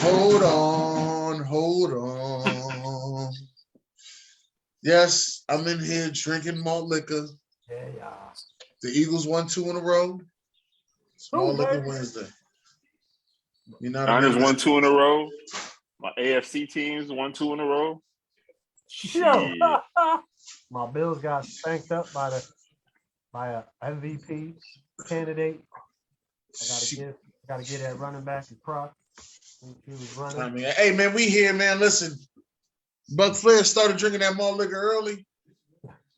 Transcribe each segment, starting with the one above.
Hold on. Yes, I'm in here drinking malt liquor. Yeah. The Eagles won 2 in a row. Malt liquor Wednesday. You know what I mean? Niners won 2 in a row. My AFC teams won 2 in a row. Yo. My Bills got spanked up by a MVP candidate. I gotta get that running back and Croc. He was running. I mean, hey man, we here, man. Listen, Buck Flair started drinking that malt liquor early,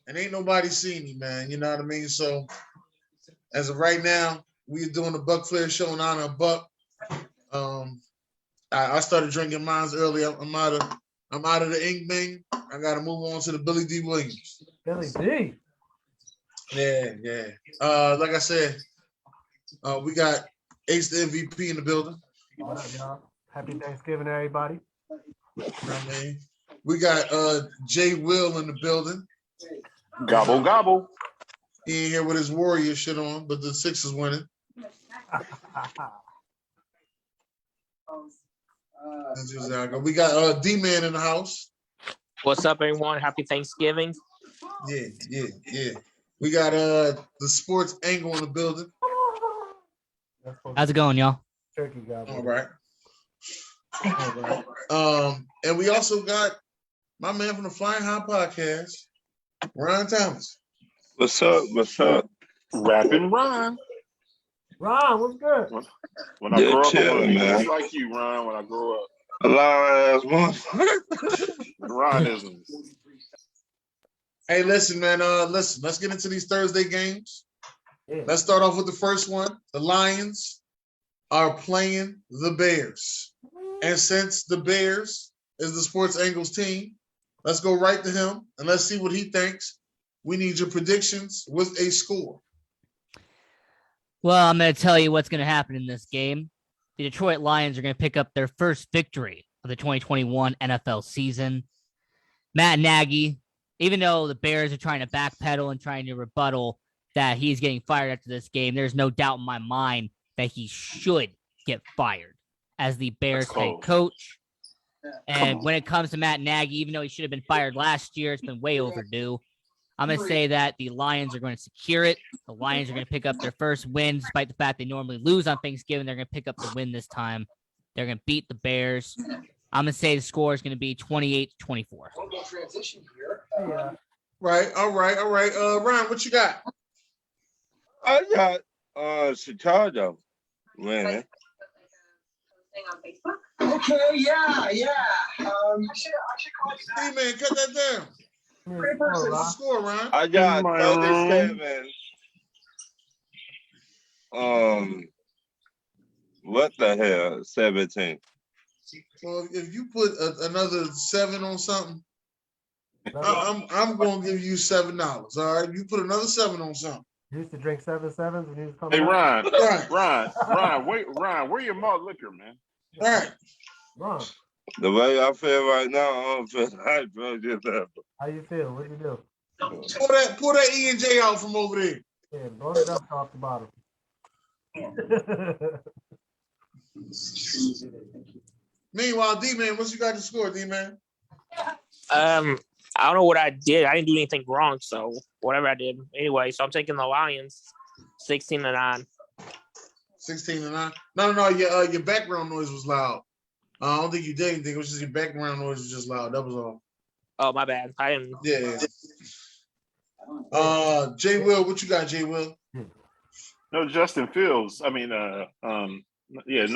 and ain't nobody seen him, man. You know what I mean? So, as of right now, we are doing the Buck Flair show in honor of Buck. I started drinking mine early. I'm out of the Ink Bing. I got to move on to the Billy D. Williams. Billy D. Yeah. Like I said, we got Ace the MVP in the building. What up, y'all? Happy Thanksgiving, everybody. You know what I mean? We got Jay Will in the building. Gobble, gobble. He ain't here with his Warrior shit on, but the Sixers winning. We got D-Man in the house. What's up, everyone? Happy Thanksgiving. Yeah. We got the sports angle in the building. How's it going, y'all? Turkey guy. All right. And we also got my man from the Flying High Podcast, Ron Thomas. What's up? Rapping Ron. Ron, what's good? When I grow up, I'm gonna be just like you, Ron. When I grow up, a long ass one. Ronisms. Hey, listen, man. Let's get into these Thursday games. Yeah. Let's start off with the first one. The Lions are playing the Bears, and since the Bears is the Sports Angles team, let's go right to him and let's see what he thinks. We need your predictions with a score. Well, I'm going to tell you what's going to happen in this game. The Detroit Lions are going to pick up their first victory of the 2021 NFL season. Matt Nagy, even though the Bears are trying to backpedal and trying to rebuttal that he's getting fired after this game, there's no doubt in my mind that he should get fired as the Bears head coach. And when it comes to Matt Nagy, even though he should have been fired last year, it's been way overdue. I'm going to say that the Lions are going to secure it. The Lions are going to pick up their first win, despite the fact they normally lose on Thanksgiving. They're going to pick up the win this time. They're going to beat the Bears. I'm going to say the score is going to be 28-24. Right. All right. Ryan, what you got? I got Chicago winning. Okay, yeah. I should call you Hey, man, cut that down. What's the score, Ryan? I got 37. What the hell? 17. Well, if you put another 7 on something, I'm going to give you $7. All right, you put another 7 on something. You used to drink 7 sevens when you was coming. Hey, out? Ron, where your malt liquor, man? All right. Ron. The way I feel right now, I don't feel like drunk as ever. How you feel? What you do? Pull that E&J out from over there. Yeah, blow it up off the bottom. Meanwhile, D-Man, what you got to score, D-Man? I don't know what I did. I didn't do anything wrong, so whatever I did. Anyway, so I'm taking the Lions 16-9. 16-9? No, your background noise was loud. I don't think you did anything. It was just your background noise was just loud. That was all. Oh, my bad. I didn't. Yeah. Jay Will, what you got, Jay Will? No Justin Fields. No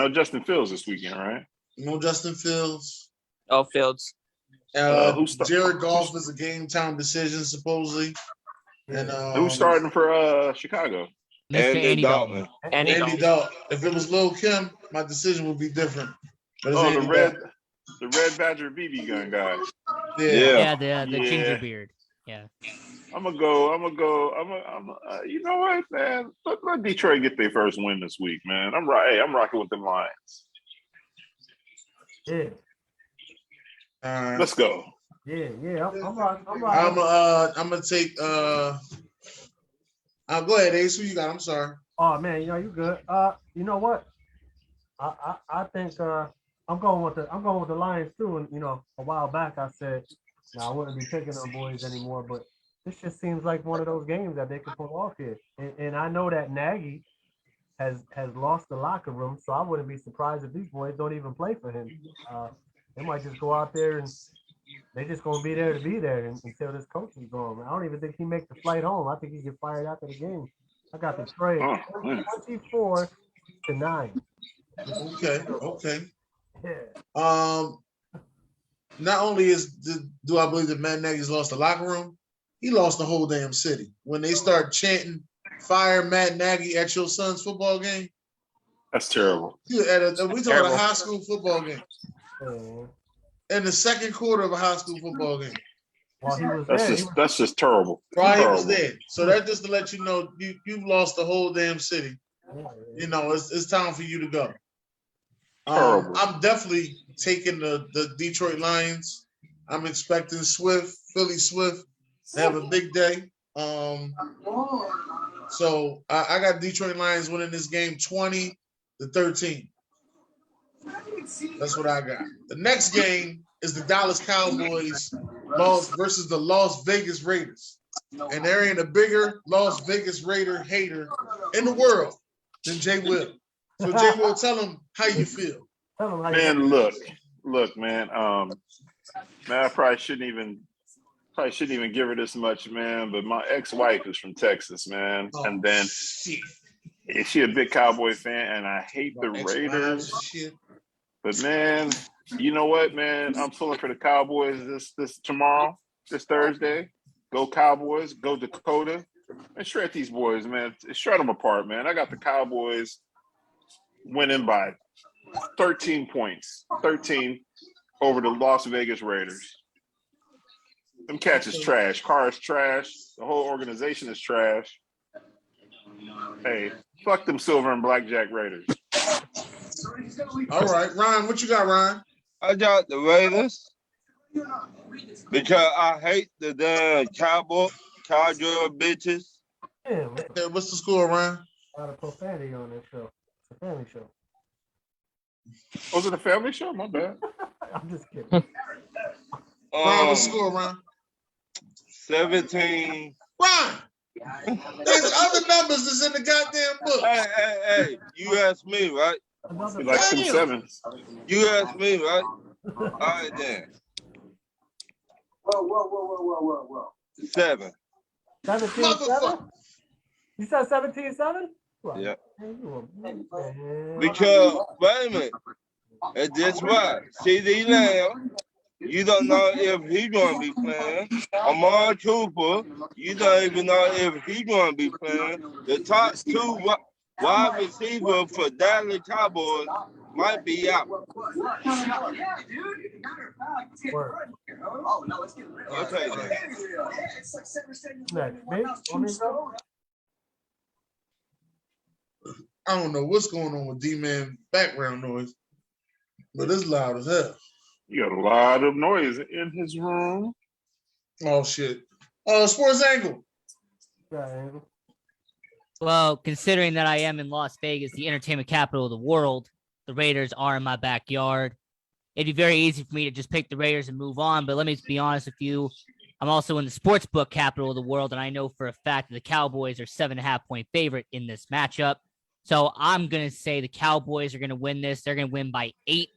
Justin Fields this weekend, right? No Justin Fields. Oh, Fields. Jared Goff is a game time decision, supposedly. And who's starting for Chicago? Mr. Andy Dalton. Andy Dalton. If it was Lil Kim, my decision would be different. But the Red Badger BB gun guy. Yeah, the ginger beard. Yeah. I'm gonna go. You know what, man? Let Detroit get their first win this week, man. I'm rocking with them Lions. Yeah. Let's go. Yeah. I'm right. I'm gonna take. Go ahead, Ace. Who you got? I'm sorry. Oh man, you good. You know what? I think I'm going with the Lions too. And a while back I said, I wouldn't be picking them boys anymore. But this just seems like one of those games that they could pull off here. And I know that Nagy has lost the locker room, so I wouldn't be surprised if these boys don't even play for him. They might just go out there and they just gonna be there to be there until this coach is gone. I don't even think he make the flight home. I think he get fired after the game. I got the trade 24-9. Okay. Yeah. Not only do I believe that Matt Nagy's lost the locker room, he lost the whole damn city. When they start chanting "Fire Matt Nagy" at your son's football game, That's terrible. we talking about a high school football game. In the second quarter of a high school football game. While he was That's just terrible. While he Terrible. was there. So that just to let you know you've lost the whole damn city. It's time for you to go. I'm definitely taking the Detroit Lions. I'm expecting Philly Swift to have a big day. So I got Detroit Lions winning this game 20-13. That's what I got. The next game is the Dallas Cowboys versus the Las Vegas Raiders. And there ain't a bigger Las Vegas Raider hater in the world than Jay Will. So Jay Will, tell him how you feel. Man, look, man. Man, I probably shouldn't even give her this much, man. But my ex-wife is from Texas, man, and then is she a big Cowboy fan? And I hate the Raiders. But man, you know what, man? I'm pulling for the Cowboys this Thursday. Go Cowboys, go Dakota, and shred these boys, man. Shred them apart, man. I got the Cowboys winning by 13 points, 13 over the Las Vegas Raiders. Them cats is trash. Carr is trash. The whole organization is trash. Hey, fuck them silver and blackjack Raiders. All right, Ryan, what you got, Ryan? I got the Raiders because I hate the damn cowboy bitches. Yeah, What's the score, Ryan? a lot of profanity on this show. It's a family show. Was it a family show? My bad. I'm just kidding. Ryan, what's the score, Ryan? 17. Ryan, there's other numbers that's in the goddamn book. Hey, you asked me, right? You like them sevens. You asked me, right? All right, then. Whoa. 7. 17-7? You said 17-7? Yeah. Man. Because, wait a minute. And that's right. CD Lamb, you don't know if he's going to be playing. Amari Cooper, you don't even know if he's going to be playing. The top two wide receiver for Dallas Cowboys might be out. Okay, then. Next, Big, on this show? I don't know what's going on with D-Man background noise, but it's loud as hell. You got a lot of noise in his room. Oh, shit. Sports Angle. Well, considering that I am in Las Vegas, the entertainment capital of the world, the Raiders are in my backyard. It'd be very easy for me to just pick the Raiders and move on, but let me be honest with you. I'm also in the sports book capital of the world, and I know for a fact that the Cowboys are 7.5-point favorite in this matchup. So I'm going to say the Cowboys are going to win this. They're going to win by 8,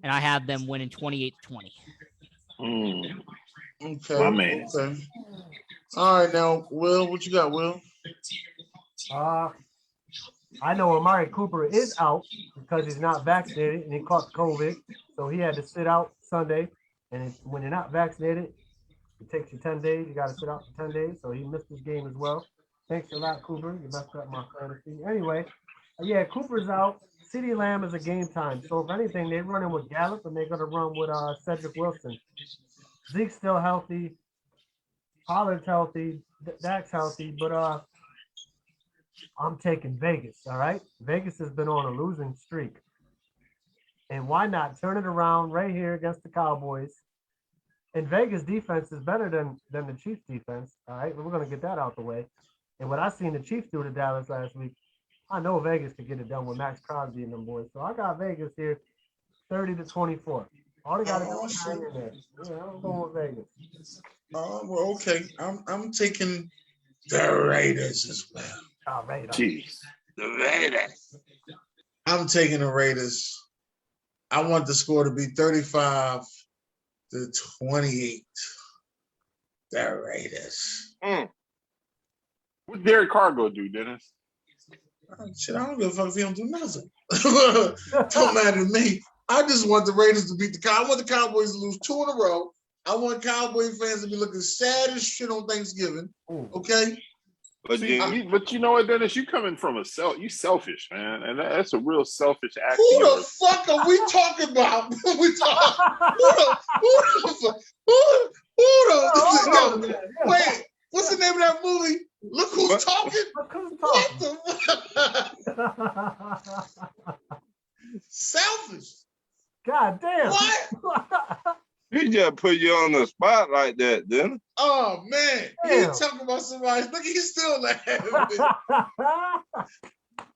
and I have them winning 28-20. Okay. My man. Okay. All right, now, Will, what you got, Will? I know Amari Cooper is out because he's not vaccinated and he caught COVID. So he had to sit out Sunday. And when you're not vaccinated, it takes you 10 days. You got to sit out for 10 days. So he missed his game as well. Thanks a lot, Cooper. You messed up my fantasy. Anyway, yeah, Cooper's out. CeeDee Lamb is a game time. So if anything, they're running with Gallup and they're going to run with Cedric Wilson. Zeke's still healthy. Pollard's healthy. Dak's healthy. But I'm taking Vegas, all right? Vegas has been on a losing streak. And why not turn it around right here against the Cowboys? And Vegas defense is better than the Chiefs defense, all right? But we're going to get that out the way. And what I seen the Chiefs do to Dallas last week, I know Vegas could get it done with Max Crosby and them boys. So I got Vegas here 30-24. All they got to do is hang in there. Yeah, I'm going with Vegas. Well, okay. I'm taking the Raiders as well. Oh, Raiders. Jeez. The Raiders. I'm taking the Raiders. I want the score to be 35-28. The Raiders. What Derek Carr go do, Dennis? Shit, I don't give a fuck if he don't do nothing. Don't matter to me. I just want the Raiders to beat the Cowboys. I want the Cowboys to lose 2 in a row. I want Cowboy fans to be looking sad as shit on Thanksgiving. Okay? But you know what, Dennis? You coming from you selfish, man, and that's a real selfish act. Who the fuck are we talking about? Wait, what's the name of that movie? Look who's talking. What the fuck? Selfish. God damn. What? He just put you on the spot like that, didn't he? Oh man, Damn. he's talking about somebody. Look, he's still laughing.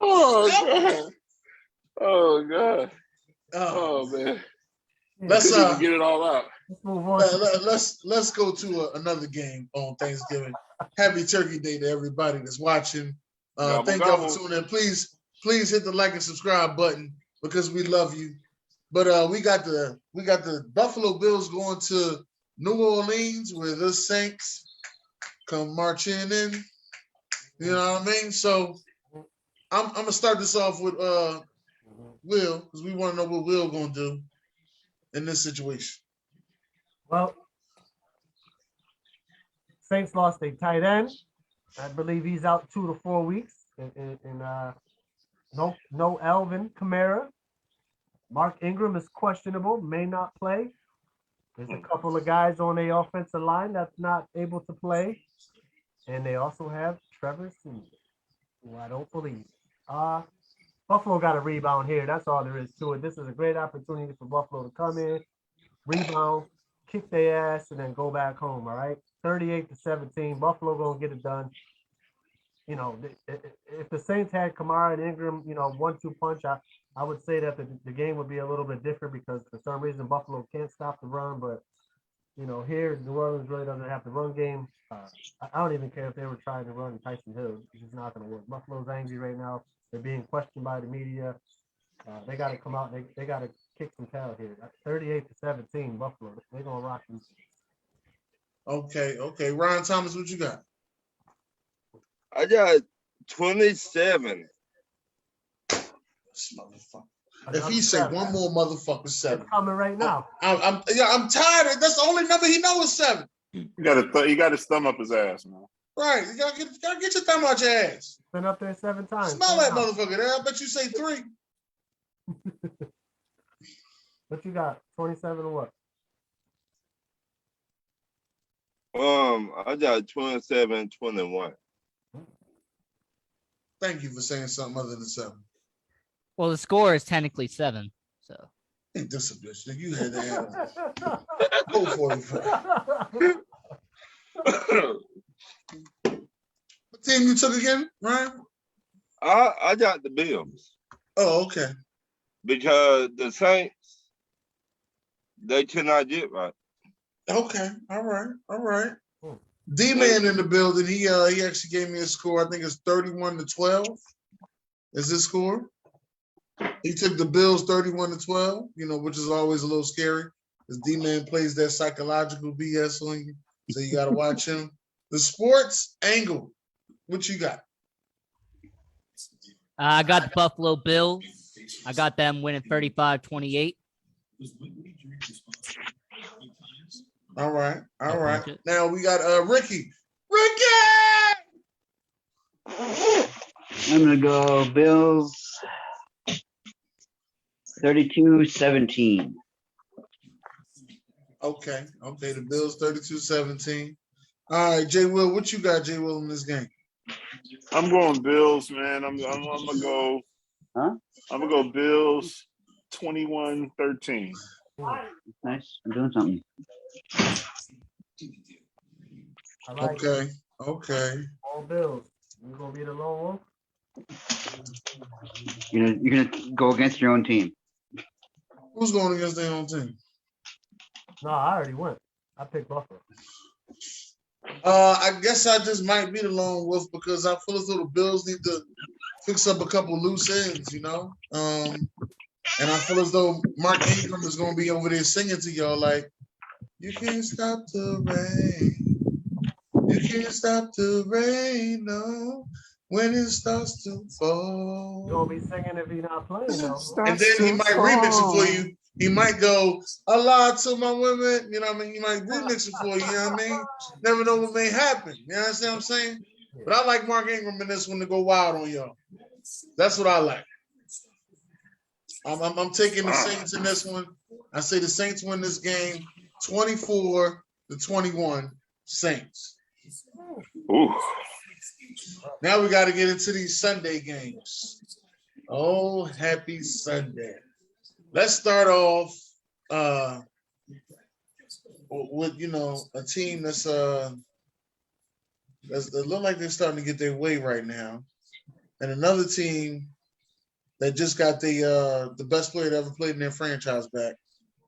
Oh god. Oh god. Oh man. Let's get it all out. Let's move on. Let's go to another game on Thanksgiving. Happy Turkey Day to everybody that's watching. Thank y'all for tuning in. Please hit the like and subscribe button because we love you. But we got the Buffalo Bills going to New Orleans where the Saints come marching in. You know what I mean? So I'm gonna start this off with Will because we want to know what Will gonna do in this situation. Well, Saints lost a tight end. I believe he's out 2 to 4 weeks. No Alvin Kamara. Mark Ingram is questionable, may not play. There's a couple of guys on the offensive line that's not able to play. And they also have Trevor Seaman, who I don't believe. Buffalo got a rebound here. That's all there is to it. This is a great opportunity for Buffalo to come in, rebound, kick their ass, and then go back home, all right? 38-17. Buffalo going to get it done. You know, if the Saints had Kamara and Ingram, 1-2 punch, I would say that the game would be a little bit different because for some reason Buffalo can't stop the run. But, here New Orleans really doesn't have the run game. I don't even care if they were trying to run Tyson Hill. It's just not going to work. Buffalo's angry right now. They're being questioned by the media. They got to come out. They got to kick some tail here. 38-17, Buffalo. They're going to rock them. Okay. Ryan Thomas, what you got? I got 27. If he say one more motherfucker 7, it's coming right now. I'm tired. That's the only number he knows is 7. You got his thumb up his ass, man. Right, you gotta get your thumb out your ass. Been up there 7 times. Smell that motherfucker there. I bet you say 3. What you got? 27 or what? I got 27-21. Thank you for saying something other than 7. Well, the score is technically 7. So Ain't this a bitch? You had that. Go 45. What team you took again, Ryan? I got the Bills. Oh, okay. Because the Saints, they cannot get right. Okay. All right. D-Man in the building. He actually gave me a score. I think it's 31-12. Is his score? He took the Bills 31-12, which is always a little scary because D-Man plays that psychological BS on you. So you got to watch him. The sports angle, what you got? I got the Buffalo Bills. I got them winning 35-28. All right. Now we got Ricky. I'm gonna go Bills 32-17. Okay. The Bills 32-17. All right, Jay Will, what you got, Jay Will, in this game? I'm going Bills, man. I'm gonna go. Huh? I'm gonna go Bills 21-13. Nice. I'm doing something. I like Okay. all Bills. You gonna be the lone wolf? You're gonna go against your own team. Who's going against their own team? No, I already went. I picked Buffalo. I guess I just might be the lone wolf because I feel as though the Bills need to fix up a couple loose ends, you know. And I feel as though Mark Ingram is going to be over there singing to y'all like, "You can't stop the rain. You can't stop the rain, no. When it starts to fall." You gonna be singing if he's not playing though. And then he might remix it for you. He might go, "A lot to my women," you know what I mean? He might remix it for you, you know what I mean? Never know what may happen. You understand what I'm saying? But I like Mark Ingram in this one to go wild on y'all. That's what I like. I'm taking the Saints in this one. I say the Saints win this game 24-21 Saints. Ooh. Now we got to get into these Sunday games. Oh, happy Sunday. Let's start off with, you know, a team that's it look like they're starting to get their way right now. And another team that just got the best player that ever played in their franchise back.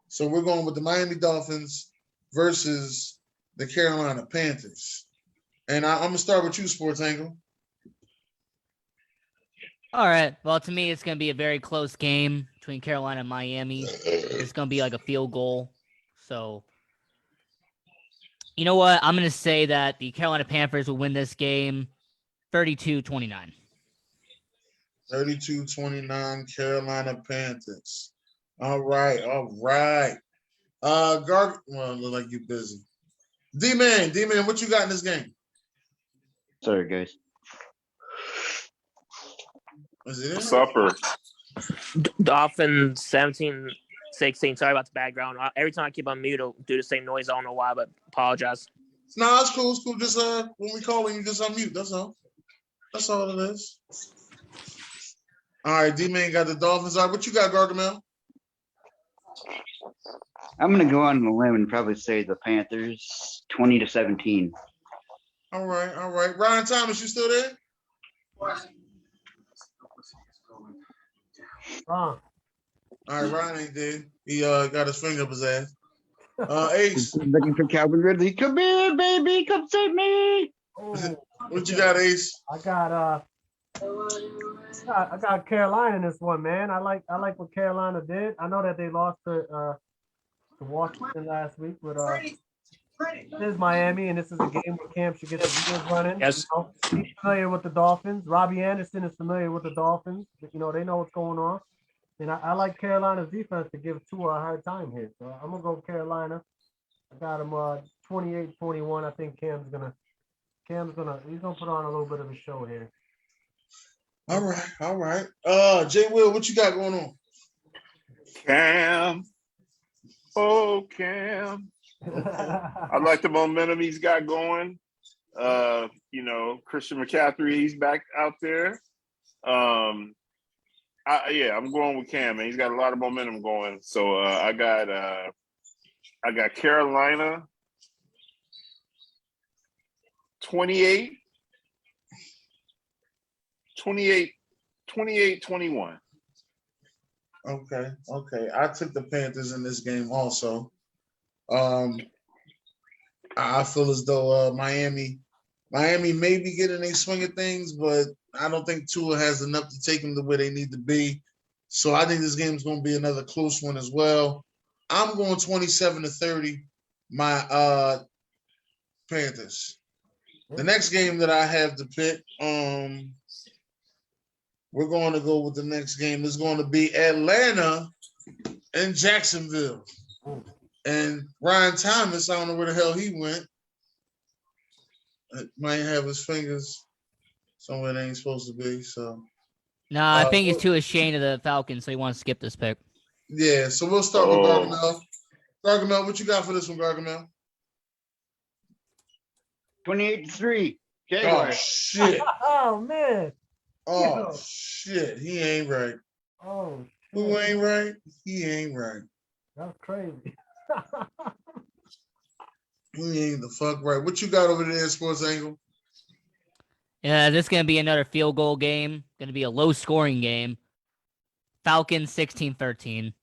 So we're going with the Miami Dolphins versus the Carolina Panthers. And I'm going to start with you, Sports Angle. All right. Well, to me, it's going to be a very close game between Carolina and Miami. It's going to be like a field goal. So, you know what? I'm going to say that the Carolina Panthers will win this game 32-29. 32-29 Carolina Panthers. All right. Well, look like you're busy. D-Man, what you got in this game? Sorry, guys. Is it in? Supper. Dolphins 17-16. Sorry about the background. Every time I keep on mute, it'll do the same noise. I don't know why, but apologize. No, it's cool. It's cool. Just when we call you just unmute. That's all. That's all it is. All right, D-Man got the Dolphins. All right, what you got, Gargamel? I'm gonna go on a limb and probably say the Panthers 20-17. All right. Ryan Thomas, you still there? All right, Ryan ain't there. He got his finger up his ass. Ace. Looking for Calvin Ridley. Come here, baby. Come save me. What you got, Ace? I got Carolina in this one, man. I like what Carolina did. I know that they lost to Washington last week, but this is Miami, and this is a game where Cam should get the wheels running. Yes. You know, he's familiar with the Dolphins. Robbie Anderson is familiar with the Dolphins. You know, they know what's going on. And I like Carolina's defense to give Tua a hard time here. So I'm going to go Carolina. I got him 28-21. I think he's going to put on a little bit of a show here. All right. Jay Will, what you got going on? Cam. Oh, Cam. I like the momentum he's got going. You know, Christian McCaffrey, he's back out there. I'm going with Cam, man. He's got a lot of momentum going. So I got Carolina 28-21. Okay. I took the Panthers in this game also. I feel as though Miami may be getting a swing of things, but I don't think Tua has enough to take them to where they need to be. So I think this game is going to be another close one as well. I'm going 27-30, my Panthers. The next game that I have to pick, we're going to go with the next game. It's going to be Atlanta and Jacksonville. And Ryan Thomas, I don't know where the hell he went. Might have his fingers somewhere they ain't supposed to be. So, Nah, I think he's too ashamed of the Falcons, so he wants to skip this pick. yeah. So we'll start with Gargamel. Gargamel, what you got for this one, Gargamel? 28-3. Oh Jaguars. shit! Oh, man. Oh shit! He ain't right. Oh, Who ain't right? He ain't right. that's crazy. He ain't the fuck right. What you got over there, Sports Angle? Yeah, this is going to be another field goal game. Going to be a low-scoring game. Falcons 16-13.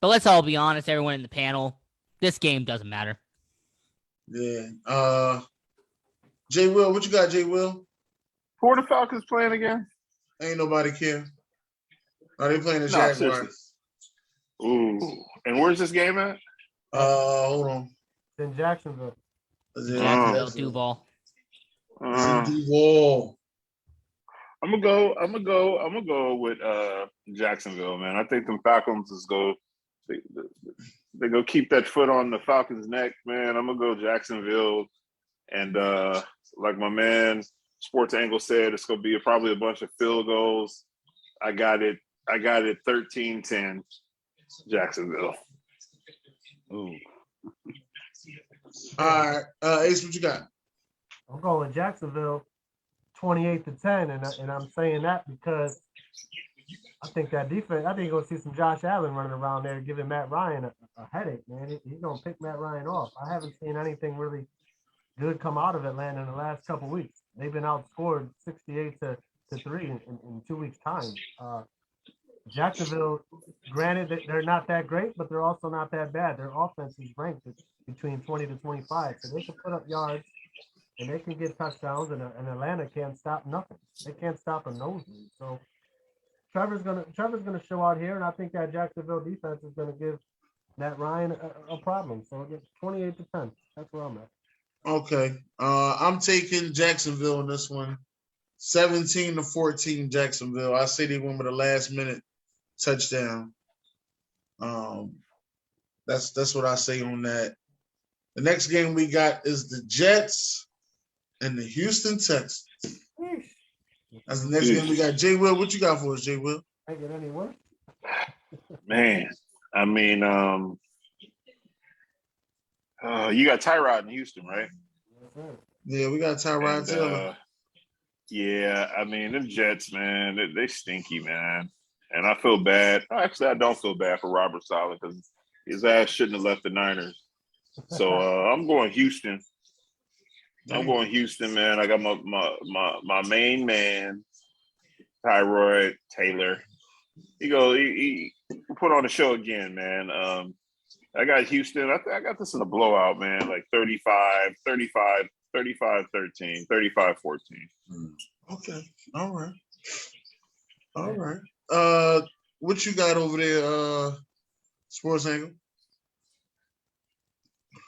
But let's all be honest, everyone in the panel, this game doesn't matter. Yeah. Jay Will, what you got, Jay Will? Who are the Falcons playing again? Ain't nobody care. Are they playing the No, Jaguars? seriously. Ooh. And where's this game at? Hold on. It's in Jacksonville. Jacksonville, Duval. It's in Duval. I'm gonna go with Jacksonville, man. I think them Falcons they go keep that foot on the Falcons' neck, man. I'm gonna go Jacksonville, and like my man Sports Angle said, it's gonna be probably a bunch of field goals. I got it 13-10, Jacksonville. Ooh. All right, Ace, what you got? I'm going Jacksonville 28-10, and I'm saying that because I think that defense, I think you're going to see some Josh Allen running around there giving Matt Ryan a headache, man. He's going to pick Matt Ryan off. I haven't seen anything really good come out of Atlanta in the last couple of weeks. They've been outscored 68-3 in 2 weeks' time. Jacksonville, granted that they're not that great, but they're also not that bad. Their offense is ranked between 20 to 25, so they can put up yards and they can get touchdowns, and Atlanta can't stop nothing. They can't stop a nosebleed. So Trevor's gonna show out here, and I think that Jacksonville defense is gonna give Matt Ryan a problem. So it's 28-10. That's where I'm at. Okay, I'm taking Jacksonville in this one. 17-14, Jacksonville. I say they win with a last-minute touchdown. That's what I say on that. The next game we got is the Jets and the Houston Texans. That's the next game we got. Jay Will, what you got for us, Jay Will? Ain't get any worse. Man, I mean, you got Tyrod in Houston, right? Yeah, we got Tyrod Taylor. Yeah, I mean, them Jets, man, they stinky, man. And I feel bad. Actually, I don't feel bad for Robert Saleh because his ass shouldn't have left the Niners. So I'm going Houston. I'm going Houston, man. I got my main man, Tyrod Taylor. He put on the show again, man. I got Houston. I got this in a blowout, man, like 35-13, 35-14. Okay. All right. What you got over there, Sports Angle?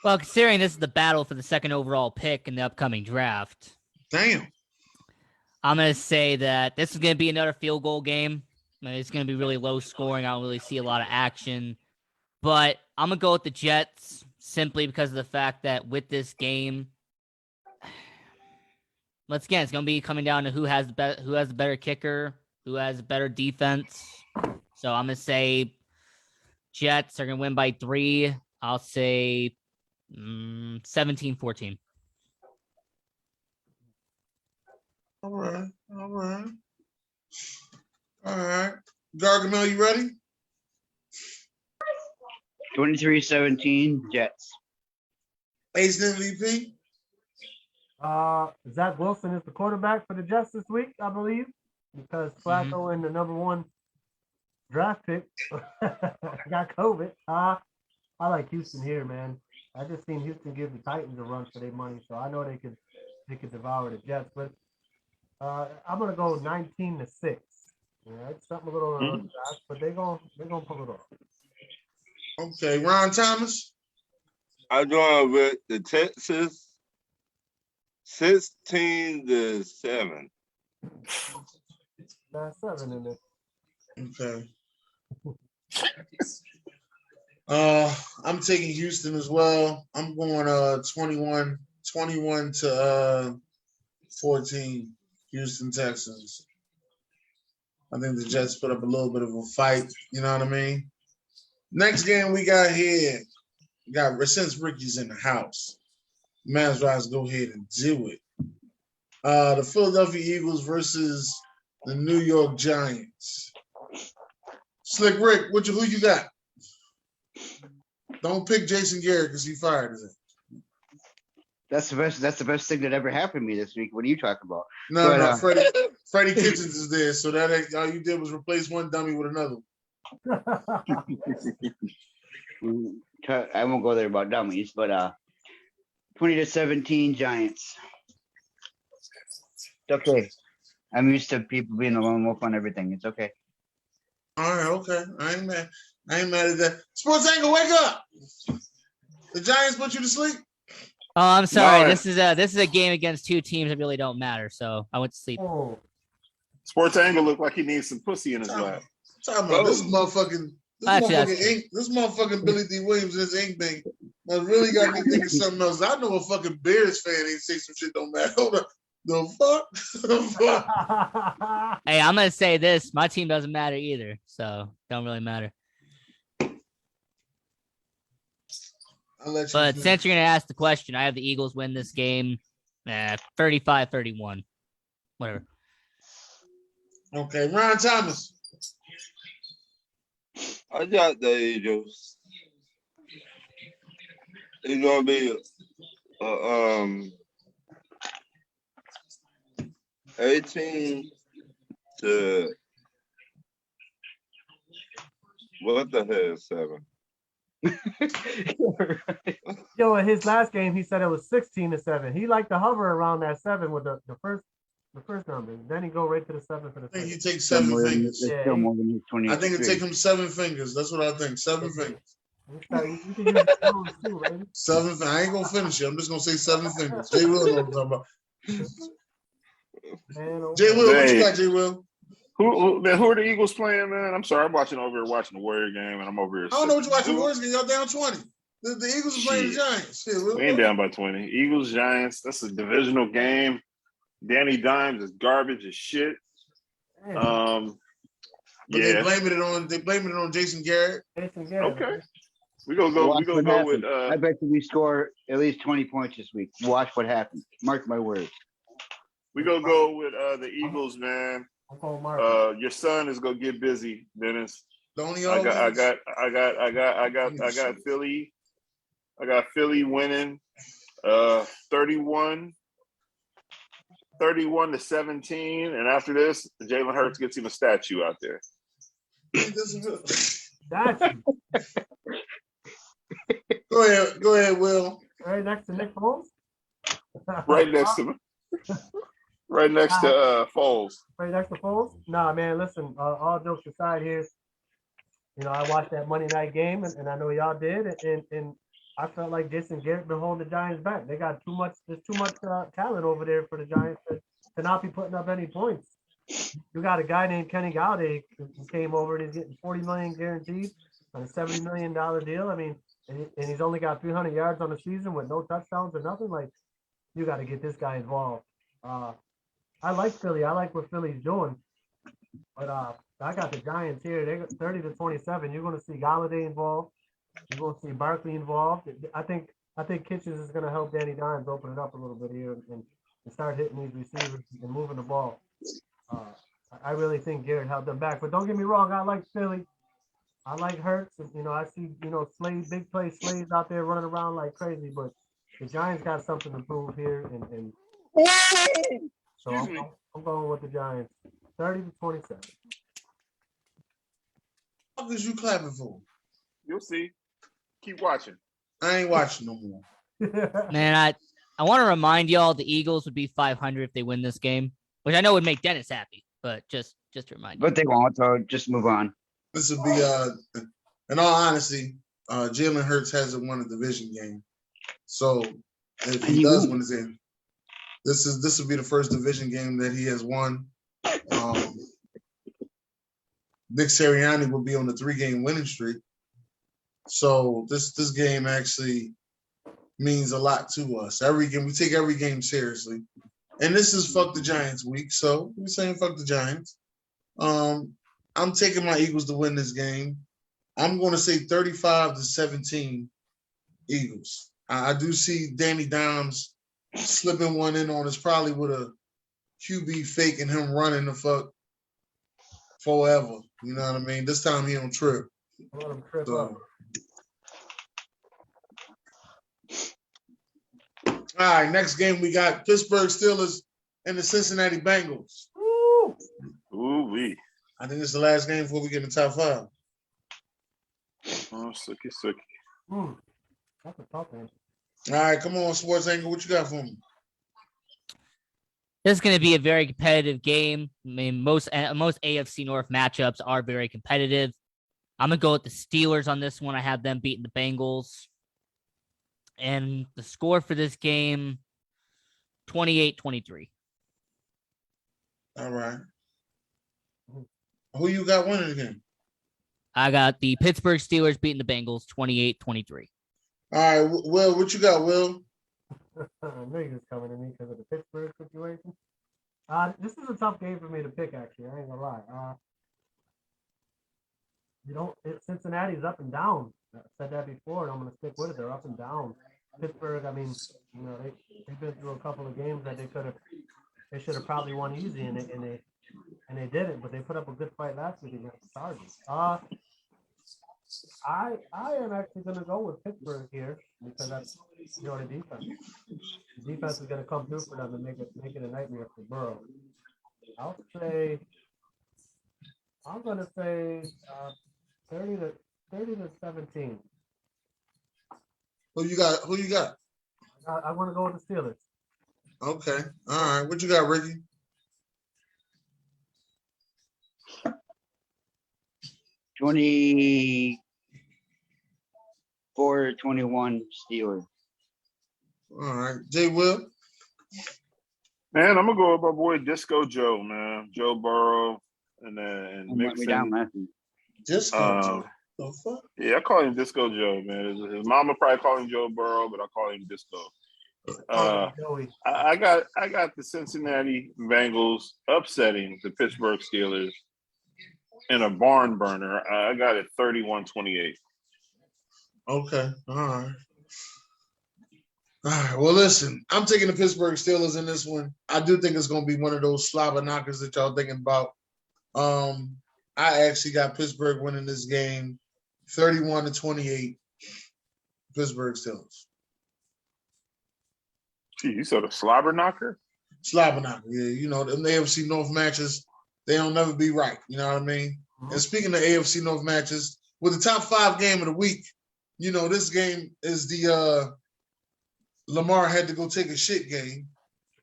Well, considering this is the battle for the second overall pick in the upcoming draft, Damn. I'm going to say that this is going to be another field goal game. It's going to be really low scoring. I don't really see a lot of action. But I'm going to go with the Jets simply because of the fact that with this game, once again, it's going to be coming down to who has the better kicker, who has better defense. So I'm going to say Jets are going to win by 3. I'll say 17-14. All right. Gargamel, you ready? 23-17, Jets. Ace MVP? Zach Wilson is the quarterback for the Jets this week, I believe, because Flacco and the number 1 draft pick got COVID. I like Houston here, man. I just seen Houston give the Titans a run for their money, so I know they could devour the Jets. But I'm gonna go 19-6. All right, something a little unorthodox, but they're gonna pull it off. Okay, Ron Thomas. I'm going with the Texans 16-7. That's 7 in there. Okay. I'm taking Houston as well. I'm going 21-14, Houston Texans. I think the Jets put up a little bit of a fight, you know what I mean? Next game we got here, since Ricky's in the house, man's right to go ahead and do it. The Philadelphia Eagles versus the New York Giants. Slick Rick, who you got? Don't pick Jason Garrett because he fired, is it? That's the best thing that ever happened to me this week. What are you talking about? No, Freddie Kitchens is there, so that all you did was replace one dummy with another. I won't go there about dummies, but 20-17 Giants. It's okay. I'm used to people being a lone wolf on everything. It's okay. All right, okay. I ain't mad at that. Sports Angle, wake up. The Giants put you to sleep? Oh, I'm sorry. No. This is a game against two teams that really don't matter. So I went to sleep. Oh, Sports Angle looked like he needs some pussy in his lap. Talking about this motherfucking this motherfucking Billy D. Williams and his ink thing really got me thinking something else. I know a fucking Bears fan ain't say some shit don't matter. Hold on. The fuck? The fuck? Hey, I'm gonna say this: my team doesn't matter either, so don't really matter. I'll let you But finish. since you're gonna ask the question, I have the Eagles win this game, 35-31, whatever. Okay, Ron Thomas. I got the Eagles. It's gonna be 18 to what the hell 7? yo, in his last game, he said it was 16-7. He liked to hover around that 7 with the first number. Then he go right to the 7 for the I think he second. takes 7 fingers. Yeah, Still more than his 20. I think it take him 7 fingers. That's what I think. 7 fingers. You can use the phones too, right? 7. I ain't gonna finish it. I'm just gonna say 7 fingers. Jay Will know what I'm talking about. Man, oh, Jay Will, what you Hey. got, Jay Will? Who are the Eagles playing, man? I'm sorry, I'm watching the Warrior game, and I'm over here. I don't know what you're watching. Dude, Warriors game. Y'all down 20. The Eagles are playing the Shit. Giants. Shit, Will. We ain't down by 20. Eagles, Giants. That's a divisional game. Danny Dimes is garbage as shit. man. But Yeah. they blaming it on Jason Garrett. Jason Garrett. Okay. We gonna go Watch what go with happens. I bet you we score at least 20 points this week. Watch what happens. Mark my words. the Eagles, man. I'm calling Mark. Your son is gonna get busy, Dennis. Don't he I always? got Philly. I got Philly winning 31-17. And after this, Jalen Hurts gets him a statue out there. That's Go ahead, Will. right next to Nick Foles. Right next to him. Right next to Foles. Right next to Foles. Nah, man, listen, all jokes aside here, you know, I watched that Monday night game, and I know y'all did, and I felt like Jason Garrett been holding the Giants back. They got there's too much talent over there for the Giants to not be putting up any points. You got a guy named Kenny Galladay who came over and he's getting $40 million guaranteed on a $70 million deal. I mean, and he's only got 300 yards on the season with no touchdowns or nothing. Like, you got to get this guy involved. I like Philly. I like what Philly's doing. But I got the Giants here. They got 30-27. You're going to see Galladay involved. You're going to see Barkley involved. I think Kitchens is going to help Danny Dimes open it up a little bit here and start hitting these receivers and moving the ball. I really think Garrett held them back. But don't get me wrong. I like Philly. I like Hurts. And, you know, I see, you know, big play Slaves out there running around like crazy. But the Giants got something to prove here. And so I'm going with the Giants. 30-27. What is you clapping for? You'll see. Keep watching. I ain't watching no more. Man, I want to remind y'all the Eagles would be 500 if they win this game, which I know would make Dennis happy, but just to remind you. But they won't, so just move on. This would be in all honesty, Jalen Hurts hasn't won a division game. So if he does win his game, this will be the first division game that he has won. Nick Sirianni will be on the 3-game winning streak. So this game actually means a lot to us. Every game, we take every game seriously. And this is fuck the Giants week, so we're saying fuck the Giants. I'm taking my Eagles to win this game. I'm going to say 35-17 Eagles. I do see Danny Dimes slipping one in on us, probably with a QB fake and him running the fuck forever. You know what I mean? This time he don't trip. Let him trip So, up. all right, next game we got Pittsburgh Steelers and the Cincinnati Bengals. Woo! Ooh-wee. I think it's the last game before we get in the top 5. Oh, sookie. That's a tough one. All right, come on, Sports Angle. What you got for me? This is going to be a very competitive game. I mean, most AFC North matchups are very competitive. I'm going to go with the Steelers on this one. I have them beating the Bengals. And the score for this game, 28-23. All right. Who you got winning again? I got the Pittsburgh Steelers beating the Bengals, 28-23. All right, Will, what you got, Will? I knew he was coming to me because of the Pittsburgh situation. This is a tough game for me to pick, actually. I ain't gonna lie. Cincinnati's up and down. I said that before, and I'm gonna stick with it. They're up and down. Pittsburgh, I mean, they've been through a couple of games that they should have probably won easy, and they didn't. But they put up a good fight last week against the Chargers. I am actually gonna go with Pittsburgh here because that's the defense. The defense is gonna come through for them and make it a nightmare for Burrow. I'm gonna say 30-17. Who you got? I want to go with the Steelers. Okay. All right. What you got, Ricky? $24-21 Steelers. All right. Jay Will? Man, I'm gonna go with my boy Disco Joe, man. Joe Burrow, and then Let me down Mixon. laughing. Disco Joe. The fuck? Yeah, I call him Disco Joe, man. His mama probably call him Joe Burrow, but I call him Disco. Joey. I got the Cincinnati Bengals upsetting the Pittsburgh Steelers in a barn burner. I got it 31-28. Okay. All right. All right. Well, listen, I'm taking the Pittsburgh Steelers in this one. I do think it's going to be one of those slobber knockers that y'all thinking about. I actually got Pittsburgh winning this game 31-28. Pittsburgh Steelers. Gee, you said a slobber knocker? Slobber knocker. Yeah, them AFC North matches, they don't never be right. You know what I mean? Mm-hmm. And speaking of AFC North matches, with the top 5 game of the week, this game is the Lamar had to go take a shit game,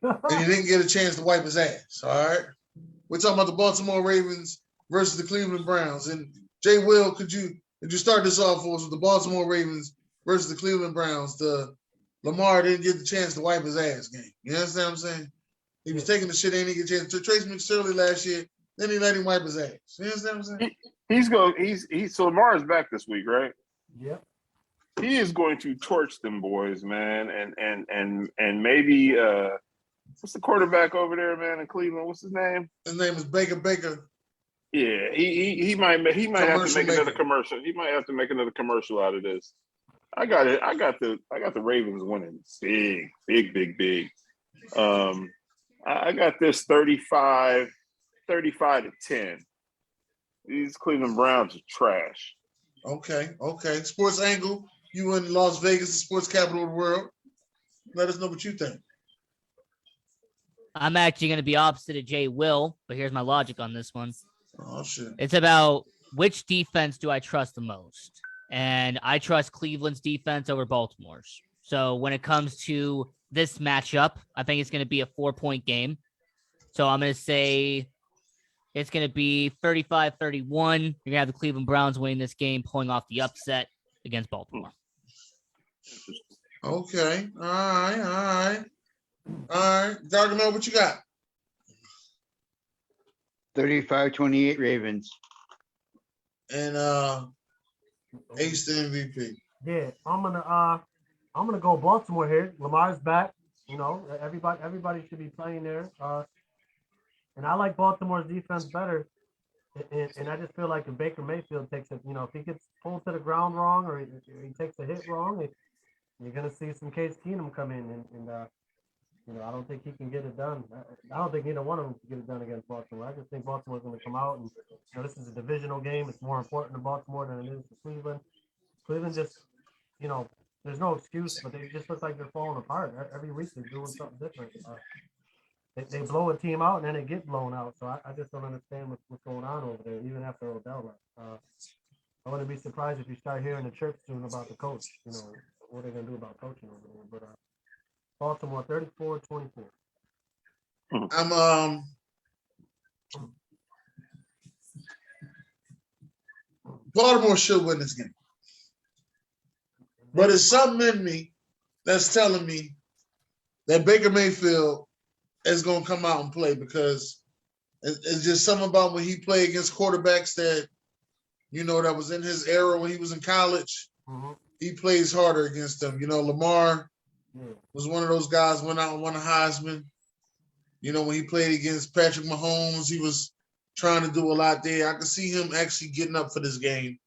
and he didn't get a chance to wipe his ass. All right, we're talking about the Baltimore Ravens versus the Cleveland Browns. And Jay Will, could you start this off for us with the Baltimore Ravens versus the Cleveland Browns? The Lamar didn't get the chance to wipe his ass game. You understand what I'm saying? He was taking the shit, and he didn't get a chance. To Trace McSorley last year, then he let him wipe his ass. You understand what I'm saying? So Lamar is back this week, right? Yep. He is going to torch them boys, man, and maybe what's the quarterback over there, man, in Cleveland? What's his name? His name is Baker. Yeah, he might have to make another maker. commercial. He might have to make another commercial out of this. I got it. I got the Ravens winning big. I got this 35-10. These Cleveland Browns are trash. Okay. Sports Angle, you in Las Vegas, the sports capital of the world. Let us know what you think. I'm actually going to be opposite of Jay Will, but here's my logic on this one. Oh, shit. It's about which defense do I trust the most? And I trust Cleveland's defense over Baltimore's. So when it comes to this matchup, I think it's going to be a 4-point game. So I'm going to say it's going to be 35-31. You're going to have the Cleveland Browns winning this game, pulling off the upset against Baltimore. Okay. All right. Gargamel, what you got? 35-28 Ravens. And Ace the MVP. Yeah, I'm gonna go Baltimore here. Lamar's back. Everybody should be playing there. And I like Baltimore's defense better. And I just feel like if Baker Mayfield takes it, if he gets pulled to the ground wrong or he takes a hit wrong, you're gonna see some Case Keenum come in and I don't think he can get it done. I don't think either one of them can get it done against Baltimore. I just think Baltimore's going to come out and, this is a divisional game. It's more important to Baltimore than it is to Cleveland. Cleveland just, there's no excuse, but they just look like they're falling apart. Every week they're doing something different. They blow a team out and then they get blown out. So I just don't understand what's going on over there, even after Odell left. I wouldn't be surprised if you start hearing the chirp soon about the coach. You know, what they're going to do about coaching over there. But Baltimore 34-24. I'm Baltimore should win this game. But it's something in me that's telling me that Baker Mayfield is going to come out and play because it's just something about when he played against quarterbacks that, you know, that was in his era when he was in college. Mm-hmm. He plays harder against them. You know, Lamar was one of those guys went out and won a Heisman. You know, when he played against Patrick Mahomes, he was trying to do a lot there. I can see him actually getting up for this game.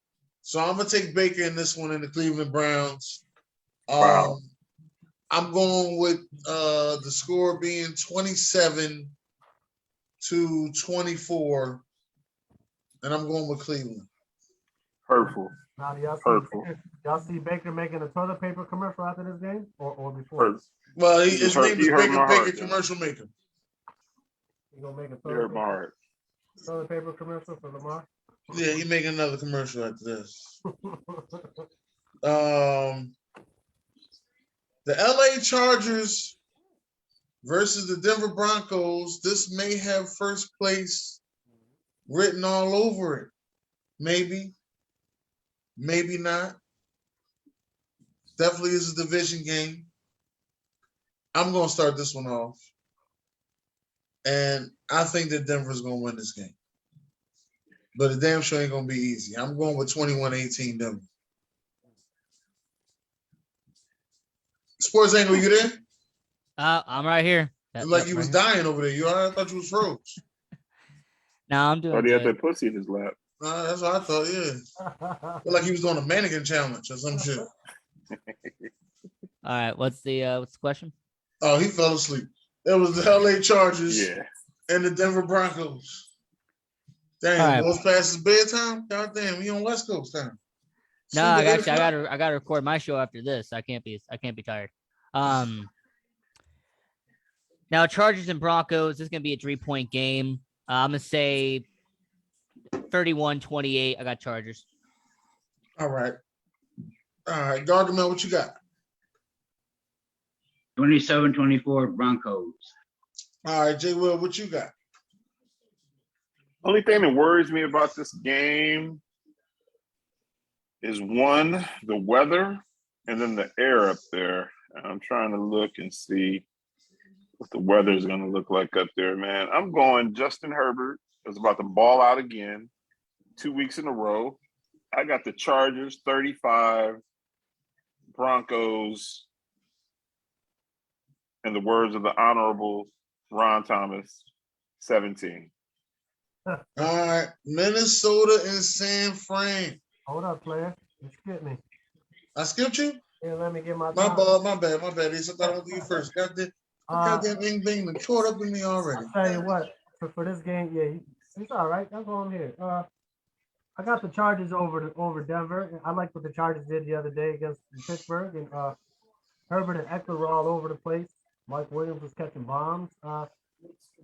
So I'm going to take Baker in this one in the Cleveland Browns. Wow. I'm going with the score being 27-24, and I'm going with Cleveland. Hurtful. Now, do y'all see Baker making a toilet paper commercial after this game or before? Well, his name is Baker heart, Commercial Maker. You gonna make a toilet paper commercial for Lamar? Yeah, he making another commercial after this. The LA Chargers versus the Denver Broncos. This may have first place written all over it. Maybe. Maybe not. Definitely is a division game. I'm going to start this one off. And I think that Denver's going to win this game. But it damn sure ain't going to be easy. I'm going with 21-18 Denver. Sports Angle, you there? I'm right here. Like you was dying over there. You all right? I thought you was froze. No, I'm doing he had that pussy in his lap. That's what I thought, yeah. Feel like he was doing a mannequin challenge or some shit. All right, what's the question? Oh, he fell asleep. It was the LA Chargers and the Denver Broncos. Damn, goes past his bedtime? God damn, he on West Coast time. No, I gotta record my show after this. I can't be tired. Now Chargers and Broncos, this is gonna be a 3-point game. I'm gonna say 31-28. I got Chargers. All right. Gargamel, what you got? 27-24 Broncos. All right, J. Will, what you got? Only thing that worries me about this game is one, the weather, and then the air up there. I'm trying to look and see what the weather is going to look like up there, man. I'm going Justin Herbert is about to ball out again 2 weeks in a row. I got the Chargers 35, Broncos, in the words of the Honorable Ron Thomas, 17. All right, Minnesota and San Fran. Hold up, Flair. You skipped me. I skipped you? Yeah, let me get my My bad. I thought I was you first. Goddamn Bing caught up with me already. I'll tell you what, for this game, he's all right. That's why I'm here. I got the Chargers over Denver. I like what the Chargers did the other day against Pittsburgh, and Herbert and Eckler were all over the place. Mike Williams was catching bombs. I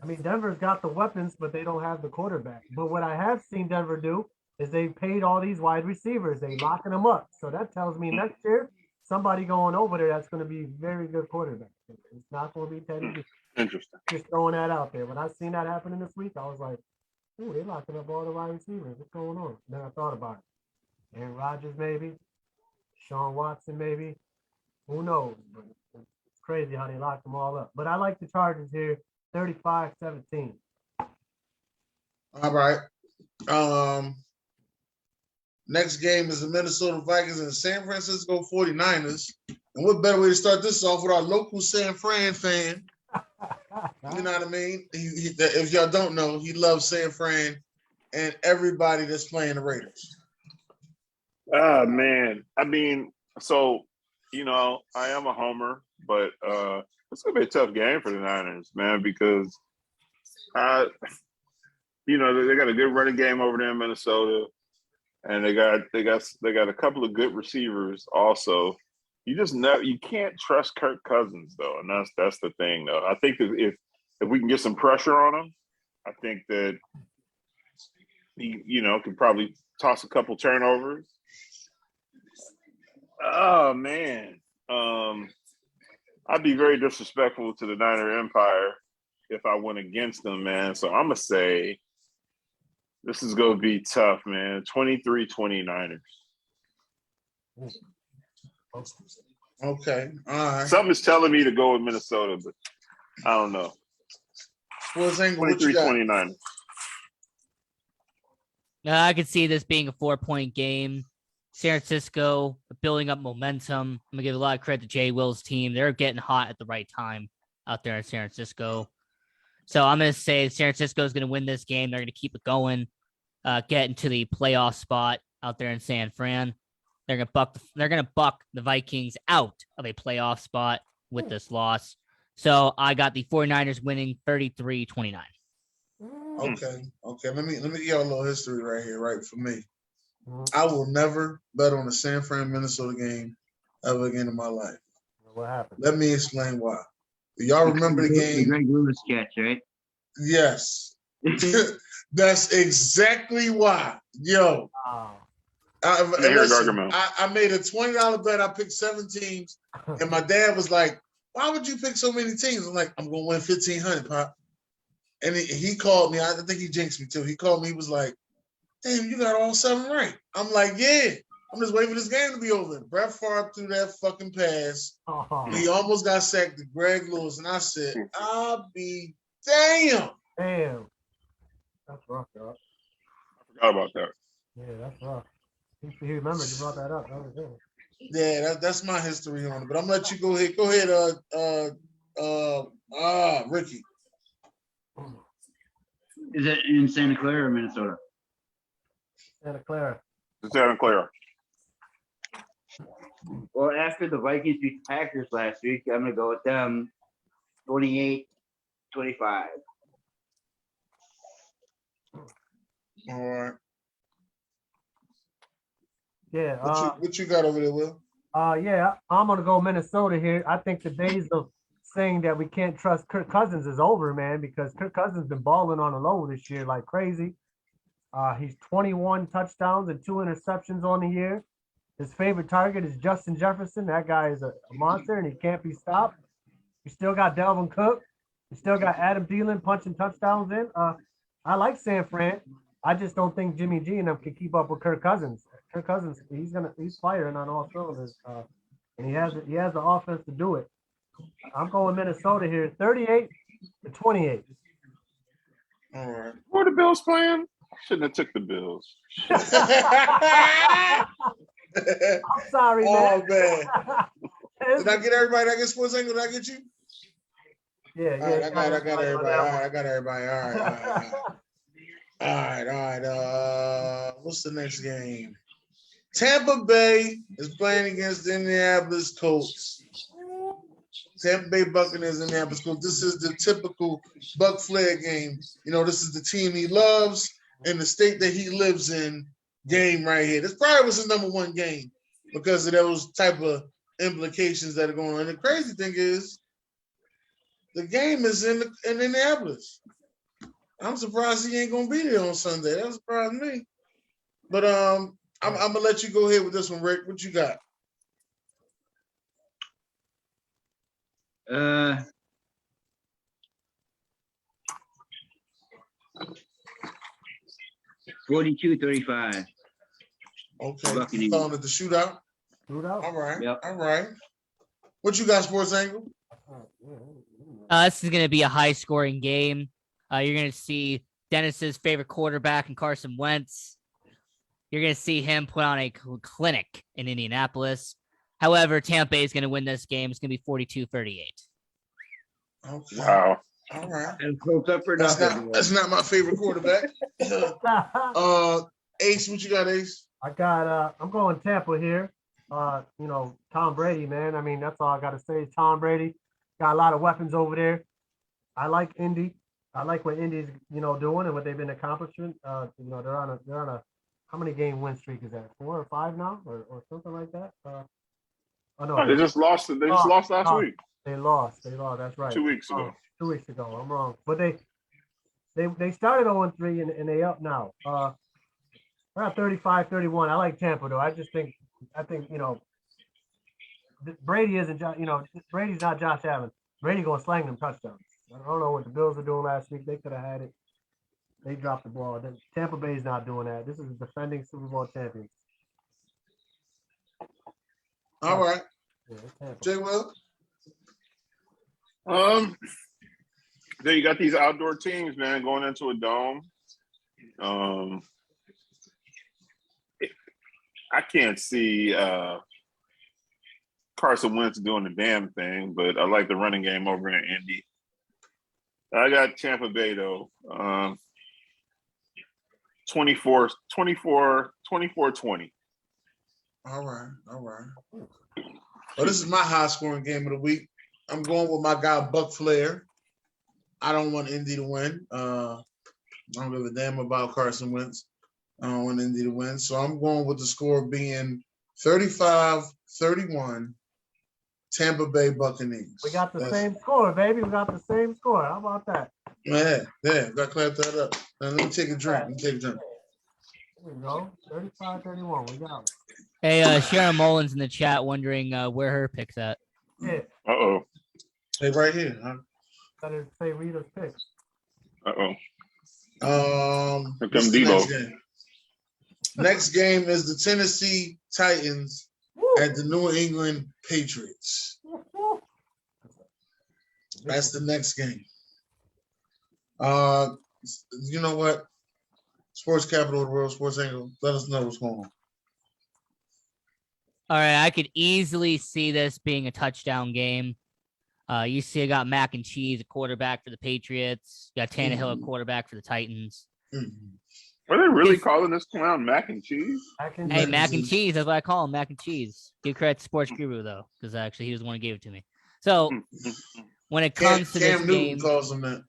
mean, Denver's got the weapons, but they don't have the quarterback. But what I have seen Denver do is they paid all these wide receivers. They locking them up. So that tells me next year, somebody going over there that's going to be very good quarterback. It's not going to be Teddy. Interesting. Just throwing that out there. When I seen that happening this week, I was like, ooh, they're locking up all the wide receivers. What's going on? Then I thought about it. Aaron Rodgers, maybe. Sean Watson, maybe. Who knows? But it's crazy how they locked them all up. But I like the Chargers here, 35-17. All right. Next game is the Minnesota Vikings and the San Francisco 49ers. And what better way to start this off with our local San Fran fan? You know what I mean? If y'all don't know, he loves San Fran and everybody that's playing the Raiders. Ah, man. I mean, so, I am a homer, but it's going to be a tough game for the Niners, man, because, they got a good running game over there in Minnesota, and they got a couple of good receivers also. You can't trust Kirk Cousins, though, and that's the thing, though. I think that if we can get some pressure on him, I think that he, can probably toss a couple turnovers. Oh man, I'd be very disrespectful to the Niner Empire if I went against them, man. So I'm gonna say this is gonna be tough, man. 23-29ers. Okay. All right. Something is telling me to go with Minnesota, but I don't know. Sports Angle, what you got? 23-29. I could see this being a 4-point game. San Francisco building up momentum. I'm gonna give a lot of credit to Jay Will's team. They're getting hot at the right time out there in San Francisco. So I'm gonna say San Francisco is gonna win this game. They're gonna keep it going, get into the playoff spot out there in San Fran. They're gonna buck the Vikings out of a playoff spot with this loss. So I got the 49ers winning 33-29. Okay. Let me give y'all a little history right here, right? For me. I will never bet on a San Fran, Minnesota game ever again in my life. What happened? Let me explain why. Do y'all remember the game? Greg Lewis catch, right? Yes. That's exactly why. Yo. Wow. I made a $20 bet. I picked 7 teams, and my dad was like, "Why would you pick so many teams?" I'm like, "I'm gonna win $1,500, Pop." And he called me. I think he jinxed me too. He called me. He was like, "Damn, you got all 7 right." I'm like, "Yeah." I'm just waiting for this game to be over. Brett Favre threw that fucking pass. He almost got sacked to Greg Lewis, and I said, "I'll be damn." Damn. That's rough, dog. I forgot about that. Yeah, that's rough. He remembered you brought that up. That was good. Yeah, that's my history on it. But I'm gonna let you go ahead. Go ahead, Ricky. Is it in Santa Clara or Minnesota? Santa Clara. Santa Clara. Well, after the Vikings beat the Packers last week, I'm going to go with them 28-25. All right. Yeah. What you got over there, Will? Yeah, I'm gonna go Minnesota here. I think the days of saying that we can't trust Kirk Cousins is over, man, because Kirk Cousins been balling on the low this year like crazy. He's 21 touchdowns and 2 interceptions on the year. His favorite target is Justin Jefferson. That guy is a monster, and he can't be stopped. You still got Dalvin Cook. You still got Adam Thielen punching touchdowns in. I like San Fran. I just don't think Jimmy G and them can keep up with Kirk Cousins. Kirk Cousins, he's firing on all cylinders, and he has the offense to do it. I'm going Minnesota here, 38-28. All right. Who are the Bills playing? Shouldn't have took the Bills. I'm sorry, man. Oh man. Did I get everybody? Did I get Sports Angle? Did I get you? Yeah. All right, I got everybody. All right, I got everybody. All right. What's the next game? Tampa Bay is playing against the Indianapolis Colts. Tampa Bay Buccaneers, Indianapolis Colts. This is the typical Buck Flair game. You know, this is the team he loves and the state that he lives in game right here. This probably was his #1 game because of those type of implications that are going on. And the crazy thing is, the game is in Indianapolis. I'm surprised he ain't gonna be there on Sunday. That surprised me. But I'm gonna let you go ahead with this one, Rick. What you got? 42-35. Okay. Buccaneers. You calling it the shootout? Shootout. All right. Yep. All right. What you got, Sports Angle? This is going to be a high-scoring game. You're going to see Dennis's favorite quarterback in Carson Wentz. You're going to see him put on a clinic in Indianapolis. However, Tampa Bay is going to win this game. It's going to be 42-38. Okay. Wow. All right. And close up for nothing. That's not my favorite quarterback. Ace, what you got, Ace? I got I'm going Tampa here. Tom Brady, man. I mean, that's all I gotta say. Tom Brady got a lot of weapons over there. I like Indy. I like what Indy's, doing and what they've been accomplishing. They're on a how many game win streak is that? 4 or 5 now, or something like that. They just lost. They just lost last week. They lost. That's right. 2 weeks ago. 2 weeks ago. I'm wrong, but they started 0-3 and they up now. Around 35-31. I like Tampa though. I think Brady isn't. Brady's not Josh Allen. Brady gonna slang them touchdowns. I don't know what the Bills were doing last week. They could have had it. They dropped the ball. Tampa Bay's not doing that. This is the defending Super Bowl champions. All right. Yeah, Jay Will. There you got these outdoor teams, man, going into a dome. I can't see Carson Wentz doing the damn thing, but I like the running game over in Indy. I got Tampa Bay though. 24-20. All right. Well, this is my high scoring game of the week. I'm going with my guy Buck Flair. I don't want Indy to win. I don't give a damn about Carson Wentz. I don't want Indy to win. So I'm going with the score being 35-31, Tampa Bay Buccaneers. We got the same score, baby. We got the same score. How about that? Yeah. Got to clap that up. Now, let me take a drink. There we go. 35-31. We got it. Hey, Sharon Mullins in the chat wondering where her pick's at. Yeah. Uh-oh. Hey, right here. Huh? Better say Rita's pick. Uh-oh. Here What's comes the Debo. Next game is the Tennessee Titans at the New England Patriots. That's the next game. You know what? Sports Capital of the World, Sports Angle, let us know what's going on. All right, I could easily see this being a touchdown game. You see, I got Mac and Cheese, a quarterback for the Patriots. You got Tannehill, a quarterback for the Titans. Are they really calling this clown Mac and Cheese? Hey, Mac and Cheese. That's what I call him, Mac and Cheese. Give credit to Sports Guru, though, because actually he was the one who gave it to me. So when it comes to this game, calls him that.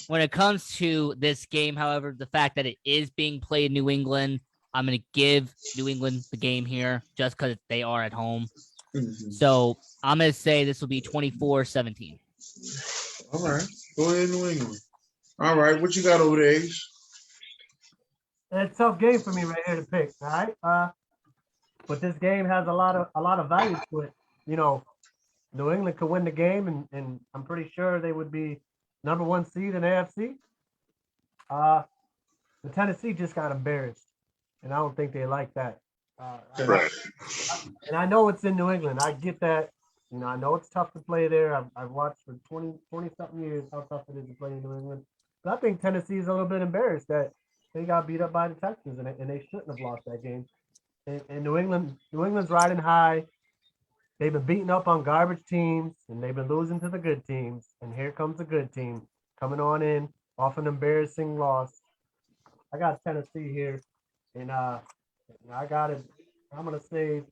When it comes to this game, however, the fact that it is being played in New England, I'm going to give New England the game here just because they are at home. So I'm going to say this will be 24-17. All right. Go ahead, New England. All right. What you got over there, Ace? It's a tough game for me right here to pick. All right. But this game has a lot of value to it. You know, New England could win the game, and I'm pretty sure they would be number one seed in AFC. The Tennessee just got embarrassed, and I don't think they like that. Right. And I know it's in New England. I get that. You know, I know it's tough to play there. I've watched for 20-something years how tough it is to play in New England. But I think Tennessee is a little bit embarrassed that they got beat up by the Texans, and they shouldn't have lost that game. And New England's riding high. They've been beating up on garbage teams, and they've been losing to the good teams. And here comes a good team coming on in off an embarrassing loss. I got Tennessee here, and I got it. I'm gonna say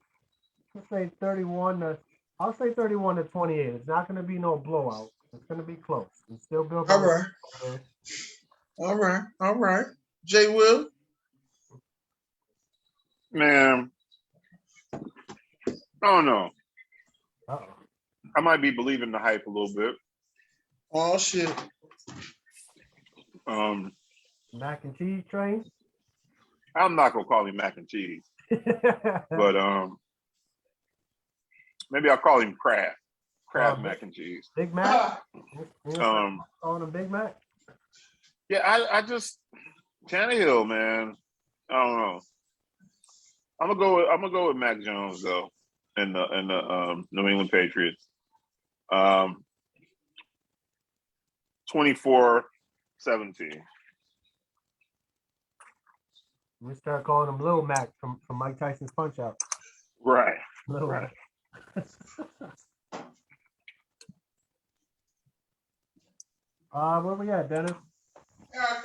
31 to. I'll say 31-28. It's not gonna be no blowout. It's gonna be close. It's still built. All right. Jay Will. Man, I don't know. Uh-oh. I might be believing the hype a little bit. Oh shit. Mac and cheese train. I'm not gonna call him mac and cheese, but maybe I'll call him Kraft mac and cheese. Big Mac. Calling him Big Mac. Yeah, I just Tannehill, man. I don't know. I'm gonna go with Mac Jones though, in the New England Patriots. 24-17. We start calling him Little Mac from Mike Tyson's Punch Out. Right. Little right. Mac. Where we at, Dennis? Here I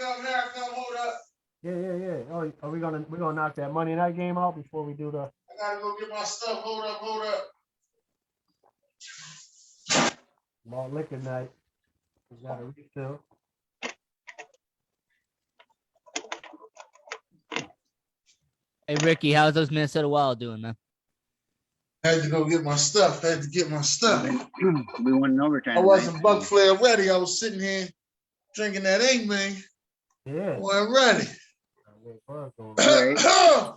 come, hold up. Yeah. Oh, are we gonna knock that Monday night game out before we do the? I gotta go get my stuff. Hold up. Malt liquor night. We got a refill. Hey, Ricky, how's those Minnesota Wild doing, man? Had to go get my stuff. We won in overtime. I wasn't Buck Flair ready. I was sitting here drinking that ink, man. Yeah. I wasn't ready. All right.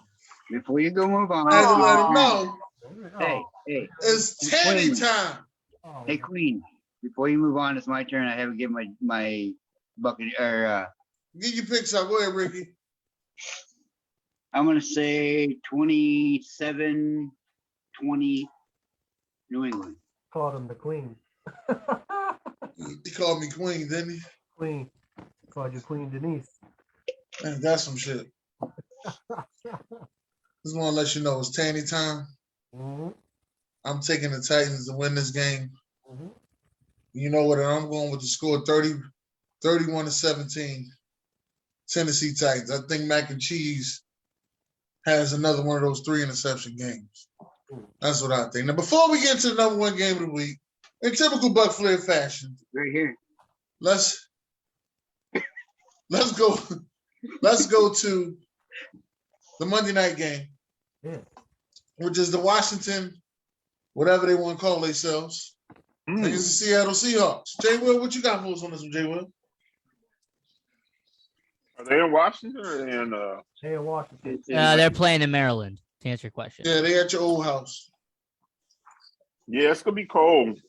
Before you go move on. I had to let him know. Hey. It's Tanny Queen. time. Hey, Queen. Before you move on, it's my turn. I haven't given my bucket or Get your picks out. Go ahead, Ricky. I'm gonna say 27-20 New England. Called him the Queen. He called me Queen, didn't he? Queen. Called you Queen Denise. Man, that's some shit. Just want to let you know it's Tanny time. Mm-hmm. I'm taking the Titans to win this game. Mm-hmm. You know what? I'm going with the score 31-17. Tennessee Titans. I think Mac and Cheese has another one of those 3 interception games. That's what I think. Now, before we get to the number 1 game of the week, in typical Buck Flair fashion, Right here. let's go. Let's go to the Monday night game, which is the Washington, whatever they want to call themselves, against the Seattle Seahawks. Jay Will, what you got for us on this one, Jay Will? Are they in Washington or They're in Washington. They're playing in Maryland, to answer your question. Yeah, they at your old house. Yeah, it's gonna be cold.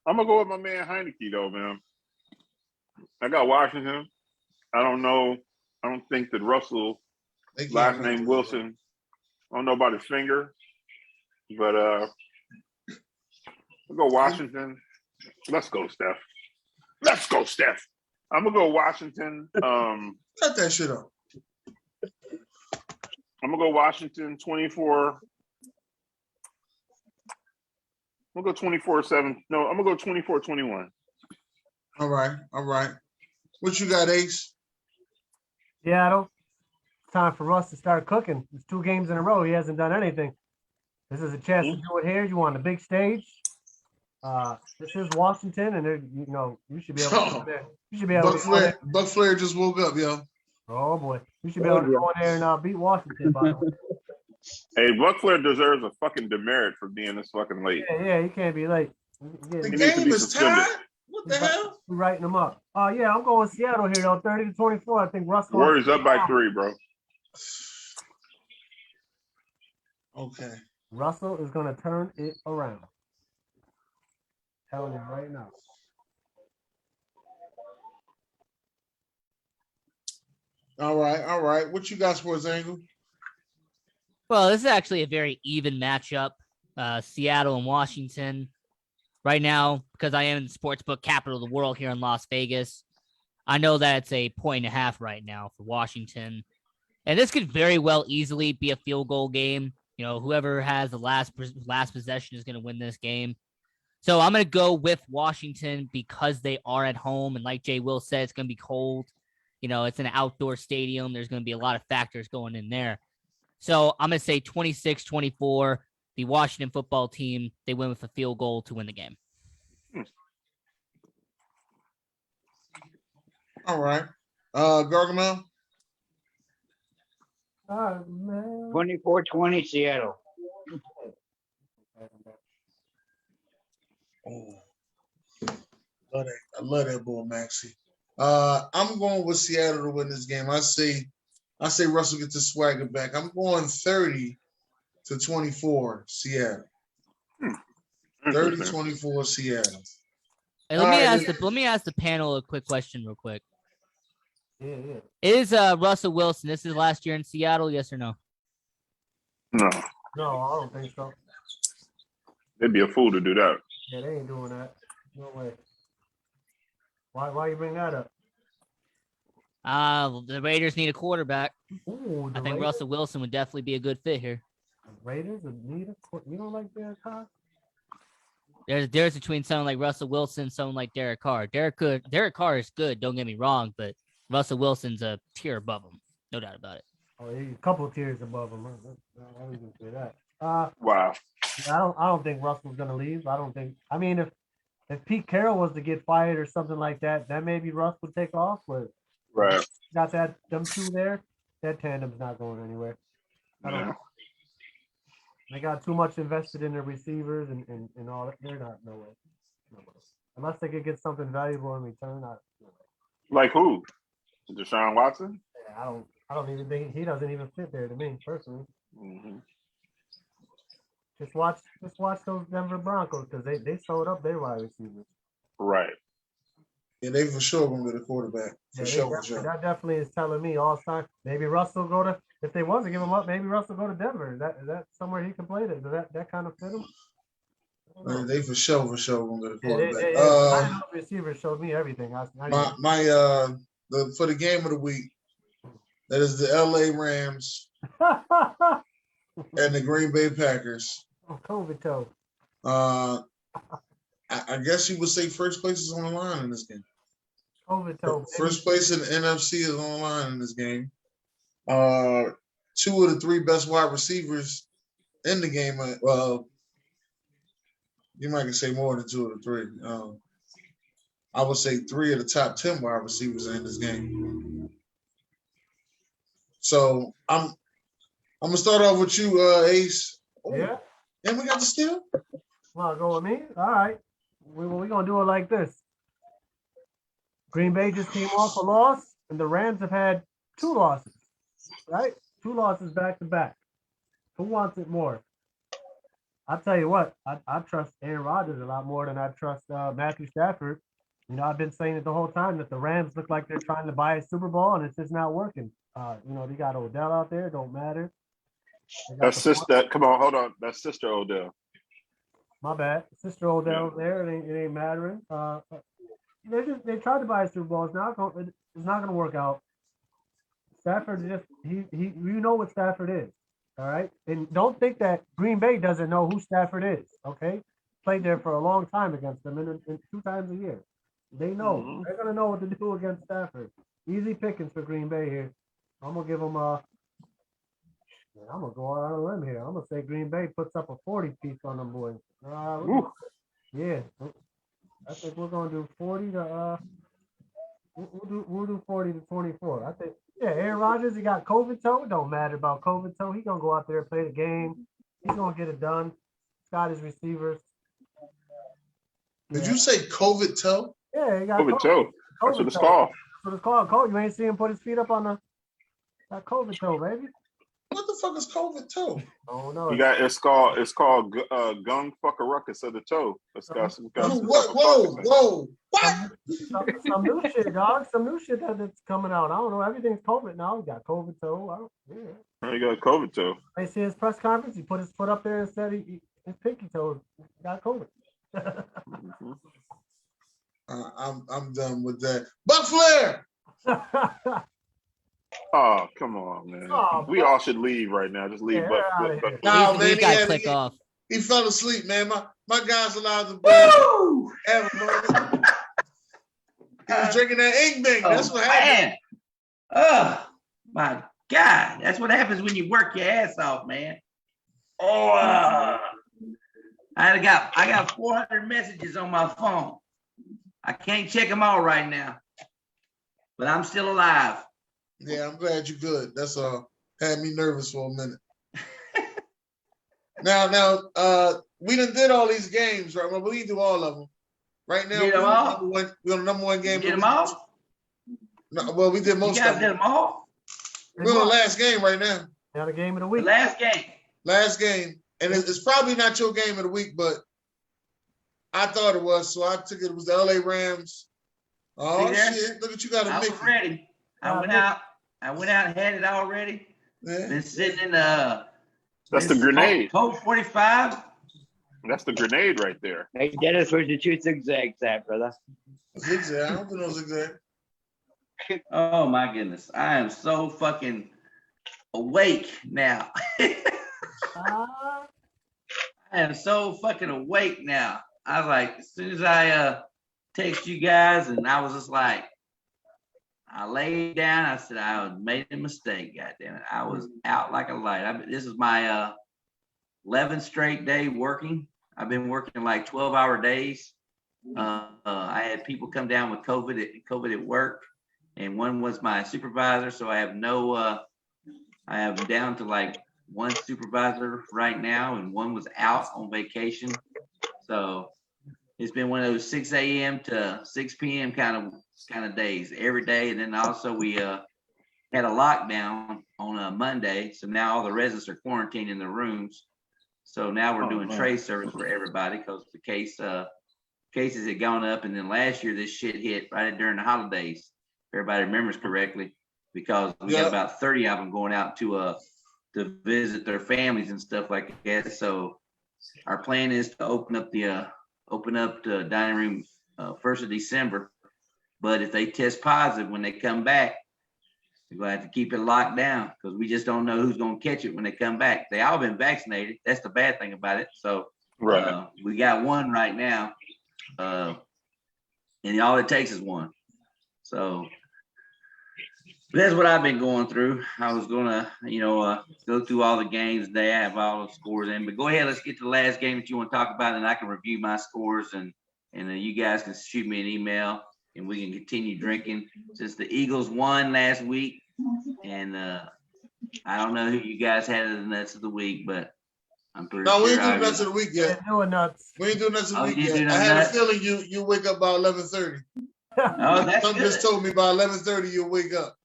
I'm gonna go with my man Heineke though, man. I got Washington. I don't know. I don't think that Russell, last name Wilson, I don't know about his finger, but I'll go Washington. Let's go, Steph. Let's go, Steph. I'm gonna go Washington. Cut that shit up. I'm gonna go Washington 24. I'm gonna go 24-7. No, I'm gonna go 24-21. All right. What you got, Ace? Seattle. It's time for Russ to start cooking. It's 2 games in a row. He hasn't done anything. This is a chance to do it here. You want a big stage. This is Washington, and you should be able to go there. You should be able to go there. Buck Flair just woke up, yo. Oh boy, you should be able to go in there and beat Washington. By the way. Hey, Buck Flair deserves a fucking demerit for being this fucking late. Yeah, you can't be late. The game is tied. What the hell? We're writing them up. Yeah, I'm going Seattle here though, 30-24. I think Russ. Warriors up by 3, bro. Okay. Russell is going to turn it around. Telling you right now. All right. What you got for us, Angle? Well, this is actually a very even matchup. Seattle and Washington. Right now, because I am in the sportsbook capital of the world here in Las Vegas, I know that it's a 1.5 right now for Washington. And this could very well easily be a field goal game. Whoever has the last possession is going to win this game. So I'm going to go with Washington because they are at home. And like Jay Will said, it's going to be cold. It's an outdoor stadium. There's going to be a lot of factors going in there. So I'm going to say 26-24. The Washington football team, they win with a field goal to win the game. All right. Gargamel? 24-20 Seattle. Oh, I love that boy, Maxie. I'm going with Seattle to win this game. I say Russell gets his swagger back. I'm going 30-24 Seattle. 30-24 Seattle. Hey, let me ask the panel a quick question real quick. Yeah. Is Russell Wilson, this is last year in Seattle, yes or no? No. No, I don't think so. They'd be a fool to do that. Yeah, they ain't doing that. No way. Why you bring that up? The Raiders need a quarterback. Ooh, I think Russell Wilson would definitely be a good fit here. The Raiders need a quarterback. You don't like Derek Carr? There's a difference between someone like Russell Wilson and someone like Derek Carr. Derek Carr is good, don't get me wrong, but Russell Wilson's a tier above him. No doubt about it. Oh, he's a couple of tiers above him. I was gonna say that. Wow. Yeah, I don't think Russell's gonna leave. I mean, if Pete Carroll was to get fired or something like that, then maybe Russ would take off. But Right. got them two there. That tandem's not going anywhere. They got too much invested in their receivers and all that. They're not no way. unless they could get something valuable in return. Like who? Deshaun Watson? I don't even think he doesn't even fit there to me personally. Mm-hmm. Just watch those Denver Broncos because they sold up their wide receivers. Right. Yeah, they for sure gonna get a quarterback. For sure. That definitely is telling me all time. Maybe Russell go to, if they was to give him up, maybe Russell go to Denver. Is that somewhere he can play? Does that kind of fit him? They for sure gonna get a quarterback. Those receivers showed me everything. For the game of the week, that is the LA Rams and the Green Bay Packers. COVID toe. I guess you would say first place is on the line in this game. COVID toe. First place in the NFC is on the line in this game. 2 of the 3 best wide receivers in the game. Well, you might can say more than 2 of the 3. I would say 3 of the top 10 wide receivers are in this game. So I'm gonna start off with you, Ace. Yeah. And we got the steal. Well, go with me. All right. We're gonna do it like this. Green Bay just came off a loss, and the Rams have had 2 losses. Right? 2 losses back to back. Who wants it more? I'll tell you what, I trust Aaron Rodgers a lot more than I trust Matthew Stafford. You know, I've been saying it the whole time that the Rams look like they're trying to buy a Super Bowl, and it's just not working. They got Odell out there, don't matter. That's sister. Come on, hold on. That's Sister Odell. My bad. Sister Odell there, it ain't mattering. They tried to buy a Super Bowl. It's not gonna work out. Stafford is just you know what Stafford is. All right. And don't think that Green Bay doesn't know who Stafford is. Okay. Played there for a long time against them and 2 times a year. They know. Mm-hmm. They're gonna know what to do against Stafford. Easy pickings for Green Bay here. I'm gonna give them I'm gonna go out on a limb here. I'm gonna say Green Bay puts up a 40-piece on them boys. Yeah. I think we're gonna do 40 to we'll do 40 to 24. I think Aaron Rodgers, he got COVID toe. It don't matter about COVID toe. He's gonna go out there and play the game. He's gonna get it done. He's got his receivers. Did you say COVID toe? Yeah, he got COVID toe. That's what it's called. That's what it's called. Cole, you ain't see him put his feet up on that COVID toe, baby. What the fuck is COVID toe? Oh no. It's called gung fucker ruckus of the toe. Whoa. What? Some new shit, dog. Some new shit that's coming out. I don't know. Everything's COVID now. He got COVID toe. He got COVID toe. I see his press conference. He put his foot up there and said his pinky toe got COVID. I'm done with that. But Flair. Oh, come on, man. We all should leave right now. Just leave. But no, man, he fell asleep, man. My guy's allowed to have a moment. He was drinking that ink bang. That's what happened. Man. Oh, my God. That's what happens when you work your ass off, man. I got 400 messages on my phone. I can't check them all right now. But I'm still alive. Yeah, I'm glad you're good. That's had me nervous for a minute. Now, we done did all these games, right? Well, we do all of them. Right now, we're on the number 1 game. Get them all? No, well, we did most of them. You guys did them all? We're on the last game right now. Now the game of the week. The last game. Last game. And it's probably not your game of the week, but I thought it was. So I took it. It was the LA Rams. Oh, shit. Look at you got a Mickey. I was ready. I went out and had it already. Yeah. Been sitting in the. That's the grenade. Colt 45. That's the grenade right there. Hey, Dennis, where's your 2 zigzags at, brother? Zigzag. I don't think no zigzag. Oh my goodness. I am so fucking awake now. I am so fucking awake now. I was like, as soon as I text you guys, and I was just like, I laid down. I said, I made a mistake. Goddamn it. I was out like a light. This is my 11th straight day working. I've been working like 12-hour days. I had people come down with COVID at work, and one was my supervisor. So I have down to like 1 supervisor right now, and 1 was out on vacation. So It's been one of those 6 a.m. to 6 p.m. kind of days every day. And then also we had a lockdown on a Monday. So now all the residents are quarantined in their rooms. So now we're doing tray service for everybody because the cases had gone up. And then last year, this shit hit right during the holidays. If everybody remembers correctly, because we got about 30 of them going out to visit their families and stuff like that. So our plan is to open up the dining room 1st of December. But if they test positive when they come back, we're going to have to keep it locked down because we just don't know who's going to catch it when they come back. They all been vaccinated. That's the bad thing about it. So we got one right now. And all it takes is one. So that's what I've been going through. I was going to, go through all the games today. I have all the scores in. But go ahead. Let's get to the last game that you want to talk about, and I can review my scores, and you guys can shoot me an email. And we can continue drinking since the Eagles won last week. And I don't know who you guys had as the nuts of the week, but I'm pretty sure. No, we ain't doing nuts of the week yet. We're doing nuts. We ain't doing nuts of the week yet. I had a feeling you wake up by 11:30. Oh, that's Something good. just told me by 11:30 you'll wake up.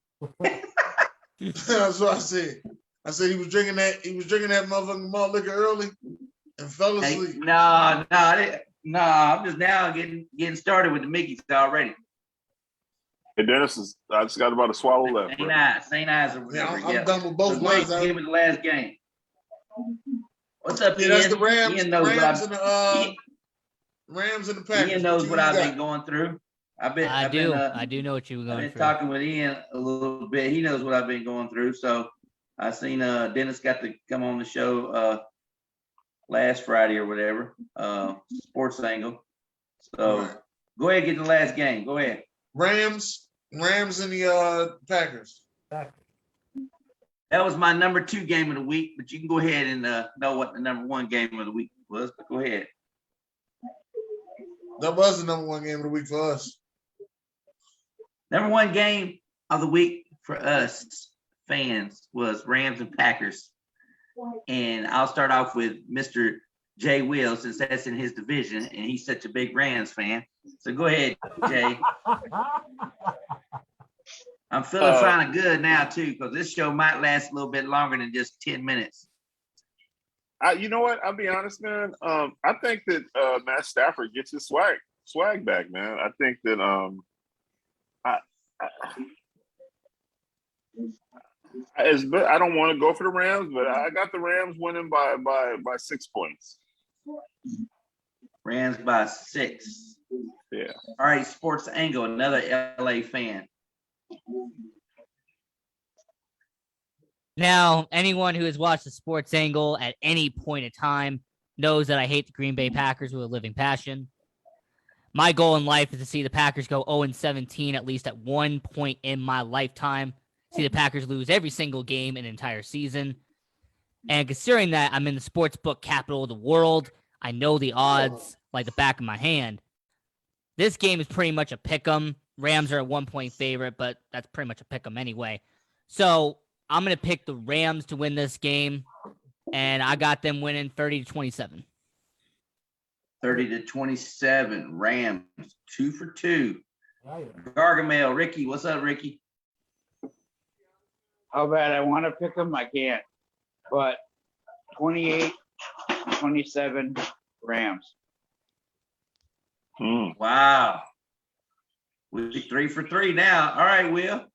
That's what I said. I said he was drinking that motherfucking malt liquor early and fell asleep. No, I'm just now getting started with the Mickeys already. Hey, Dennis, I just got about to swallow left. St. Eyes or whatever. I'm done with both ones. Give me the last game. What's up, Ian? That's the Rams. Ian knows Rams and the Packers. Ian knows what I've been going through. I do know what you were going through. I've been talking with Ian a little bit. He knows what I've been going through. So I seen Dennis got to come on the show last Friday or whatever, sports angle. So go ahead, get the last game. Go ahead. Rams and the Packers. That was my number 2 game of the week, but you can go ahead and know what the number 1 game of the week was. But go ahead. That was the number 1 game of the week for us. Number 1 game of the week for us fans was Rams and Packers. And I'll start off with Mr. Jay Will, since that's in his division, and he's such a big Rams fan. So go ahead, Jay. I'm feeling kind of good now, too, because this show might last a little bit longer than just 10 minutes. You know what? I'll be honest, man. I think that Matt Stafford gets his swag back, man. I think that I don't want to go for the Rams, but I got the Rams winning by 6 points. Rams by 6. Yeah. All right, Sports Angle, another LA fan. Now, anyone who has watched the Sports Angle at any point in time knows that I hate the Green Bay Packers with a living passion. My goal in life is to see the Packers go 0-17 at least at one point in my lifetime. See the Packers lose every single game in an entire season. And considering that I'm in the sports book capital of the world, I know the odds like the back of my hand. This game is pretty much a pick'em. Rams are a 1-point favorite, but that's pretty much a pick'em anyway. So I'm going to pick the Rams to win this game, and I got them winning 30-27. 30-27, Rams, 2 for 2. Gargamel, Ricky, what's up, Ricky? How bad I want to pick them, I can't. But 28-27, Rams. Wow. We'll be 3 for 3 now. All right, Will.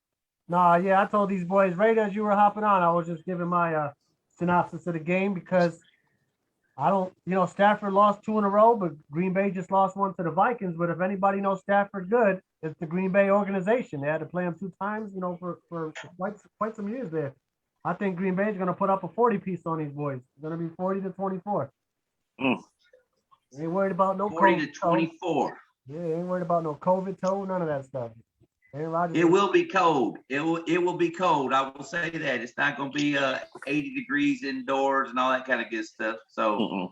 No, yeah, I told these boys right as you were hopping on, I was just giving my synopsis of the game because I don't, Stafford lost 2 in a row, but Green Bay just lost 1 to the Vikings. But if anybody knows Stafford good, it's the Green Bay organization. They had to play him 2 times, for quite some years there. I think Green Bay is going to put up a 40-piece on these boys. It's going to be 40-24. Ain't worried about no 40-24. Yeah, ain't worried about no COVID toe, none of that stuff. It will be cold. It will be cold. I will say that. It's not going to be 80 degrees indoors and all that kind of good stuff. So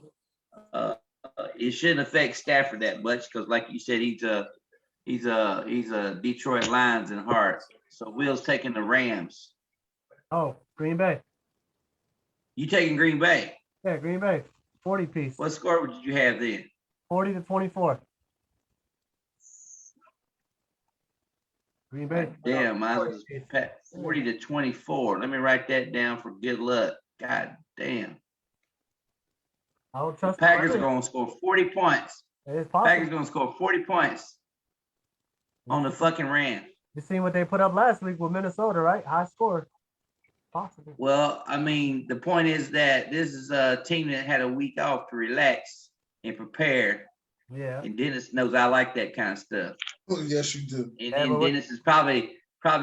it shouldn't affect Stafford that much because, like you said, he's a Detroit Lions in heart. So Will's taking the Rams. Oh, Green Bay. You taking Green Bay? Yeah, Green Bay. 40-piece. What score did you have then? 40-24. Green Bay. Damn, mine was 40-24. Let me write that down for good luck. God damn. I don't The trust Packers the are going to score 40 points. It's Packers possible. going to score 40 points on the fucking Rams. You seen what they put up last week with Minnesota, right? High score. Possible. Well, I mean, the point is that this is a team that had a week off to relax and prepare. Yeah. And Dennis knows I like that kind of stuff. Oh, yes, you do. And Dennis is probably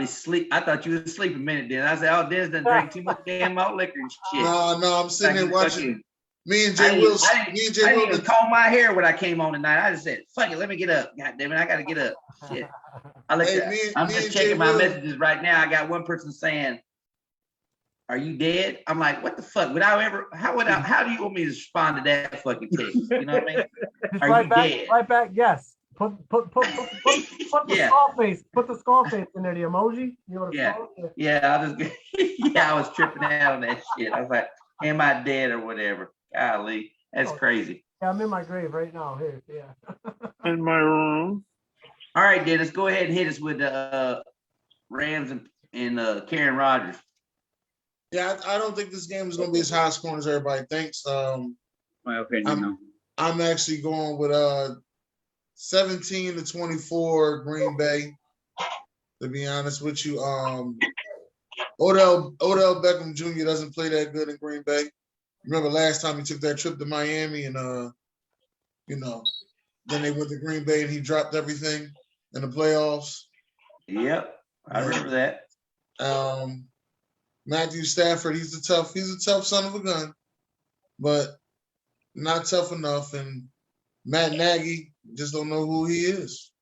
sleep. I thought you was asleep a minute, Dennis. I said, "Oh, Dennis done drank too much damn malt liquor and shit." No, I'm sitting there watching. Me and I Jay Will. didn't even comb my hair when I came on tonight. I just said, "Fuck it, let me get up." God damn it, I gotta get up. Shit. I'm just checking my messages right now. I got one person saying, "Are you dead?" I'm like, "What the fuck? Would I ever? How do you want me to respond to that fucking text? You know what I mean? Just Are right you back, dead?" right back. Yes. Put the Yeah. skull face. Put the skull face in there. The emoji. You know the Yeah. skull? Yeah, I was tripping out on that shit. I was like, "Am I dead or whatever?" Golly, that's crazy. Yeah, I'm in my grave right now. Here, yeah. In my room. All right, Dennis, go ahead and hit us with the Rams and Karen Rodgers. Yeah, I don't think this game is going to be as high scoring as everybody thinks. My opinion, I'm actually going with 17-24 Green Bay. To be honest with you, Odell Beckham Jr. doesn't play that good in Green Bay. Remember last time he took that trip to Miami and then they went to Green Bay and he dropped everything in the playoffs. Yep, I remember that. Matthew Stafford, he's a tough son of a gun, but not tough enough. And Matt Nagy, just don't know who he is.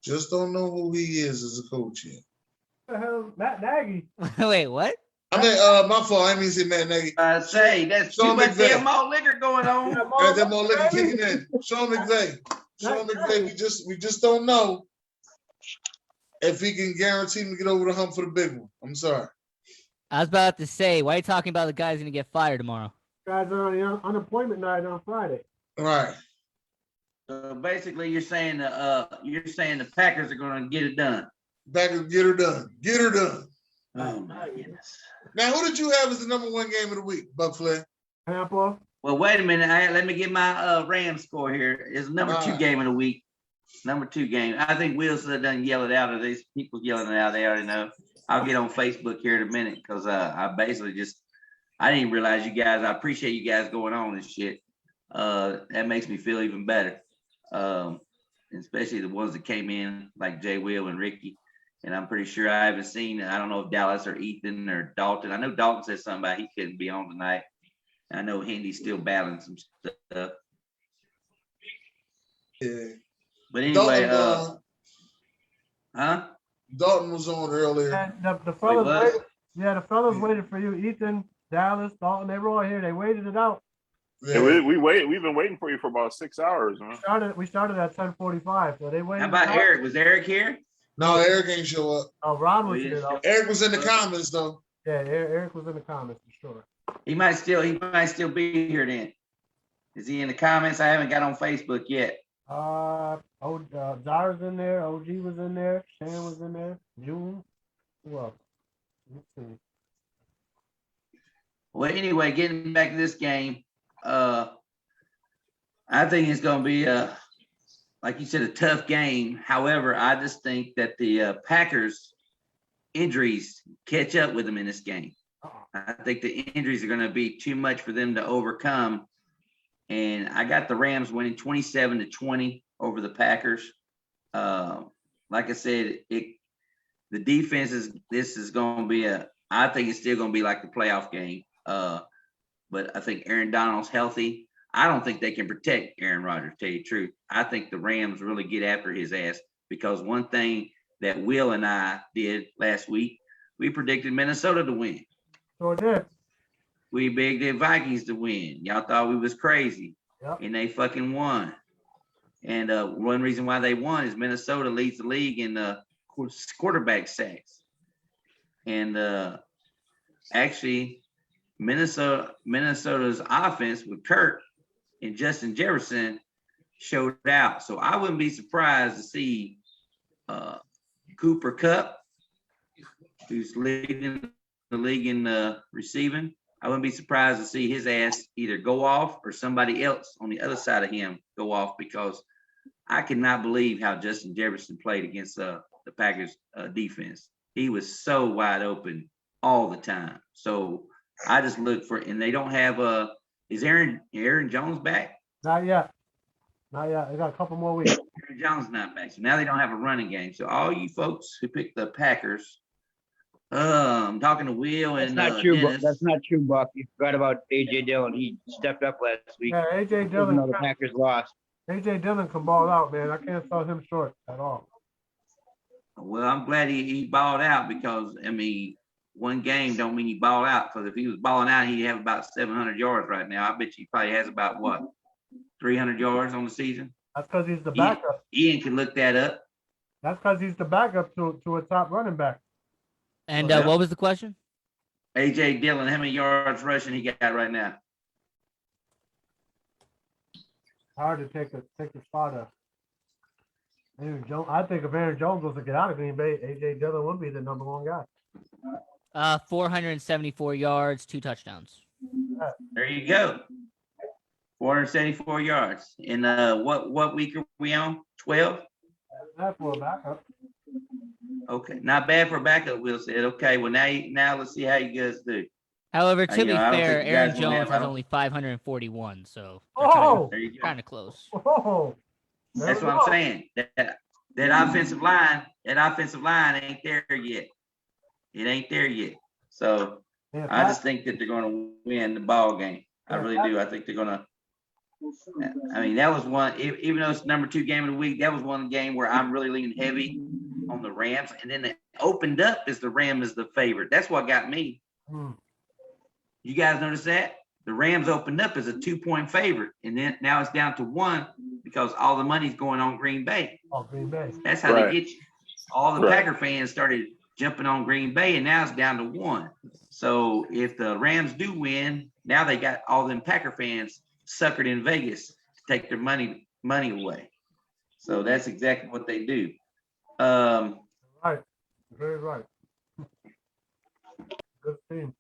Just don't know who he is as a coach yet. What the hell, Matt Nagy? Wait, what? I mean, my fault. I didn't mean to say Matt Nagy. I say that's too much damn malt liquor going on. That malt liquor kicking in. Sean McVay. We just don't know if he can guarantee him to get over the hump for the big one. I'm sorry. I was about to say, why are you talking about the guy's going to get fired tomorrow? Guys are on the unemployment night on Friday. All right. So basically, you're saying the Packers are going to get it done. Packers get her done. Get her done. Oh my goodness. Now, who did you have as the number one game of the week, Buck Flair? Tampa. Well, wait a minute. Let me get my Rams score here. It's number 2 game of the week. Number 2 game. I think Wilson done yell it out, or these people yelling it out. They already know. I'll get on Facebook here in a minute because I basically I didn't realize you guys. I appreciate you guys going on and shit. That makes me feel even better. Especially the ones that came in like Jay Will and Ricky. And I'm pretty sure I haven't seen, I don't know if Dallas or Ethan or Dalton. I know Dalton said something about he couldn't be on tonight. I know Hendy's still battling some stuff. Yeah. But anyway, Dalton was on earlier. And the fellas the fellas waited for you. Ethan, Dallas, Dalton, they were all here. They waited it out. Yeah, we've been waiting for you for about 6 hours, man. We started at 10:45, so they waited. How about Eric? Was Eric here? No, Eric ain't show up. Oh, Ron was here though. Eric was in the comments though. Yeah, Eric was in the comments for sure. He might still be here then. Is he in the comments? I haven't got on Facebook yet. Zara's in there. OG was in there. Shan was in there. June. Who else? Let's see. Well, anyway, getting back to this game, I think it's going to be like you said, a tough game. However, I just think that the Packers injuries catch up with them in this game. I think the injuries are going to be too much for them to overcome. And I got the Rams winning 27-20 over the Packers. Like I said, the defense this is going to be I think it's still going to be like the playoff game. But I think Aaron Donald's healthy. I don't think they can protect Aaron Rodgers, to tell you the truth. I think the Rams really get after his ass because one thing that Will and I did last week, we predicted Minnesota to win. Sure did. We begged the Vikings to win. Y'all thought we was crazy. Yep. And they fucking won. And one reason why they won is Minnesota leads the league in quarterback sacks. And actually, Minnesota's offense with Kirk and Justin Jefferson showed out. So I wouldn't be surprised to see Cooper Kupp, who's leading the league in receiving. I wouldn't be surprised to see his ass either go off or somebody else on the other side of him go off, because I cannot believe how Justin Jefferson played against the Packers defense. He was so wide open all the time. So I just look for, and they don't have is Aaron Jones back? Not yet. They got a couple more weeks. Aaron Jones not back. So now they don't have a running game. So all you folks who picked the Packers, I'm talking to Will and That's not true. Dennis. That's not true, Buck. You forgot about AJ Dillon. He stepped up last week. Yeah, AJ Even Dillon. though the Packers lost. AJ Dillon can ball out, man. I can't sell him short at all. Well, I'm glad he balled out, because I mean, one game don't mean he balled out, because if he was balling out, he'd have about 700 yards right now. I bet you he probably has about what, 300 yards on the season. That's because he's the backup. Ian can look that up. That's because he's the backup to a top running back. And what was the question? AJ Dillon, how many yards rushing he got right now? Hard to take the spot of Aaron Jones. I think if Aaron Jones was to get out of Green Bay, AJ Dillon would be the number one guy. 474 yards, 2 touchdowns. There you go. 474 yards. And what week are we on? 12? That's for a backup. Okay, not bad for a backup, Will said. Okay, well now let's see how you guys do. However, to be I don't fair, think you Aaron guys will Jones have- has only 541, so Oh, There you go. kind of close. oh. That's what I'm saying. That offensive line ain't there yet. It ain't there yet. So Yeah, I just think that they're going to win the ball game. I really do. I think they're going to. I mean, that was one. Even though it's number 2 game of the week, that was one game where I'm really leaning heavy on the Rams. And then it opened up as the Rams is the favorite. That's what got me. You guys notice that? The Rams opened up as a 2-point favorite, and then now it's down to 1 because all the money's going on Green Bay. Oh, Green Bay. That's how Right. they get you. All the Right. Packer fans started jumping on Green Bay, and now it's down to 1. So if the Rams do win, now they got all them Packer fans suckered in Vegas to take their money away. So that's exactly what they do. Right. Very right. Good team.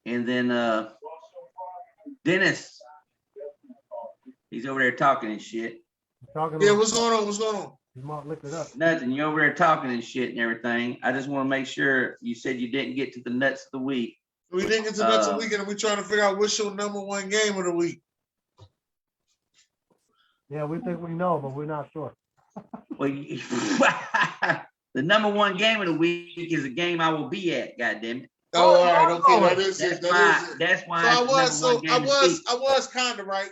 And then Dennis, he's over there talking and shit. Talking Yeah, about- what's going on? What's going on? You might lick it up. Nothing. You're over there talking and shit and everything. I just want to make sure you said you didn't get to the nuts of the week. We didn't get to next weekend, and we're trying to figure out what's your number 1 game of the week. Yeah, we think we know, but we're not sure. Well, the number 1 game of the week is a game I will be at. Goddammit. Oh, all right, okay, that is it. That's why. So I was kind of right.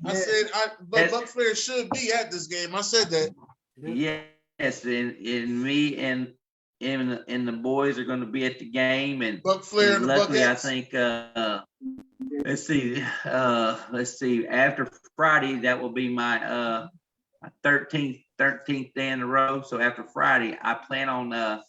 I said, but Buck Flair should be at this game. I said that. Yes, and me and the boys are going to be at the game, and Buck Flair and the luckily, I Buckettes. think. Let's see. After Friday, that will be my 13th day in a row. So after Friday, I plan on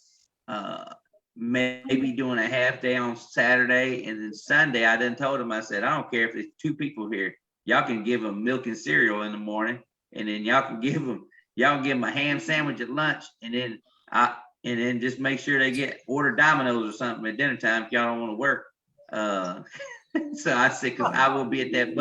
maybe doing a half day on Saturday, and then Sunday I done told them, I said, I don't care if there's 2 people here, y'all can give them milk and cereal in the morning, and then y'all can give them a ham sandwich at lunch, and then just make sure they order Domino's or something at dinner time if y'all don't want to work. So I said, because I will be at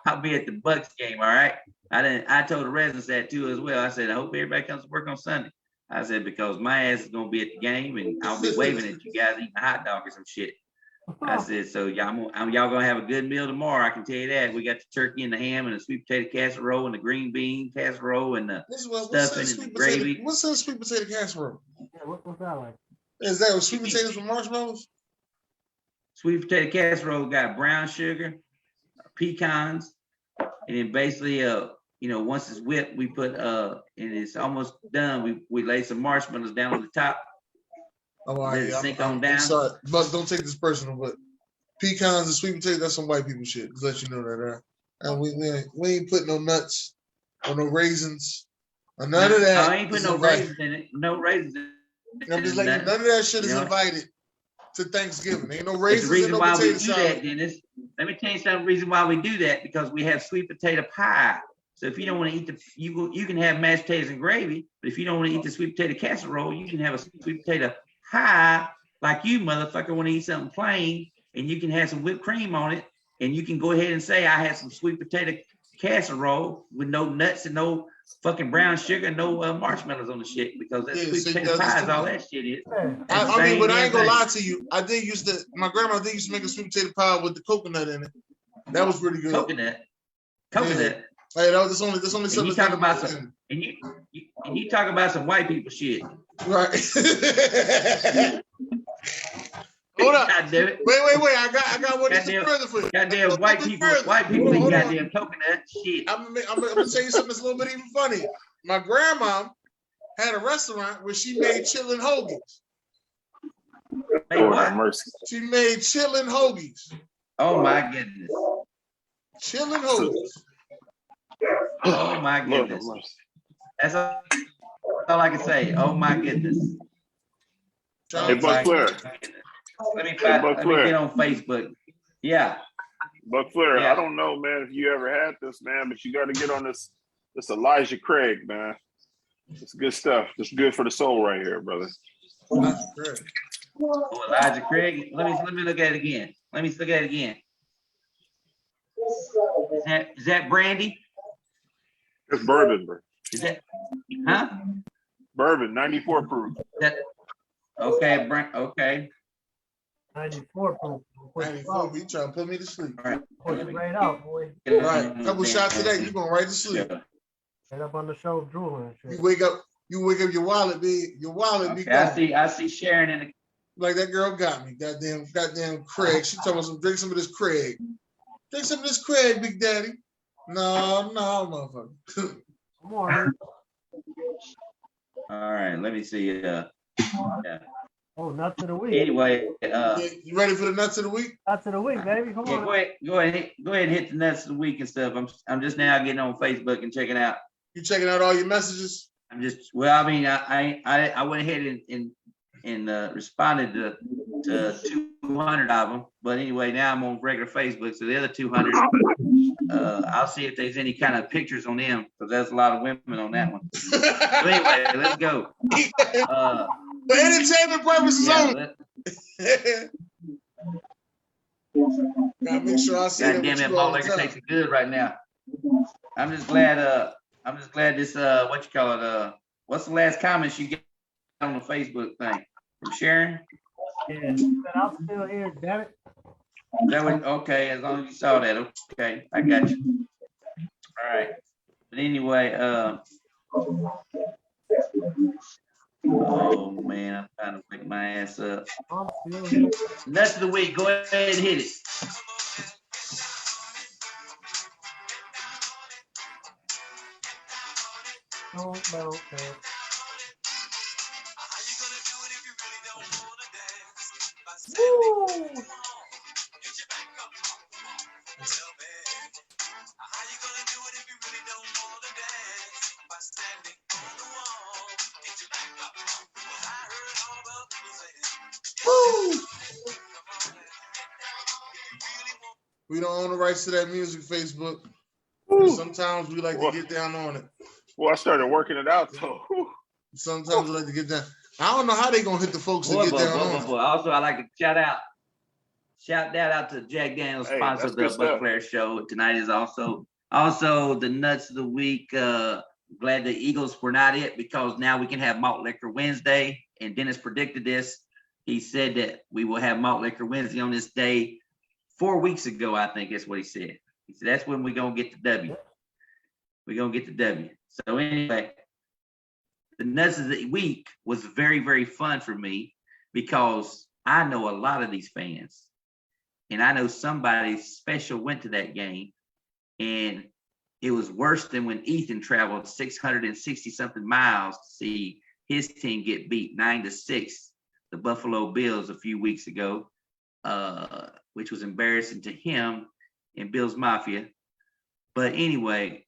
I'll be at the Bucks game. All right. I told the residents that too as well. I said, I hope everybody comes to work on Sunday. I said, because my ass is gonna be at the game and I'll be waving at you guys eating a hot dog or some shit. I said, so y'all gonna have a good meal tomorrow. I can tell you that. We got the turkey and the ham and the sweet potato casserole and the green bean casserole and the stuffing and the gravy. What's that sweet potato casserole? Yeah, what's that like? Is that with sweet potatoes with marshmallows? Sweet potato casserole got brown sugar, pecans, and then basically, once it's whipped, we put and it's almost done. We lay some marshmallows down on the top. Oh, Let it sink on down. I'm sorry, but don't take this personal. But pecans and sweet potatoes, that's some white people shit. Just let you know that, right? And we ain't putting no nuts or no raisins or none of that. I ain't putting no raisins in it. No raisins. I'm just like, none of that shit is invited. to Thanksgiving. Ain't no But the raisins and reason no why we potato do salad. that, Dennis, let me tell you something. Reason why we do that, because we have sweet potato pie. So if you don't want to eat you can have mashed potatoes and gravy. But if you don't want to eat the sweet potato casserole, you can have a sweet potato pie. Like you, motherfucker, want to eat something plain, and you can have some whipped cream on it, and you can go ahead and say, I had some sweet potato casserole with no nuts and no fucking brown sugar, no marshmallows on the shit, because that sweet potato pie is all that shit is. I mean, but I ain't gonna lie to you. My grandma used to make a sweet potato pie with the coconut in it. That was pretty good. Coconut. Yeah. Hey, that's only something. You talk about some, and you talk about some white people shit. Right. Hold up. God damn it. Wait. I got one even further for you. Goddamn white people eat goddamn coconut shit. I'm gonna tell you something that's a little bit even funnier. My grandma had a restaurant where she made chillin' hoagies. Hey, what? She made chillin' hoagies. Oh my goodness. Chillin' hoagies. Oh my goodness. That's all I can say. Oh my goodness. Hey, Buck Flair. Let me get on Facebook. Yeah. Buck Flair, Yeah. I don't know, man, if you ever had this, man, but you got to get on this Elijah Craig, man. It's good stuff. It's good for the soul right here, brother. Oh, Elijah Craig. Let me look at it again. Is that brandy? It's bourbon, bro. Is that, huh? Bourbon, 94 proof. Okay, okay. 94 proof. 94, you trying to put me to sleep. All right. Push it right out, boy. All right, couple shots today, you going right to sleep. Right up on the show drooling and shit. You wake up, your wallet be Okay, gone. I see Sharon in the. Like that girl got me. Goddamn Craig. She talking about drink some of this Craig. Drink some of this Craig, Big Daddy. No, motherfucker. Come on, All right, let me see. Yeah. Oh, nuts of the week. Anyway, you ready for the nuts of the week? Nuts of the week, baby. Come on. Go ahead and hit the nuts of the week and stuff. I'm just now getting on Facebook and checking out. You checking out all your messages? I'm just I mean, I went ahead and responded to 200 of them, but anyway, now I'm on regular Facebook, so the other 200, I'll see if there's any kind of pictures on them, because there's a lot of women on that one. So anyway, let's go. For entertainment purposes only. Gotta make sure I see God damn it, malt liquor tastes good right now. I'm just glad this what you call it, what's the last comments you get on the Facebook thing from Sharon? Yeah, I'm still here, damn it. That was okay, as long as you saw that. Okay, I got you. All right. But anyway, oh man, I'm trying to wake my ass up. Nuts of the week, go ahead and hit it. No. Woo! Woo! We don't own the rights to that music, Facebook. Sometimes we like to get down on it. Well, I started working it out, though. Sometimes we like to get down. I don't know how they gonna hit the folks to get down on it. Also, I like to shout that out to Jack Daniels, sponsor of the Buck Flair show. Tonight is also the nuts of the week. Glad the Eagles were not it, because now we can have malt liquor Wednesday. And Dennis predicted this. He said that we will have malt liquor Wednesday on this day 4 weeks ago. I think that's what he said. He said that's when we're gonna get the W. We're gonna get the W. So anyway, the nuts of the week was very, very fun for me, because I know a lot of these fans, and I know somebody special went to that game, and it was worse than when Ethan traveled 660 something miles to see his team get beat 9-6, the Buffalo Bills, a few weeks ago, which was embarrassing to him and Bills Mafia. But anyway,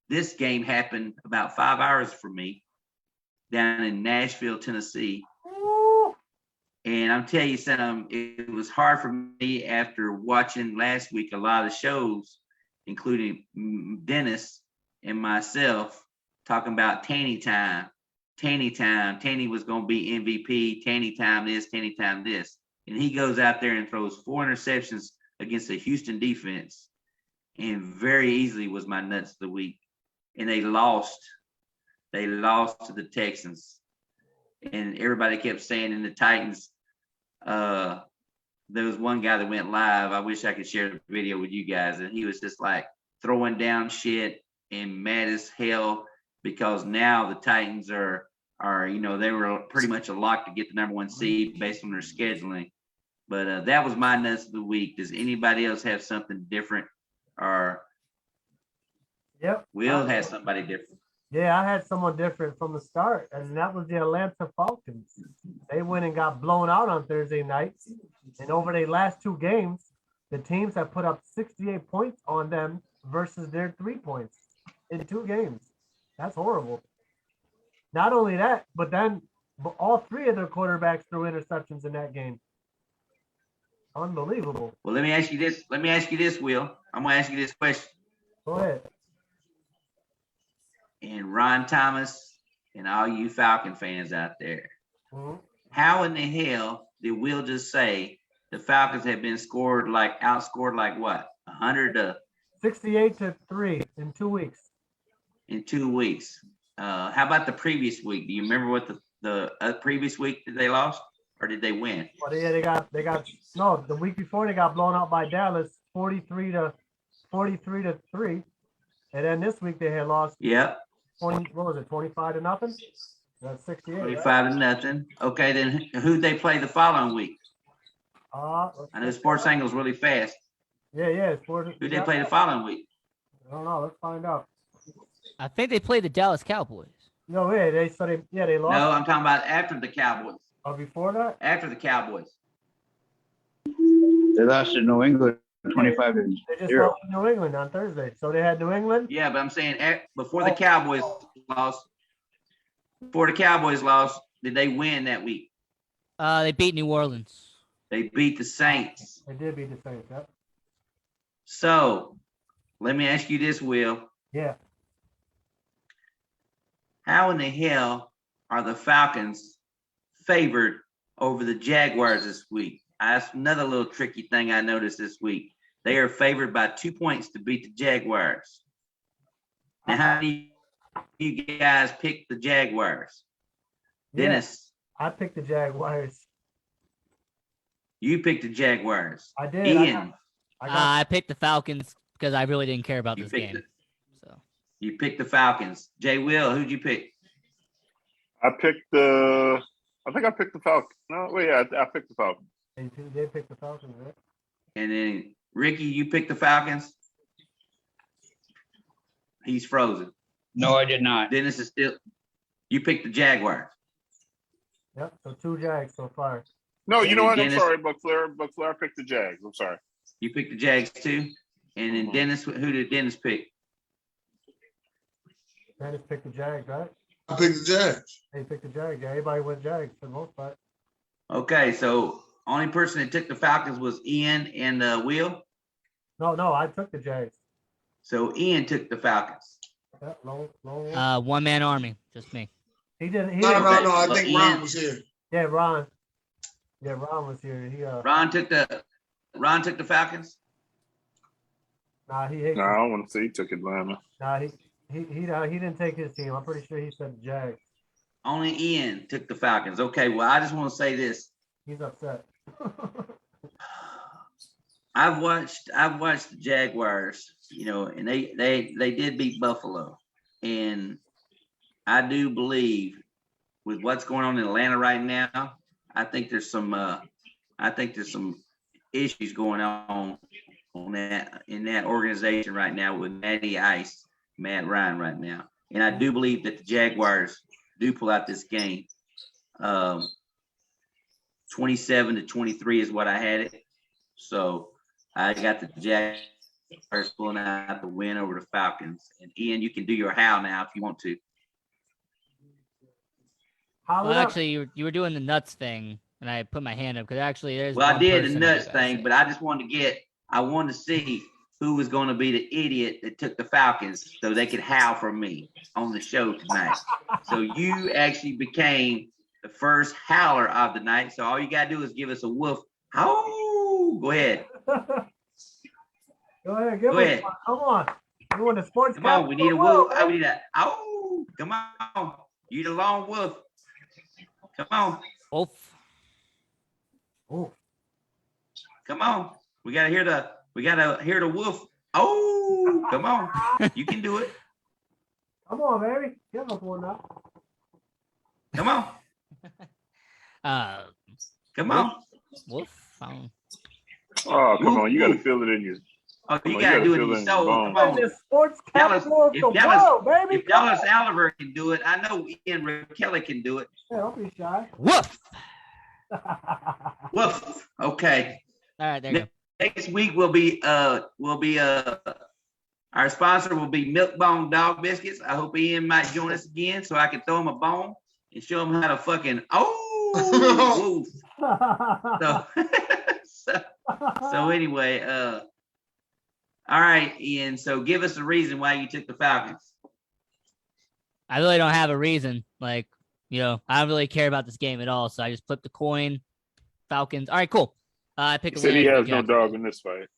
this game happened about 5 hours from me down in Nashville, Tennessee. And I'm telling you something, it was hard for me after watching last week a lot of shows, including Dennis and myself, talking about Tanny time. Tanny was going to be MVP. Tanny time this, Tanny time this. And he goes out there and throws 4 interceptions against the Houston defense, and very easily was my nuts of the week. And they lost. They lost to the Texans. And everybody kept saying in the Titans, there was one guy that went live. I wish I could share the video with you guys. And he was just like throwing down shit and mad as hell because now the Titans are they were pretty much a lock to get the #1 seed based on their scheduling. But that was my nuts of the week. Does anybody else have something different? Or Will has somebody different? Yeah, I had someone different from the start, and that was the Atlanta Falcons. They went and got blown out on Thursday night. And over their last 2 games, the teams have put up 68 points on them versus their 3 points in 2 games. That's horrible. Not only that, but then all 3 of their quarterbacks threw interceptions in that game. Unbelievable. Well, let me ask you this, Will. I'm going to ask you this question. Go ahead. And Ron Thomas and all you Falcon fans out there, how in the hell did Will just say the Falcons have been outscored like what? 100 to 68-3 in 2 weeks. In 2 weeks. How about the previous week? Do you remember what the previous week that they lost, or did they win? Well, yeah, they got no. The week before they got blown out by Dallas, 43-3, and then this week they had lost. Yep. 25-0. That's 68. 25-0. Okay, then who'd they play the following week? I know Sports Angle's really fast. Yeah. Who'd they play the following week? I don't know. Let's find out. I think they played the Dallas Cowboys. No, yeah, they lost. No, I'm talking about after the Cowboys. Oh, before that? After the Cowboys. They lost to New England 25-0. They just lost to New England on Thursday. So they had New England? Yeah, but I'm saying before the Cowboys lost, did they win that week? They beat New Orleans. They beat the Saints. They did beat the Saints, yep. So let me ask you this, Will. Yeah. How in the hell are the Falcons favored over the Jaguars this week? That's another little tricky thing I noticed this week. They are favored by 2 points to beat the Jaguars. Now, how do you guys pick the Jaguars? Yeah, Dennis? I picked the Jaguars. You picked the Jaguars. I did. Ian? I picked the Falcons because I really didn't care about this game. You picked the Falcons. Jay Will, who'd you pick? I think I picked the Falcons. No, wait, yeah, I picked the Falcons. You did pick the Falcons, right? And then Ricky, you picked the Falcons? He's frozen. No, I did not. Dennis is still. You picked the Jaguars. Yep. So 2 Jags so far. No, you know what? Dennis, I'm sorry, but Flair picked the Jags. I'm sorry. You picked the Jags too. And then Dennis, who did Dennis pick? Dennis picked the Jags, right? I picked the Jags. He picked the Jags. Yeah, everybody went Jags for the most part. Okay, so only person that took the Falcons was Ian and Will. No, I took the Jags. So Ian took the Falcons. Yeah, long. One-man army, just me. He didn't. No. I But think Ian, Ron was here. Yeah, Ron. Yeah, Ron was here. Ron took the Falcons. Nah, he hates. No, I don't want to say he took Atlanta. Nah, he didn't take his team. I'm pretty sure he said the Jags. Only Ian took the Falcons. Okay, well, I just want to say this. He's upset. I've watched the Jaguars, and they did beat Buffalo, and I do believe with what's going on in Atlanta right now, I think there's some issues going on in that organization right now with Matty Ice, Matt Ryan right now, and I do believe that the Jaguars do pull out this game. 27-23 is what I had it. So I got the Jaguars pulling out the win over the Falcons. And Ian, you can do your how now if you want to. Well, actually, you were doing the nuts thing, and and I put my hand up because actually there's. Well, I one did the person nuts I gotta thing, say. but I just wanted to see who was going to be the idiot that took the Falcons so they could howl for me on the show tonight. So you actually became the first howler of the night. So all you got to do is give us a woof. Oh, go ahead. Go ahead. Give Go us ahead. one. Come on. You want the sports Come on. We need a capital? woof. We need a, oh, come on. You the lone wolf. Come on. Wolf. Oh, Come on. We gotta hear the wolf. Oh, come on. You can do it. come on, baby. Give us one now. Come on. Come on. Wolf. Oh, come on. You got to feel it in your. Oh, you Come on, gotta do it feel in your in soul. bones. Come on. The sports Dallas, capital of the world, baby. if Dallas Oliver can do it, I know Ian Kelly can do it. Yeah, don't be shy. Woof. Woof. Okay. All right, there you go. Next week will be our sponsor will be Milk Bone Dog Biscuits. I hope Ian might join us again so I can throw him a bone and show him how to fucking woof. So anyway, all right, Ian. So give us a reason why you took the Falcons. I really don't have a reason. Like, I don't really care about this game at all. So I just flipped the coin. Falcons. All right, cool. I picked He said he Atlanta. has no dog in this fight.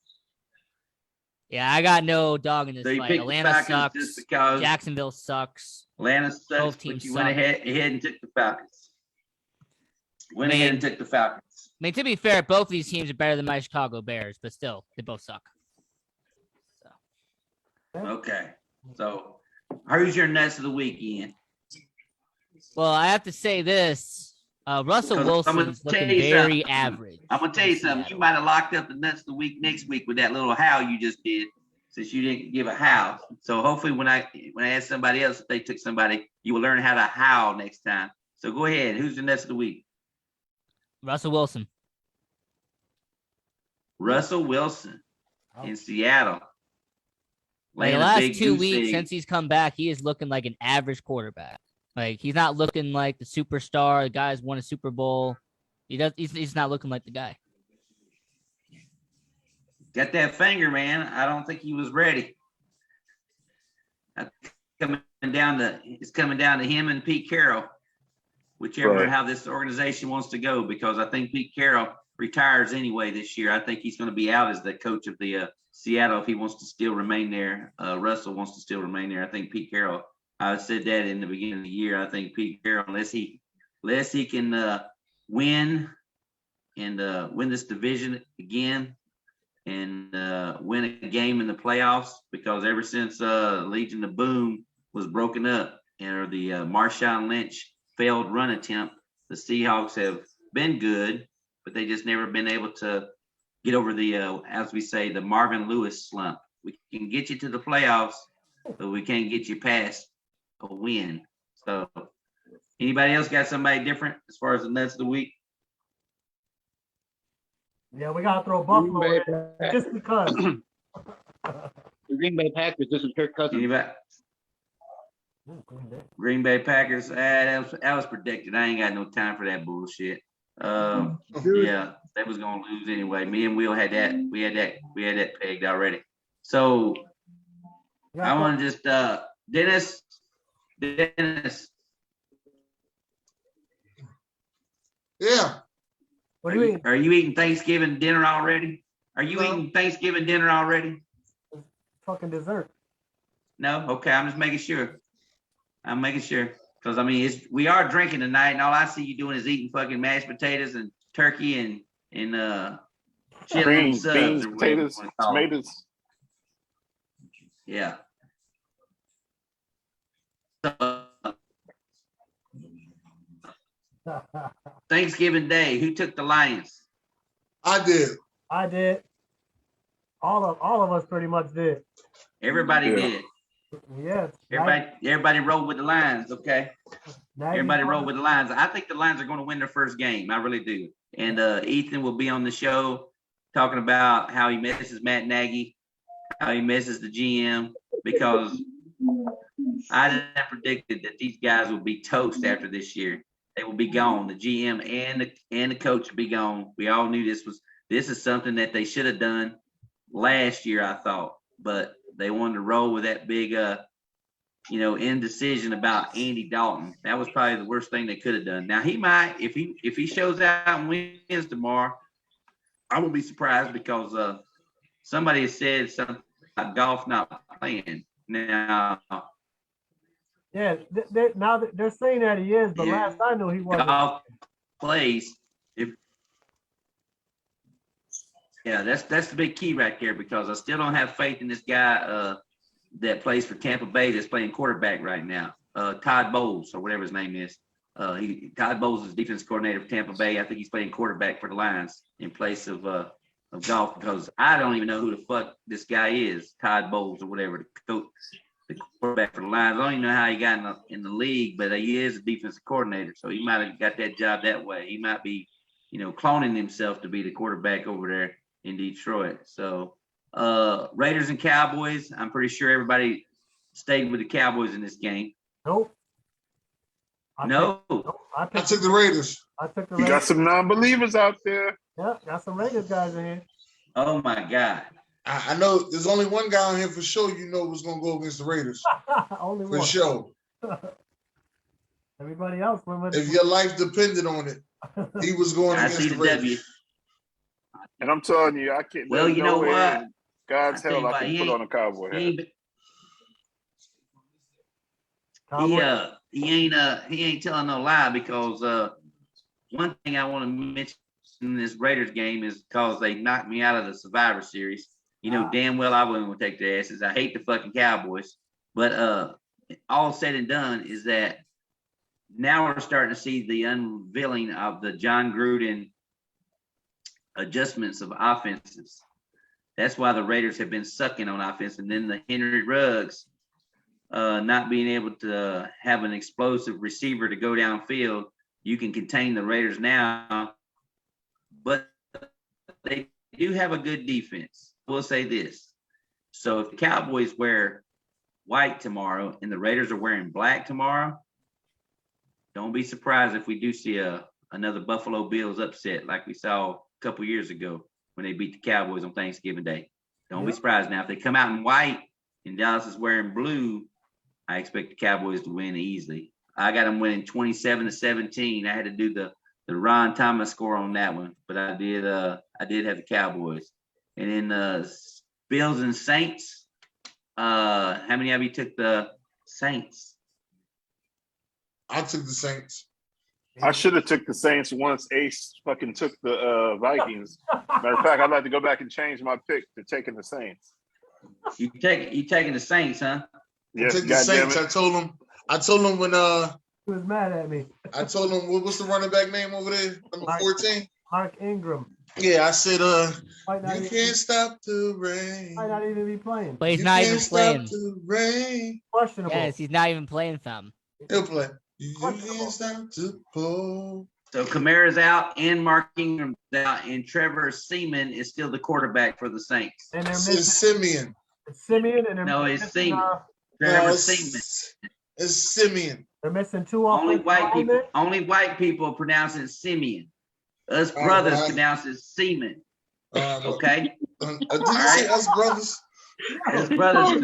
Yeah, I got no dog in this So you fight. picked Atlanta the Falcons sucks. just because Jacksonville sucks. Atlanta sucks, Both but teams you went suck. ahead and took the Falcons. Went Man. ahead and took the Falcons. I mean, to be fair, both of these teams are better than my Chicago Bears, but still, they both suck. Okay. So who's your nuts of the week, Ian? Well, I have to say this. Russell Because I'm gonna Wilson's tell looking you very something. average. I'm gonna tell you something. You might have locked up the nuts of the week next week with that little howl you just did, since you didn't give a howl. So hopefully, when I ask somebody else if they took somebody, you will learn how to howl next time. So go ahead. Who's the nuts of the week? Russell Wilson. Russell Wilson in Seattle. Like, the Laying a last big 2 goose weeks egg. since he's come back, he is looking like an average quarterback. Like, he's not looking like the superstar. The guy's won a Super Bowl. He's not looking like the guy. Got that finger, man. I don't think he was ready. It's coming down to him and Pete Carroll, whichever Right. how this organization wants to go, because I think Pete Carroll retires anyway this year. I think he's going to be out as the coach of the Seattle if he wants to still remain there. Russell wants to still remain there. I think Pete Carroll. I said that in the beginning of the year. I think Pete Carroll, unless he can win and win this division again and win a game in the playoffs, because ever since Legion of Boom was broken up, or the Marshawn Lynch failed run attempt, the Seahawks have been good, but they just never been able to get over the, as we say, the Marvin Lewis slump. We can get you to the playoffs, but we can't get you past a win. So anybody else got somebody different as far as the nuts of the week? Yeah, we gotta throw Buffalo in, just because. The Green Bay Packers, this is Kirk Cousins. Anybody? Green Bay Packers. That was predicted. I ain't got no time for that bullshit. Yeah, they was gonna lose anyway. Me and Will had that. We had that pegged already. So I want to just Dennis. Yeah. What do you mean? Are you eating Thanksgiving dinner already? Are you eating Thanksgiving dinner already? Fucking dessert. No? Okay, I'm just making sure. I'm making sure. Because, I mean, we are drinking tonight, and all I see you doing is eating fucking mashed potatoes and turkey and Beans, subs or whatever you potatoes, wanna call it. tomatoes. Yeah. Thanksgiving Day, who took the Lions? I did. I did. All of us pretty much did. Everybody Yeah. did. Yes. Everybody rolled with the Lions, okay? Nagy Everybody won. rolled with the Lions. I think the Lions are going to win their first game. I really do. And Ethan will be on the show talking about how he misses Matt Nagy, how he misses the GM, because I predicted that these guys would be toast after this year. They will be gone. The GM and the coach will be gone. We all knew this is something that they should have done last year, I thought, but they wanted to roll with that big indecision about Andy Dalton. That was probably the worst thing they could have done. Now he might, if he shows out and wins tomorrow, I won't be surprised because somebody has said something about Goff not playing. Now, yeah, now they're saying that he is, but last I knew he wasn't. Goff plays. That's the big key right there because I still don't have faith in this guy that plays for Tampa Bay that's playing quarterback right now. Todd Bowles or whatever his name is. Todd Bowles is defense coordinator for Tampa Bay. I think he's playing quarterback for the Lions in place of Goff because I don't even know who the fuck this guy is, Todd Bowles or whatever, the quarterback for the Lions. I don't even know how he got in the league, but he is a defensive coordinator, so he might have got that job that way. He might be, cloning himself to be the quarterback over there in Detroit. So Raiders and Cowboys, I'm pretty sure everybody stayed with the Cowboys in this game. Nope. I took the Raiders. You got some non-believers out there. Yeah, got some Raiders guys in here. Oh my God. I know there's only one guy on here for sure was going to go against the Raiders. Only for one. sure. Everybody else went with if your life depended on it, he was going against the Raiders. And I'm telling you, I can't. Well, you know what? God's hell, I can put on a cowboy hat. He ain't telling no lie because one thing I want to mention in this Raiders game is because they knocked me out of the Survivor Series. Damn well I wasn't going to take their asses. I hate the fucking Cowboys. But all said and done is that now we're starting to see the unveiling of the John Gruden adjustments of offenses. That's why the Raiders have been sucking on offense. And then the Henry Ruggs not being able to have an explosive receiver to go downfield. You can contain the Raiders now, but they do have a good defense. We'll say this. So if the Cowboys wear white tomorrow and the Raiders are wearing black tomorrow, don't be surprised if we do see another Buffalo Bills upset like we saw a couple years ago when they beat the Cowboys on Thanksgiving Day. Don't be surprised. Now, if they come out in white and Dallas is wearing blue, I expect the Cowboys to win easily. I got them winning 27-17. I had to do the Ron Thomas score on that one, but I did have the Cowboys. And then Bills and Saints. How many of you took the Saints? I took the Saints. I should have took the Saints once Ace fucking took the Vikings. Matter of fact, I'd like to go back and change my pick to taking the Saints. You taking the Saints, huh? Yes, I took the Saints. I told him when he was mad at me. I told him what's the running back name over there? Number 14? Mark Ingram. Yeah, I said you can't stop the rain. Might not even be playing. But he's not even playing. Stop the rain. Questionable. Yes, he's not even playing fam. He'll play. You can't stop to pull. So Kamara's out and Mark Ingram's out, and Trevor Seaman is still the quarterback for the Saints. And they're missing Simeon. It's Simeon and they're no, it's missing, Seaman. Trevor Seaman. It's Simeon. They're missing two only white people pronounce it Simeon. Us brothers pronounce it Seaman. Okay? Did you say us brothers? His brothers.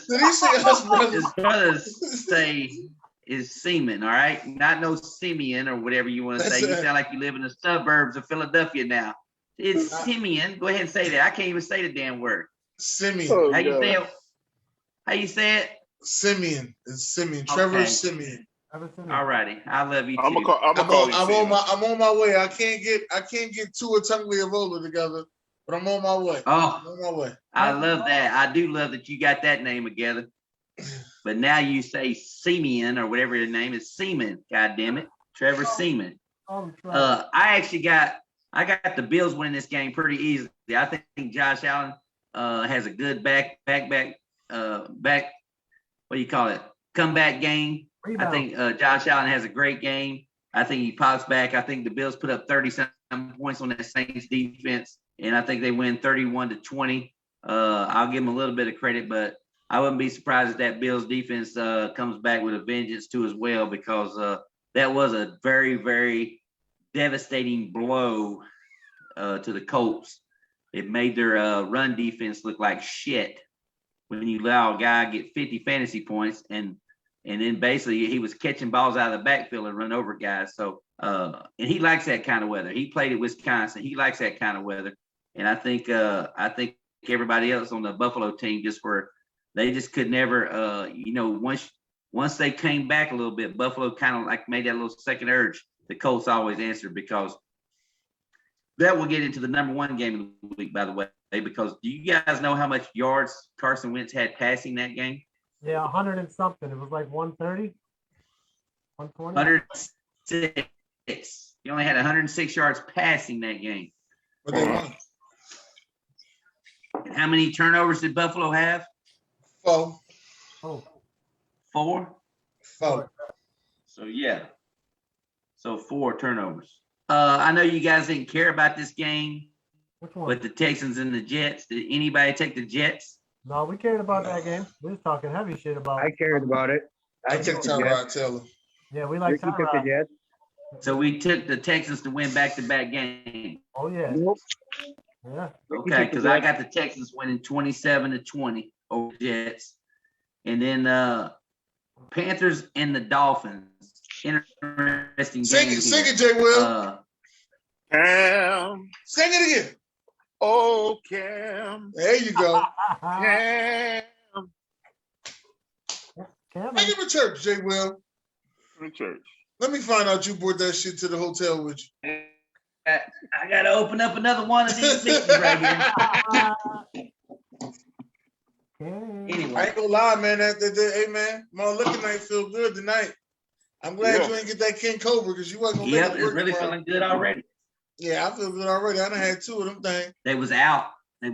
Did he say us brothers? His brothers say is Seaman, all right? Not no Simeon or whatever you want to say. You sound like you live in the suburbs of Philadelphia now. It's Simeon. Go ahead and say that. I can't even say the damn word. Simeon. How you say it? How you say it? Simeon. It's Simeon. Trevor Simeon. All righty. I love you too. I'm on my way. I can't get Tua Tagovailoa together, but I'm on my way. Oh, I'm on my way. I love that. I do love that you got that name together. But now you say Simeon or whatever your name is, Seaman. God damn it, Trevor Seaman. I got the Bills winning this game pretty easily. I think Josh Allen has a good back. What do you call it? Comeback game. I think Josh Allen has a great game. I think he pops back. I think the Bills put up 30-some points on that Saints defense, and I think they win 31-20. I'll give them a little bit of credit, but I wouldn't be surprised if that Bills defense comes back with a vengeance too as well, because that was a very, very devastating blow to the Colts. It made their run defense look like shit when you allow a guy get 50 fantasy points and then basically he was catching balls out of the backfield and run over guys. So and he likes that kind of weather. He played at Wisconsin. He likes that kind of weather. And I think everybody else on the Buffalo team they just could never once they came back a little bit, Buffalo kind of like made that little second urge. The Colts always answered because that will get into the number one game of the week, by the way, because do you guys know how much yards Carson Wentz had passing that game? Yeah, 100 and something. It was like 130, 120. 106. He only had 106 yards passing that game. But they won. And how many turnovers did Buffalo have? 4. Oh, 4? 4. So, yeah. So, 4 turnovers. I know you guys didn't care about this game, which one? but the Texans and the Jets. Did anybody take the Jets? No, we cared about that game. We was talking heavy shit about I it. cared about it. I took Tyrod Taylor. Yeah, we like Ricky took the Tyrod. Jets. So we took the Texans to win back-to-back games. Oh, yeah. Nope. Yeah. Okay, because I got the Texans winning 27-20 over the Jets. And then Panthers and the Dolphins. Interesting Sing game it, here. Jay Will. Cam. Sing it again. Oh, Cam. There you go. Cam. Take him to church, Jay Will. In church. Let me find out you brought that shit to the hotel with you. I got to open up another one of these things right here. Anyway. I ain't gonna lie, man. Hey, man, my looking night feel good tonight. I'm glad you ain't get that King Cobra because you wasn't gonna make Yep, it it's work really tomorrow. feeling good already. Yeah, I feel good already. I done had 2 of them things. They was out. I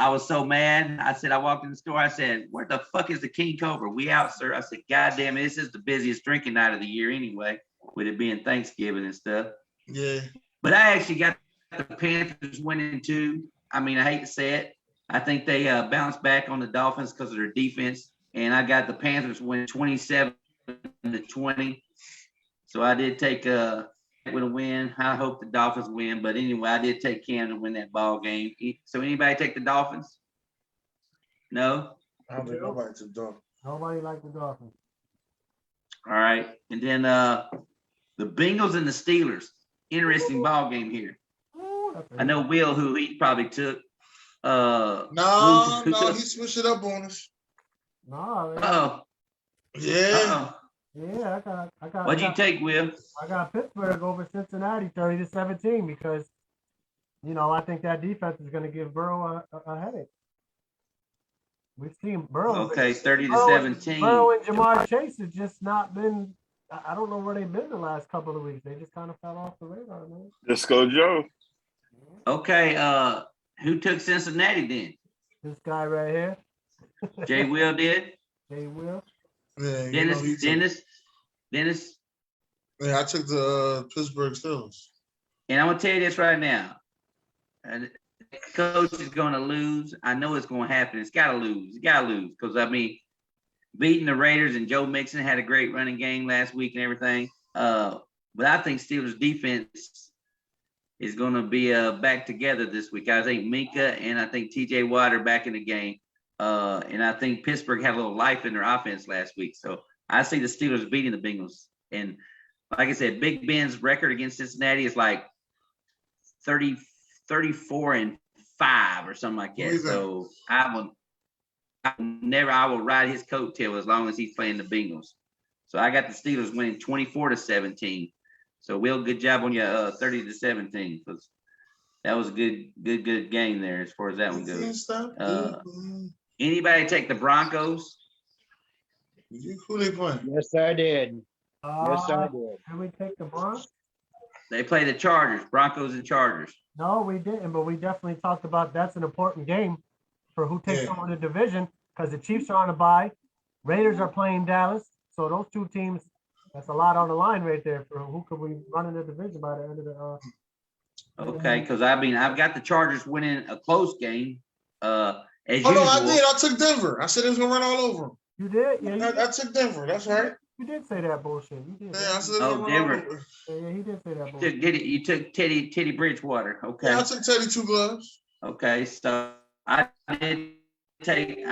was so mad. I said, I walked in the store. I said, where the fuck is the King Cobra? We out, sir. I said, God damn it. This is the busiest drinking night of the year anyway, with it being Thanksgiving and stuff. Yeah. But I actually got the Panthers winning too. I mean, I hate to say it. I think they bounced back on the Dolphins because of their defense. And I got the Panthers winning 27-20. So I did take with a win. I hope the Dolphins win. But anyway, I did take Cam to win that ball game. So anybody take the Dolphins? No? I don't think nobody took Dolphins. Nobody liked the Dolphins. All right. And then the Bengals and the Steelers. Interesting ball game here. I know Will, who he probably took. No, he switched it up on us. No. Uh-oh. Yeah. Yeah, I got. What'd you take, Will? I got Pittsburgh over Cincinnati 30-17 because, I think that defense is going to give Burrow a headache. We've seen Burrow. Okay, 30-17. Burrow and Jamar Chase has just not been. I don't know where they've been the last couple of weeks. They just kind of fell off the radar, man. Disco Joe. Okay, who took Cincinnati then? This guy right here. Jay Will did. Jay Will. Yeah, Dennis. Yeah, I took the Pittsburgh Steelers. And I'm gonna tell you this right now. And coach is gonna lose. I know it's gonna happen. It's gotta lose. Because beating the Raiders and Joe Mixon had a great running game last week and everything. But I think Steelers defense is going to be back together this week. I think Minka and I think TJ Watt are back in the game. And I think Pittsburgh had a little life in their offense last week. So I see the Steelers beating the Bengals. And like I said, Big Ben's record against Cincinnati is like 34-5 or something like that. So I will ride his coattail as long as he's playing the Bengals. So I got the Steelers winning 24-17. So Will, good job on your 30-17 because that was a good game there as far as that one goes. Anybody take the Broncos? Who they playing? Yes, I did. Yes, I did. Did we take the Broncos? They play the Chargers, Broncos and Chargers. No, we didn't, but we definitely talked about that's an important game for who takes over the division because the Chiefs are on a bye. Raiders are playing Dallas. So those two teams, that's a lot on the line right there for who could we run in the division by the end of the Okay, because I've got the Chargers winning a close game. As usual. No, I did. I took Denver. I said it was gonna run all over them. You did? Yeah. I took Denver. That's right. You did say that bullshit. You did. Yeah, I said Oh, Denver. Yeah, he did say that bullshit. You took Teddy Bridgewater. Okay. Yeah, I took Teddy 2 gloves. Okay, so I take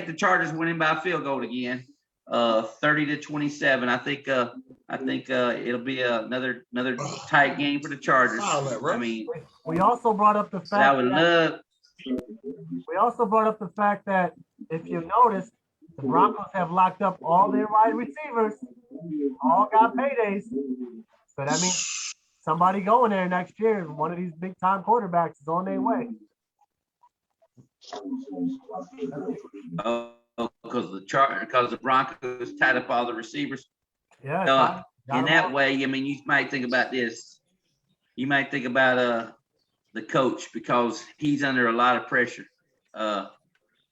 the Chargers winning by a field goal again, 30-27. I think it'll be another tight game for the Chargers. I mean, we also brought up the fact I would love. We also brought up the fact that if you notice, the Broncos have locked up all their wide receivers, all got paydays. So that means somebody going there next year, one of these big time quarterbacks is on their way. Because the Broncos tied up all the receivers. Yeah. In that way, I mean, you might think about this. You might think about the coach, because he's under a lot of pressure.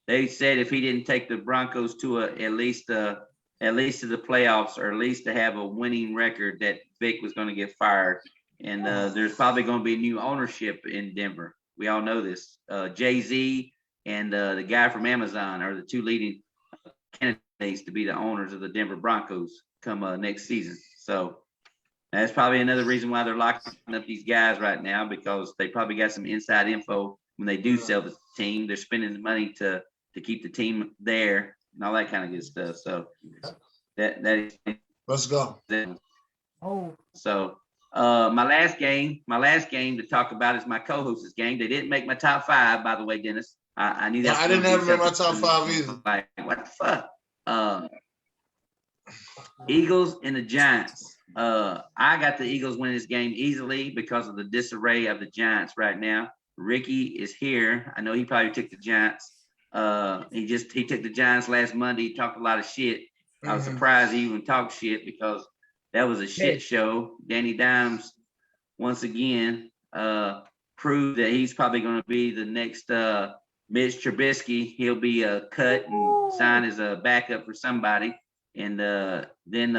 They said if he didn't take the Broncos to at least to the playoffs, or at least to have a winning record, that Vic was going to get fired. And there's probably going to be new ownership in Denver. We all know this. Jay-Z and the guy from Amazon are the two leading candidates to be the owners of the Denver Broncos come next season. So that's probably another reason why they're locking up these guys right now, because they probably got some inside info when they do sell the team. They're spending the money to keep the team there and all that kind of good stuff. So that is. Let's go. Oh. So my last game to talk about is my co-host's game. They didn't make my top 5, by the way, Dennis. I knew that. I didn't have them in my top 5 either. Like, what the fuck? Eagles and the Giants. I got the Eagles winning this game easily because of the disarray of the Giants right now. Ricky is here. I know he probably took the Giants. He took the Giants last Monday. He talked a lot of shit. I was surprised he even talked shit, because that was a shit show. Danny Dimes, once again, proved that he's probably going to be the next Mitch Trubisky. He'll be cut and signed as a backup for somebody. And then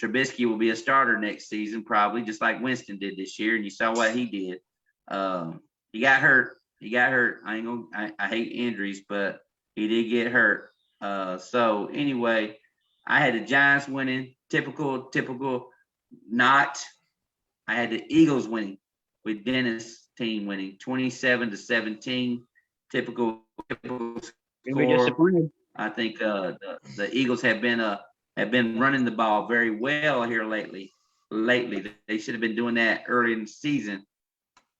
Trubisky will be a starter next season, probably, just like Winston did this year. And you saw what he did. He got hurt. I hate injuries, but he did get hurt. So anyway, I had the Giants winning, typical not. I had the Eagles winning, with Dennis' team winning 27-17. Typical score. I think the Eagles have been running the ball very well here lately. They should have been doing that early in the season.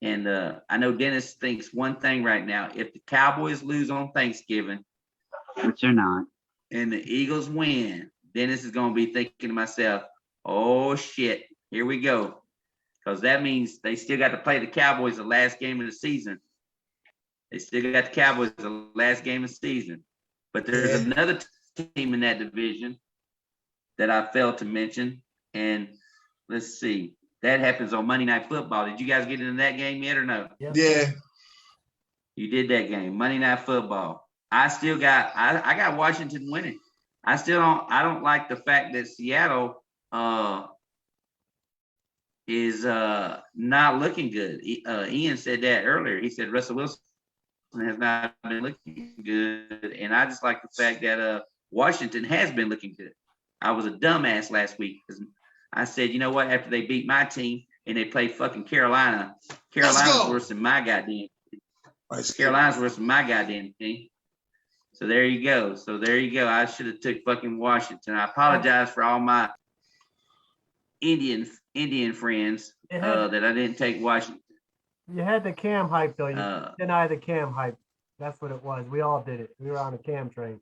And I know Dennis thinks one thing right now: if the Cowboys lose on Thanksgiving, which they're not, and the Eagles win, Dennis is going to be thinking to myself, oh shit, here we go. Because that means they still got to play the Cowboys the last game of the season. They still got the Cowboys the last game of the season. But there's another team in that division that I failed to mention. And let's see. That happens on Monday Night Football. Did you guys get into that game yet or no? Yeah. You did that game, Monday Night Football. I got Washington winning. I don't like the fact that Seattle is not looking good. Ian said that earlier. He said Russell Wilson has not been looking good. And I just like the fact that Washington has been looking good. I was a dumbass last week because I said, you know what, after they beat my team and they played fucking Carolina's worse than my goddamn team. Carolina's worse than my goddamn team. So there you go. I should have took fucking Washington. I apologize for all my Indian friends that I didn't take Washington. You had the Cam hype, though. You denied the Cam hype. That's what it was. We all did it. We were on the Cam train.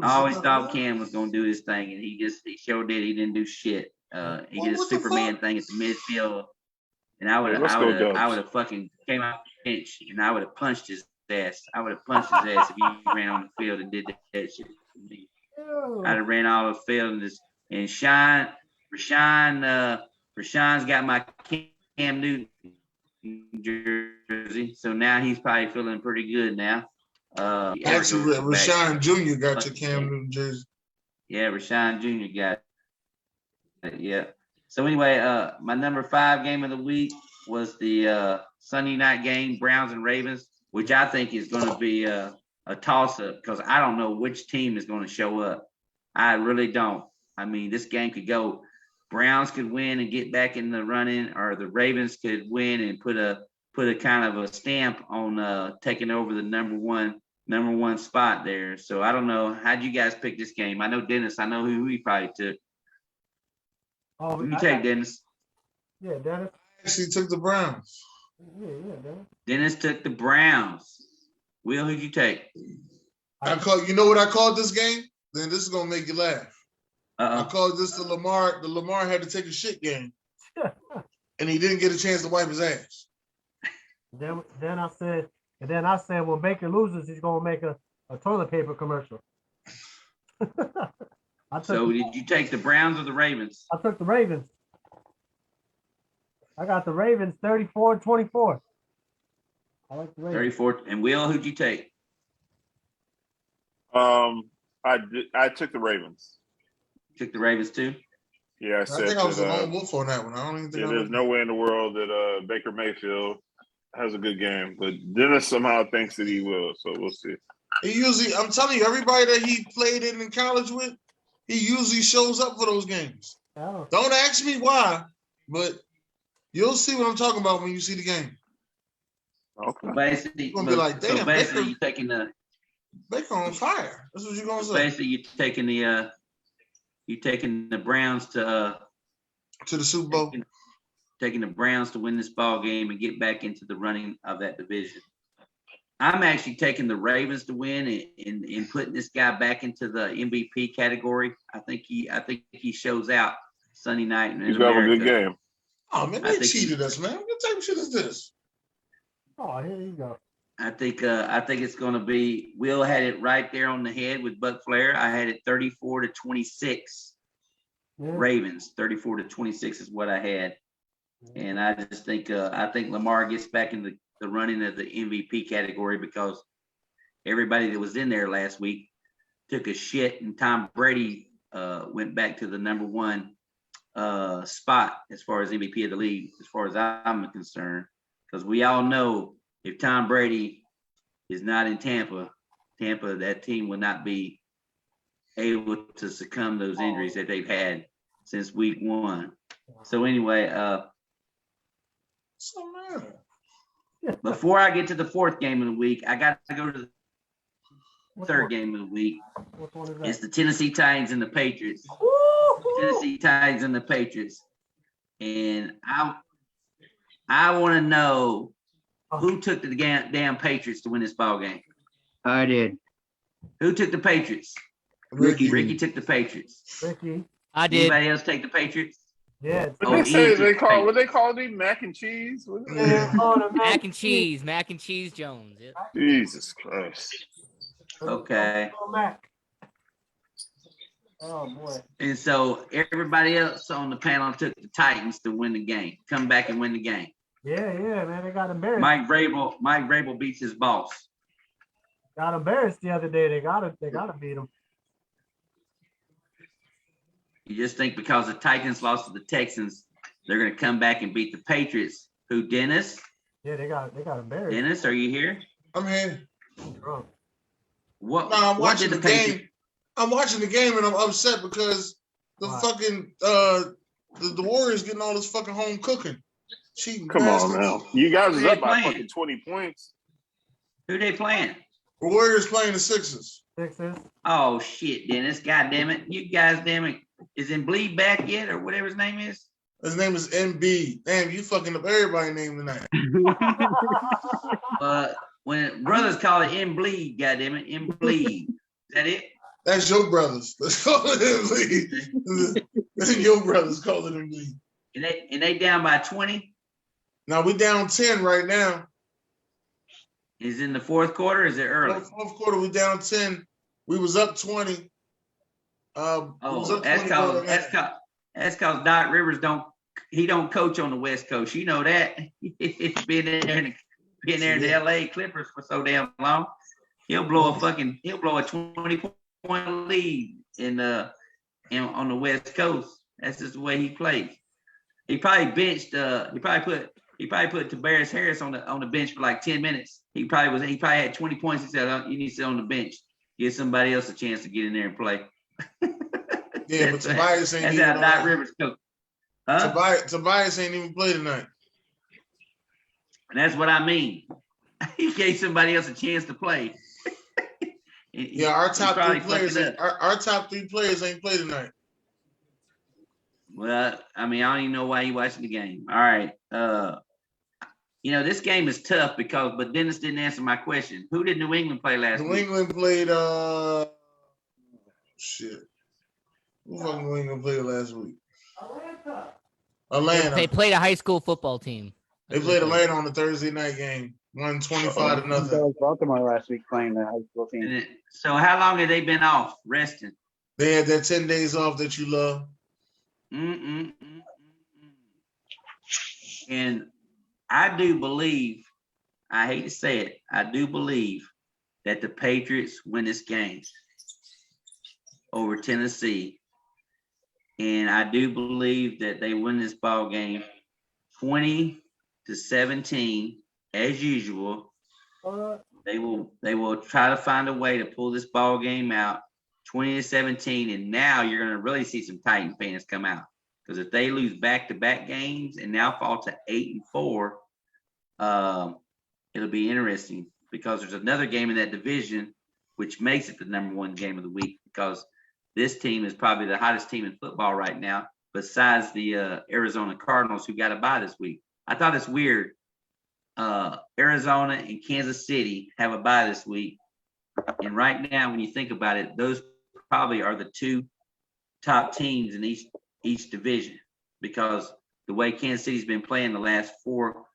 I always thought Cam was going to do his thing, and he sure did. He didn't do shit. He did a Superman thing at the midfield, and I would have fucking came out the bench, and I would have punched his ass. I would have punched his ass if he ran on the field and did that shit to me. I'd have ran all the field and Rashawn's got my Cam Newton jersey, so now he's probably feeling pretty good now. Actually, Rashawn Jr. got your Cam Newton jersey. Yeah, Rashawn Jr. got it. Yeah. So anyway, my number 5 game of the week was the Sunday night game, Browns and Ravens, which I think is going to be a toss-up because I don't know which team is going to show up. I really don't. I mean, this game could go. Browns could win and get back in the running, or the Ravens could win and put a kind of a stamp on taking over the number one spot there. So I don't know. How'd you guys pick this game? I know Dennis. I know who he probably took. Oh, Who you take, Dennis? Yeah, Dennis. I actually took the Browns. Yeah, Dennis. Dennis took the Browns. Will, who'd you take? You know what I called this game? Then this is gonna make you laugh. I called this the Lamar. The Lamar had to take a shit game, and he didn't get a chance to wipe his ass. Then I said, when Baker loses, he's gonna make a toilet paper commercial. So did you take the Browns or the Ravens? I took the Ravens. I got the Ravens 34-24. I like the Ravens. 34. And Will, who'd you take? I took the Ravens. Took the Ravens too? Yeah, I think I was a lone wolf on that one. I don't even think. There's no way in the world that Baker Mayfield has a good game, but Dennis somehow thinks that he will. So we'll see. He usually, I'm telling you, everybody that he played in college with, he usually shows up for those games. Oh. Don't ask me why, but you'll see what I'm talking about when you see the game. Okay. So basically, you're gonna be like, damn, basically Baker, you're taking the Baker on fire. That's what you're gonna say. Basically, you're taking the Browns to the Super Bowl. Taking the Browns to win this ball game and get back into the running of that division. I'm actually taking the Ravens to win and putting this guy back into the MVP category. I think he shows out Sunday night. He's got a good game. Oh man, they cheated us, man. What type of shit is this? Oh, here you go. I think it's going to be. Will had it right there on the head with Buck Flair. I had it 34-26. Yeah. Ravens 34-26 is what I had, and I just think Lamar gets back in the running of the MVP category because everybody that was in there last week took a shit, and Tom Brady went back to the number one spot as far as MVP of the league, as far as I'm concerned, because we all know if Tom Brady is not in Tampa, that team will not be able to succumb to those injuries that they've had since week one. So anyway, before I get to the fourth game of the week, I got to go to the third game of the week. It's the Tennessee Titans and the Patriots. Tennessee Titans and the Patriots. And I want to know who took the damn Patriots to win this ball game. I did. Who took the Patriots? Ricky took the Patriots. Ricky. I did. Anybody else take the Patriots? Yeah. What they call these mac and cheese? Mac and cheese Jones. Yeah. Jesus Christ. Okay. Oh boy. And so everybody else on the panel took the Titans to win the game, come back and win the game. Yeah, man, they got embarrassed. Mike Vrabel beats his boss. Got embarrassed the other day. They gotta beat him. You just think because the Titans lost to the Texans, they're gonna come back and beat the Patriots. Who, Dennis? Yeah, they got embarrassed. Dennis, are you here? I'm here. Drunk. I'm watching the game. I'm watching the game and I'm upset because the fucking the Warriors getting all this fucking home cooking. Come on now. You guys is up by fucking 20 points. Who they playing? The Warriors playing the Sixers. Oh shit, Dennis. God damn it. You guys damn it. Is Embiid back yet or whatever his name is? His name is MB. Damn, you fucking up everybody's name tonight. When brothers call it Embiid, goddamn it, Embiid. Is that it? That's your brothers. Let's call it Embiid. Your brothers call it Embiid. And they down by 20? Now we down 10 right now. Is it in the fourth quarter or is it early? Fourth quarter, we down 10. We was up 20. That's because Doc Rivers don't coach on the West Coast. You know that. Being there in the LA Clippers for so damn long. He'll blow a 20-point lead on the West Coast. That's just the way he plays. He probably benched he probably put Tavares Harris on the bench for like 10 minutes. He probably had 20 points. He said, "You need to sit on the bench. Give somebody else a chance to get in there and play." Yeah, but Tobias ain't That's even how Doc Rivers coach. Huh? Tobias ain't even played tonight. And that's what I mean. He gave somebody else a chance to play. Yeah, our top three players ain't played tonight. Well, I mean, I don't even know why you watching the game. All right. This game is tough but Dennis didn't answer my question. Who did New England play last week? New England played shit. Who fucking New England played last week? Atlanta. They played a high school football team. They played Atlanta on the Thursday night game. Won 25-0. Baltimore last week playing the high school team. So how long have they been off resting? They had that 10 days off that you love. And I do believe, I hate to say it, I do believe that the Patriots win this game over Tennessee. And I do believe that they win this ball game 20-17 as usual. They will try to find a way to pull this ball game out 20-17. And now you're going to really see some Titan fans come out. Because if they lose back-to-back games and now fall to 8-4, it'll be interesting because there's another game in that division which makes it the number one game of the week because this team is probably the hottest team in football right now, besides the Arizona Cardinals who got a bye this week. I thought it's weird. Arizona and Kansas City have a bye this week. And right now, when you think about it, those probably are the two top teams in each division because the way Kansas City's been playing the last four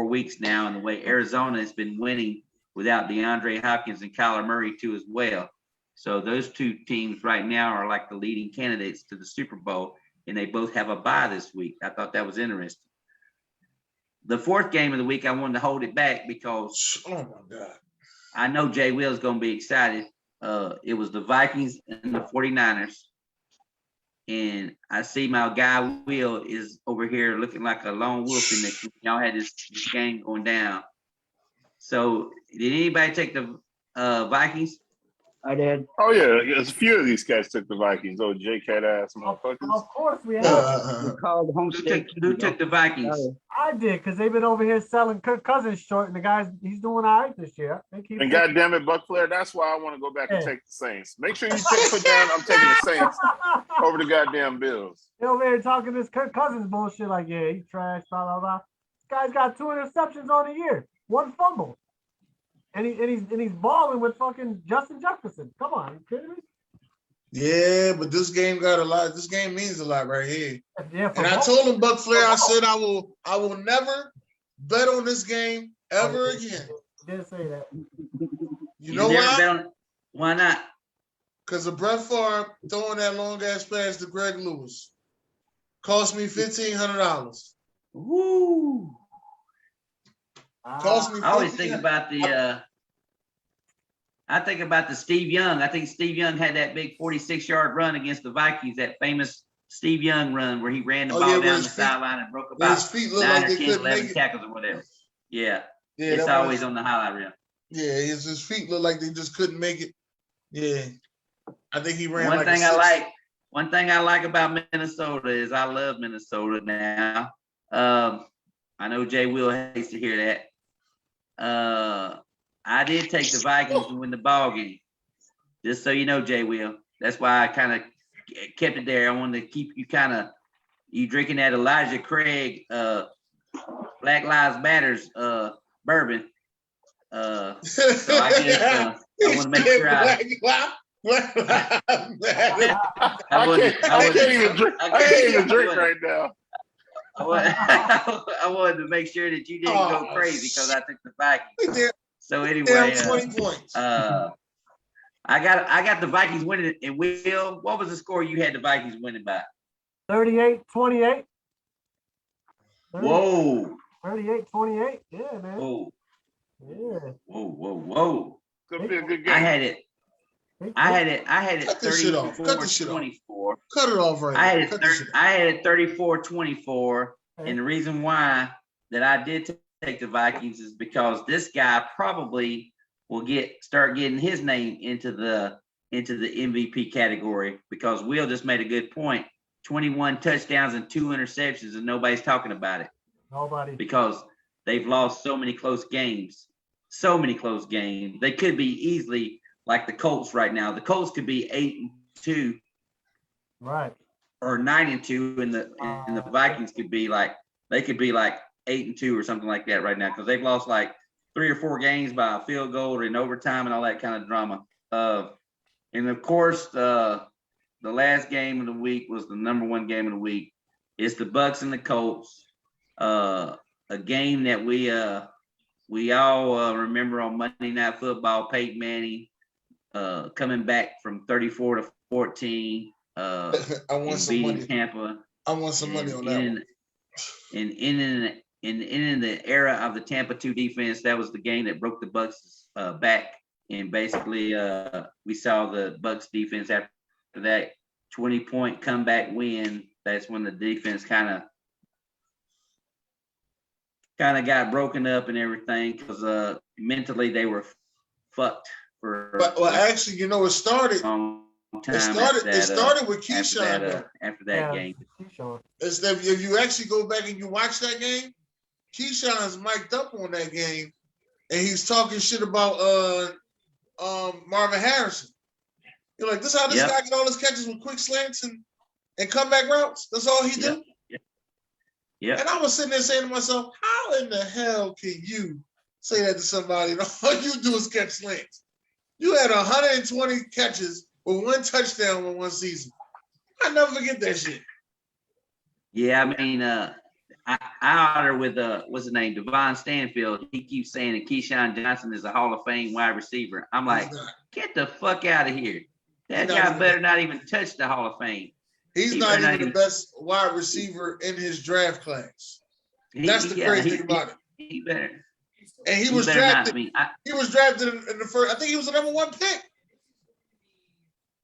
weeks now and the way Arizona has been winning without DeAndre Hopkins and Kyler Murray too as well. So those two teams right now are like the leading candidates to the Super Bowl, and they both have a bye this week. I thought that was interesting. The fourth game of the week, I wanted to hold it back because I know Jay Will's going to be excited. It was the Vikings and the 49ers. And I see my guy Will is over here looking like a lone wolf in the y'all had this game going down. So did anybody take the Vikings? I did. Oh yeah, a few of these guys took the Vikings. Oh, J-Cat ass motherfuckers. Of course we have. Called home state. Who took the Vikings? I did because they've been over here selling Kirk Cousins short, and the guy's he's doing all right this year. And goddamn it, Buck Flair, that's why I want to go back and take the Saints. Make sure you put down. I'm taking the Saints over the goddamn Bills. They're over here talking this Kirk Cousins bullshit like, yeah, he's trash, blah blah blah. This guy's got 2 interceptions on the year, 1 fumble. And he's balling with fucking Justin Jefferson. Come on, you kidding me? Yeah, but this game got a lot. This game means a lot right here. Yeah, and I told him, Buck Flair, I said I will never bet on this game ever again. Didn't say that. You know why? Why not? Because of Brett Favre throwing that long ass pass to Greg Lewis cost me $1,500. Woo! Cost me. I always think about the. I think about the Steve Young. I think Steve Young had that big 46-yard run against the Vikings. That famous Steve Young run where he ran the ball down the sideline and broke about 9 or 10, 11 tackles or whatever. Yeah, it's always on the highlight reel. Yeah, his feet look like they just couldn't make it. Yeah, I think he ran. One thing I like about Minnesota is I love Minnesota now. I know Jay Will hates to hear that. I did take the Vikings to win the ball game. Just so you know, Jay Will. That's why I kind of kept it there. I wanted to keep you drinking that Elijah Craig Black Lives Matters bourbon. So I guess I want to make sure I can't even drink right now. I wanted to make sure that you didn't go crazy because I took the Vikings. So anyway, 20 points. I got the Vikings winning. And Will, what was the score you had the Vikings winning by? 38-28. Whoa. 38-28. Yeah, man. Whoa. Yeah. Whoa. Could be a good game. I had it 34-24. Cut it off right. I had it 34-24. And the reason why that I did take the Vikings is because this guy probably will start getting his name into into the MVP category because Will just made a good point. 21 touchdowns and 2 interceptions, and nobody's talking about it. Nobody. Because they've lost so many close games. So many close games. They could be easily like the Colts right now. The Colts could be 8-2. Right. Or 9-2, and the Vikings could be like 8-2 or something like that right now because they've lost like 3 or 4 games by a field goal or in overtime and all that kind of drama. And of course, the last game of the week was the number 1 game of the week. It's the Bucs and the Colts. A game that we all remember on Monday Night Football. Peyton Manning coming back from 34-14. I want some money. Tampa. I want some money on that one. And in the era of the Tampa 2 defense, that was the game that broke the Bucs back. And basically, we saw the Bucs defense after that 20-point comeback win. That's when the defense kind of got broken up and everything because mentally they were fucked for. Well, actually, it started. It started with Keyshawn after that game. If you actually go back and you watch that game, Keyshawn's mic'd up on that game, and he's talking shit about Marvin Harrison. You're like, this is how this guy get all his catches with quick slants and comeback routes. That's all he do. Yeah. And I was sitting there saying to myself, how in the hell can you say that to somebody and all you do is catch slants? You had 120 catches with 1 touchdown in 1 season. I never forget that shit. Yeah, I mean, I honor with what's his name, Devon Stanfield. He keeps saying that Keyshawn Johnson is a Hall of Fame wide receiver. I'm like, get the fuck out of here. That guy better not even touch the Hall of Fame. He's not even the best wide receiver in his draft class. That's the crazy thing about it. He better. And he was drafted. He was drafted in the first. I think he was the number 1 pick.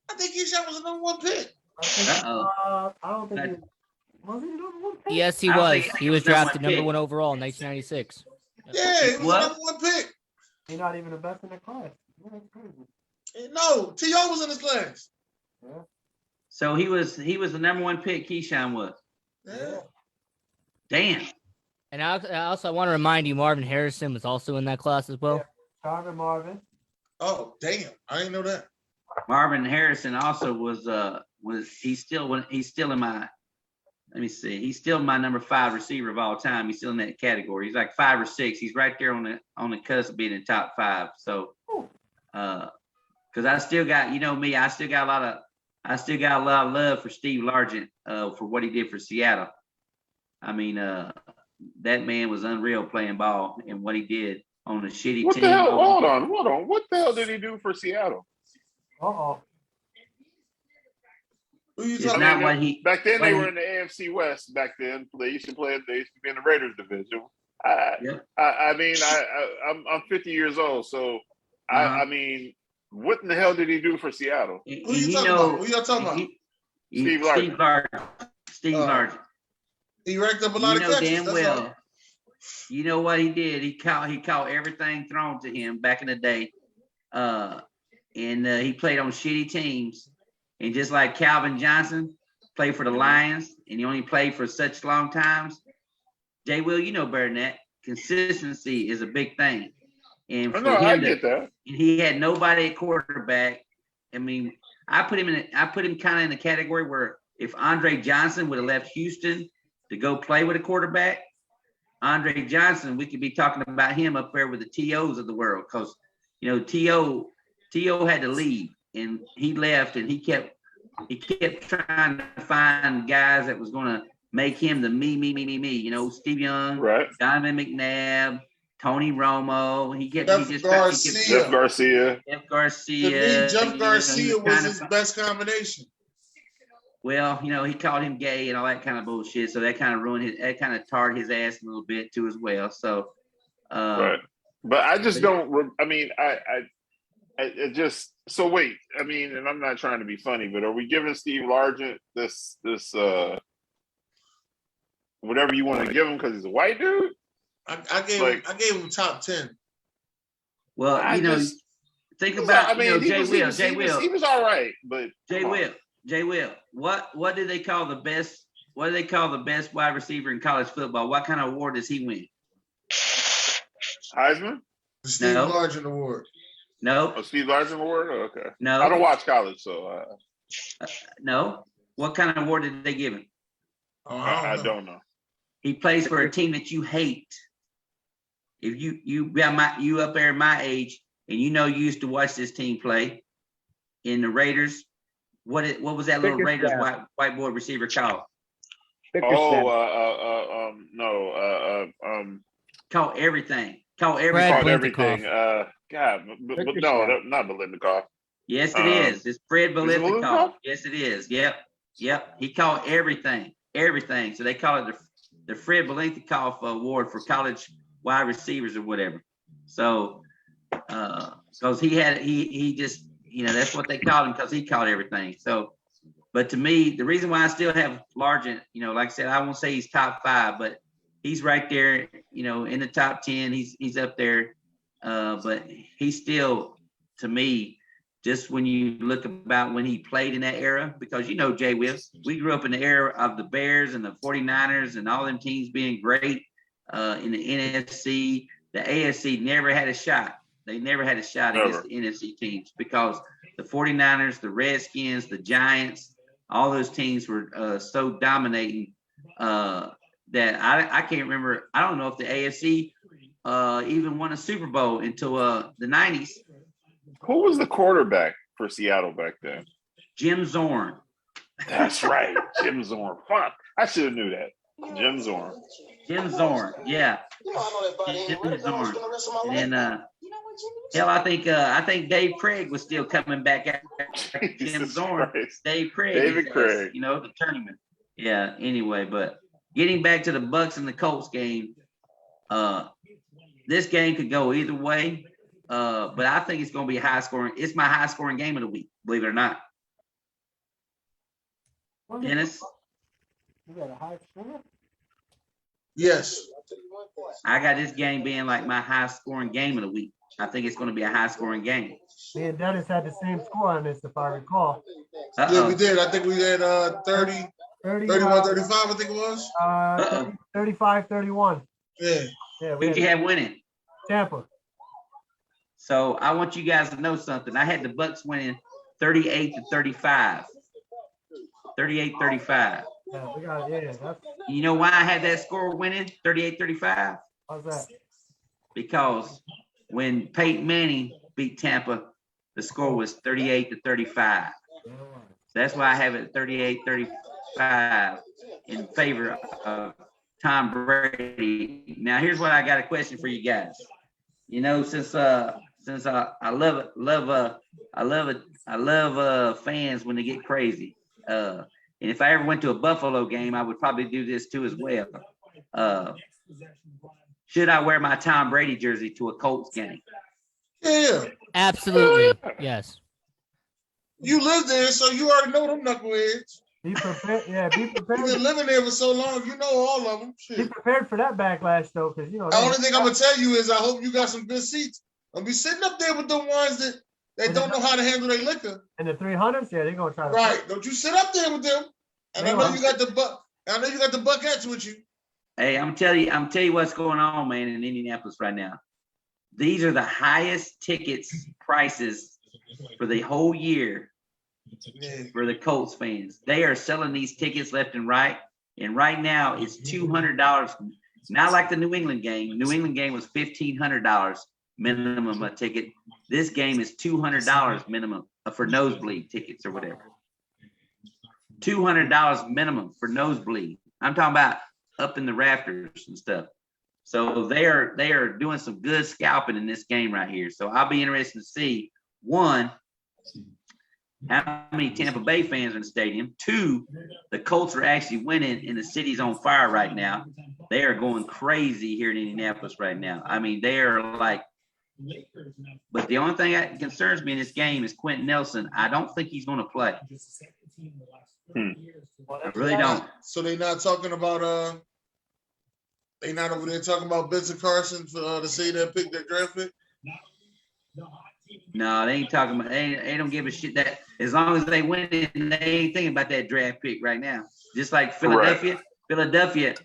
I think Keyshawn was the number 1 pick. I don't think he was he the number 1 pick? Yes, he was. He was drafted number 1 overall in 1996. Yeah, he was the number 1 pick. He's not even the best in the class. That's crazy. No, T.O. was in his class. Yeah. So he was the number 1 pick. Keyshawn was. Yeah. Damn. And I want to remind you, Marvin Harrison was also in that class as well. Yeah. Marvin. Oh, damn! I didn't know that. Marvin Harrison also was he's still in my. Let me see. He's still my number 5 receiver of all time. He's still in that category. He's like 5 or 6. He's right there on the cusp of being in the top 5. So, because I still got, me, I still got a lot of love for Steve Largent for what he did for Seattle. I mean, that man was unreal playing ball and what he did on a shitty team. What the hell? Hold on. What the hell did he do for Seattle? Who you talking about? Back then they were in the AFC West. Back then they used to be in the Raiders division. I mean, I'm 50 years old, so I mean, what in the hell did he do for Seattle? Who you talking about? Who y'all talking about? Steve Largent. Steve Largent. He racked up a lot of catches. Damn well. You know what he did? He caught everything thrown to him back in the day, and he played on shitty teams. And just like Calvin Johnson played for the Lions, and he only played for such long times. Jay Will, you know better than that. Consistency is a big thing. And for I get that. And he had nobody at quarterback. I mean, I put him kind of in the category where if Andre Johnson would have left Houston to go play with a quarterback, Andre Johnson, we could be talking about him up there with the TOs of the world because, T.O. had to leave. And he left, and he kept trying to find guys that was going to make him the me. Steve Young, right? Donovan McNabb, Tony Romo. Jeff Garcia. To me, Jeff Garcia was his best combination. Well, he called him gay and all that kind of bullshit. So that kind of kind of tarred his ass a little bit too as well. So, right. But I just don't. I mean, I just. So wait, I mean, and I'm not trying to be funny, but are we giving Steve Largent this whatever you want to give him because he's a white dude? I gave him top 10. Well, think about Jay Will. He was all right, but Jay Will. What do they call the best? What do they call the best wide receiver in college football? What kind of award does he win? Heisman? The Steve Largent Award. No. Oh, Steve Largent Award? Okay. No. I don't watch college, so. No. What kind of award did they give him? I don't know. He plays for a team that you hate. If you up there my age, and you used to watch this team play in the Raiders, what was that little Raiders white boy receiver called? Caught everything. Caught everything. God, but no, not Belindikoff. Yes, it is. It's Fred Belindikoff. Yes, it is. Yep. He caught everything. So they call it the Fred Belindikoff Award for college wide receivers or whatever. So, because he just, that's what they called him, because he caught everything. So, but to me, the reason why I still have Largent, like I said, I won't say he's top 5, but he's right there, in the top 10. He's up there. But he's still, to me, just when you look about when he played in that era, because Jay Will, we grew up in the era of the Bears and the 49ers and all them teams being great in the NFC. The AFC never had a shot. They never had a shot against the NFC teams, because the 49ers, the Redskins, the Giants, all those teams were so dominating that I can't remember. I don't know if the AFC even won a Super Bowl until the 90s. Who was the quarterback for Seattle back then? Jim Zorn. That's right. Jim Zorn. Fuck. I should have knew that. Jim Zorn. Yeah. Jim Zorn. And hell, I think Dave Craig was still coming back after Jim Zorn. Christ. David Craig. The tournament. Yeah, anyway, but getting back to the Bucs and the Colts game, this game could go either way. But I think it's going to be high scoring. It's my high scoring game of the week, believe it or not. Dennis? You got a high score? Yes. I got this game being like my high scoring game of the week. I think it's going to be a high scoring game. Me and Dennis had the same score on this, if I recall. Yeah, we did. I think we had 30, 31, 35, I think it was. 35, 31. Yeah. Who'd you have winning? Tampa. So I want you guys to know something. I had the Bucs winning 38-35. 38-35. Yeah, you know why I had that score winning 38-35? How's that? Because when Peyton Manning beat Tampa, the score was 38-35. So that's why I have it 38-35 in favor of Tom Brady. Now, here's what I got a question for you guys. Since I love fans when they get crazy. And if I ever went to a Buffalo game, I would probably do this too as well. Should I wear my Tom Brady jersey to a Colts game? Yeah. Absolutely. Yes. You live there, so you already know them knuckleheads. Be prepared. Yeah, be prepared. You've been living there for so long, you know all of them. Shit. Be prepared for that backlash, though, because, The only thing I'm going to tell you is I hope you got some good seats. Don't be sitting up there with the ones that don't know how to handle their liquor. And the 300s, yeah, they're going to try to. Right. Don't you sit up there with them. And I know you got the Buckettes with you. Hey, I'm telling you what's going on, man, in Indianapolis right now. These are the highest tickets prices for the whole year for the Colts fans. They are selling these tickets left and right. And right now it's $200. Not like the New England game. New England game was $1,500 minimum a ticket. This game is $200 minimum for nosebleed tickets or whatever. $200 minimum for nosebleed. I'm talking about up in the rafters and stuff. So they are doing some good scalping in this game right here. So I'll be interested to see, one, how many Tampa Bay fans are in the stadium. Two, the Colts are actually winning and the city's on fire right now. They are going crazy here in Indianapolis right now. I mean, they are like, but the only thing that concerns me in this game is Quentin Nelson. I don't think he's going to play. I really don't. So they're not talking about they not over there talking about Benson Carson to say that pick, that draft pick? No, they ain't talking about. They don't give a shit that as long as they win it, they ain't thinking about that draft pick right now. Just like Philadelphia, Philadelphia.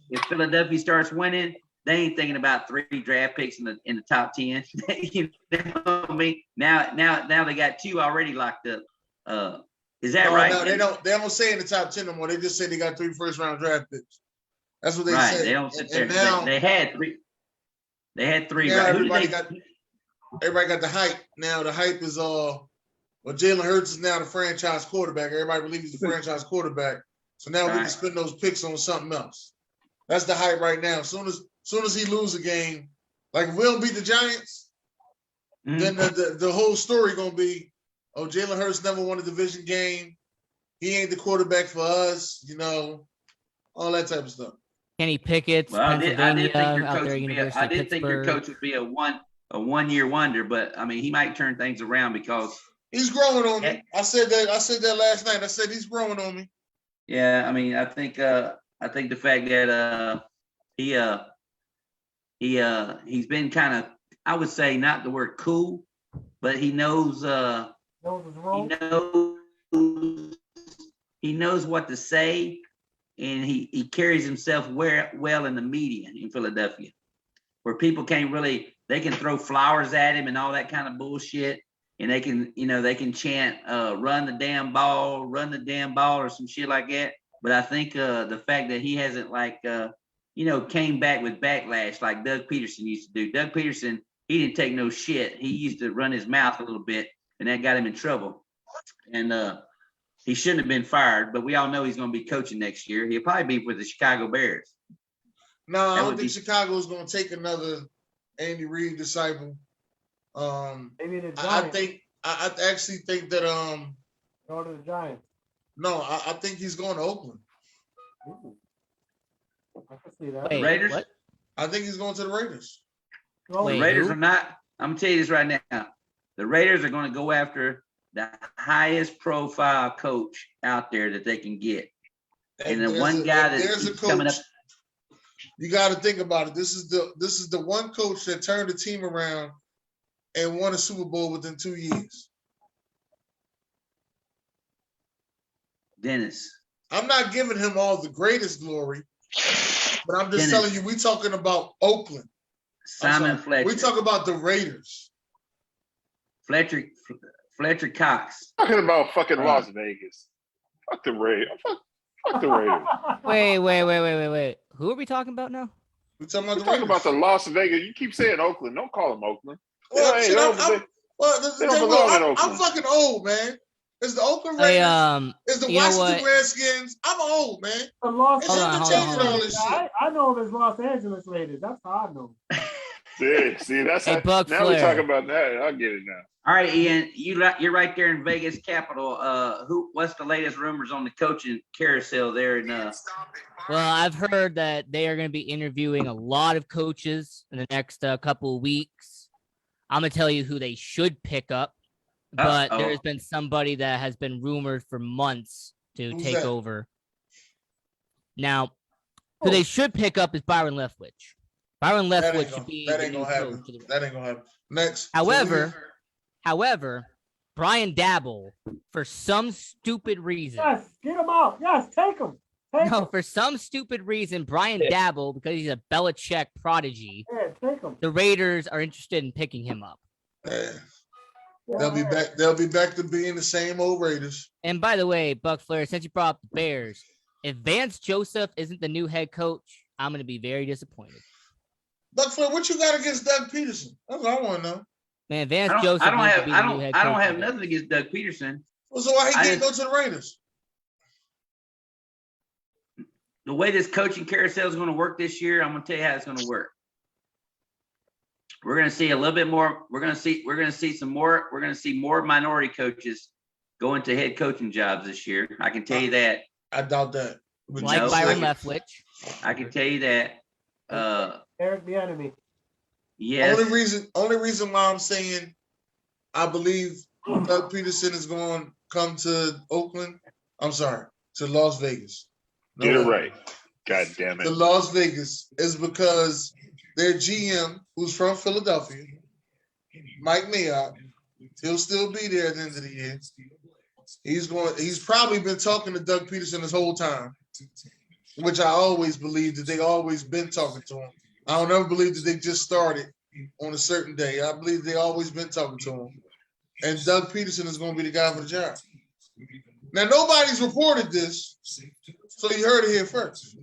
If Philadelphia starts winning, they ain't thinking about 3 draft picks in the top 10. You know what I mean? Now they got 2 already locked up. Is that right? No, they don't say in the top 10 no more. They just say they got 3 first-round draft picks. That's what they right. say. They don't sit there. Now, they had 3. They had 3. Now Right? Everybody got the hype. Now the hype is Jalen Hurts is now the franchise quarterback. Everybody believes he's the franchise quarterback. So now we can spend those picks on something else. That's the hype right now. As soon as he loses a game, like if we don't beat the Giants, then the whole story gonna be, oh, Jalen Hurts never won a division game. He ain't the quarterback for us, all that type of stuff. Kenny Pickett, Pennsylvania, I did think your coach would be a one-year wonder, but I mean he might turn things around because he's growing on me. I said that last night. I said he's growing on me. Yeah, I mean, I think the fact that he's been kind of, I would say, not the word cool, but he knows he knows what to say, and he carries himself well in the media in Philadelphia, where people they can throw flowers at him and all that kind of bullshit. And they can chant, run the damn ball, or some shit like that. But I think the fact that he hasn't came back with backlash like Doug Peterson used to do. Doug Peterson, he didn't take no shit. He used to run his mouth a little bit, and that got him in trouble. And he shouldn't have been fired, but we all know he's going to be coaching next year. He'll probably be with the Chicago Bears. No, I don't think Chicago is going to take another Andy Reid disciple. Maybe the Giants. I actually think that go to the Giants. No, I think he's going to Oakland. Ooh. I can see that. Wait, Raiders? What? I think he's going to the Raiders. The Raiders are not. I'm gonna tell you this right now. The Raiders are going to go after the highest profile coach out there that they can get. And the one guy that's coming up. You got to think about it. This is the one coach that turned the team around and won a Super Bowl within 2 years. Dennis. I'm not giving him all the greatest glory, but I'm just telling you, we're talking about Oakland. Simon Fletcher. We talk about the Raiders. Fletcher Cox. Talking about fucking Las Vegas. Fuck the Raiders. Fuck the Raiders. Wait. Who are we talking about now? We're talking about the Las Vegas. You keep saying Oakland. Don't call them Oakland. Well, I'm fucking old, man. It's the Oakland Raiders. It's the Washington Redskins. I'm old, man. Hold on. I know him as Los Angeles Raiders. That's how I know. See, that's now Flair. We're talking about that. I'll get it now. All right, Ian, you're right there in Vegas capital. What's the latest rumors on the coaching carousel there? Well, I've heard that they are going to be interviewing a lot of coaches in the next couple of weeks. I'm going to tell you who they should pick up, but there's been somebody that has been rumored for months to take over. Now, who they should pick up is Byron Leftwich. Byron Leftwich should be the new coach. That ain't gonna happen. Next. However, Brian Dabble, for some stupid reason. Yes, get him out. Yes, take him. For some stupid reason, Brian Dabble, because he's a Belichick prodigy, the Raiders are interested in picking him up. They'll be back. They'll be back to being the same old Raiders. And by the way, Buck Flair, since you brought up the Bears, if Vance Joseph isn't the new head coach, I'm going to be very disappointed. Buck Flair, what you got against Doug Peterson? That's what I want to know. Man, Vance Joseph. I don't have nothing against Doug Peterson. Well, so why he can't go to the Raiders? The way this coaching carousel is going to work this year, I'm going to tell you how it's going to work. We're going to see a little bit more. We're going to see more minority coaches go into head coaching jobs this year. I can tell you that. I doubt that. Like Byron Leftwich. I can tell you that. Eric Bieniemy. Yes. Only reason why I'm saying I believe Doug Peterson is going to come to Oakland. I'm sorry, to Las Vegas. Get it right. God damn it. The Las Vegas is because their GM, who's from Philadelphia, Mike Mayock. He'll still be there at the end of the year. He's probably been talking to Doug Peterson this whole time, which I always believe that they always been talking to him. I don't ever believe that they just started on a certain day. I believe they always been talking to him. And Doug Peterson is going to be the guy for the job. Now, nobody's reported this, so you heard it here first.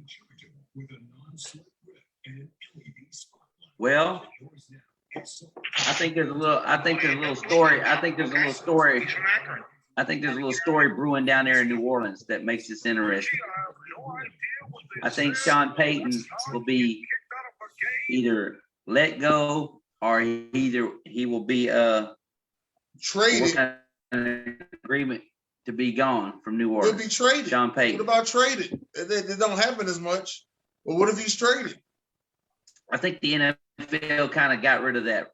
Well, I think there's a little story brewing down there in New Orleans that makes this interesting. I think Sean Payton will be either let go or he will be traded. Agreement to be gone from New Orleans. He'll be traded. Sean Payton. What about traded? They don't happen as much. But what if he's traded? I think the NFL kind of got rid of that.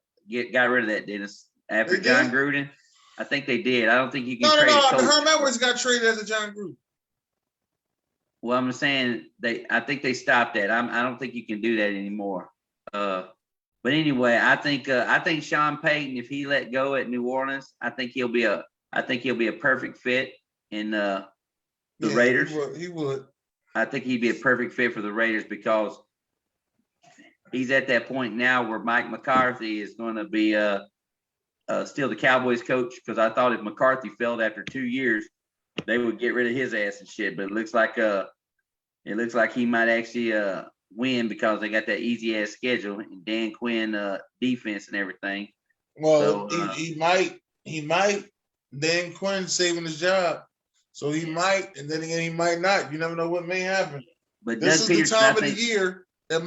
Got rid of that, Dennis. After John Gruden, I think they did. I don't think you can trade a coach. Herm Edwards got traded after John Gruden. Well, I'm saying I think they stopped that. I don't think you can do that anymore. But anyway, I think Sean Payton, if he let go at New Orleans, I think he'll be a perfect fit in the Raiders. He would. I think he'd be a perfect fit for the Raiders because he's at that point now where Mike McCarthy is going to be still the Cowboys coach, because I thought if McCarthy failed after 2 years, they would get rid of his ass and shit. But it looks like he might actually win because they got that easy ass schedule and Dan Quinn defense and everything. Well, so, he might. Dan Quinn saving his job, so he might, and then again he might not. You never know what may happen. But this is Peterson, the time of the year that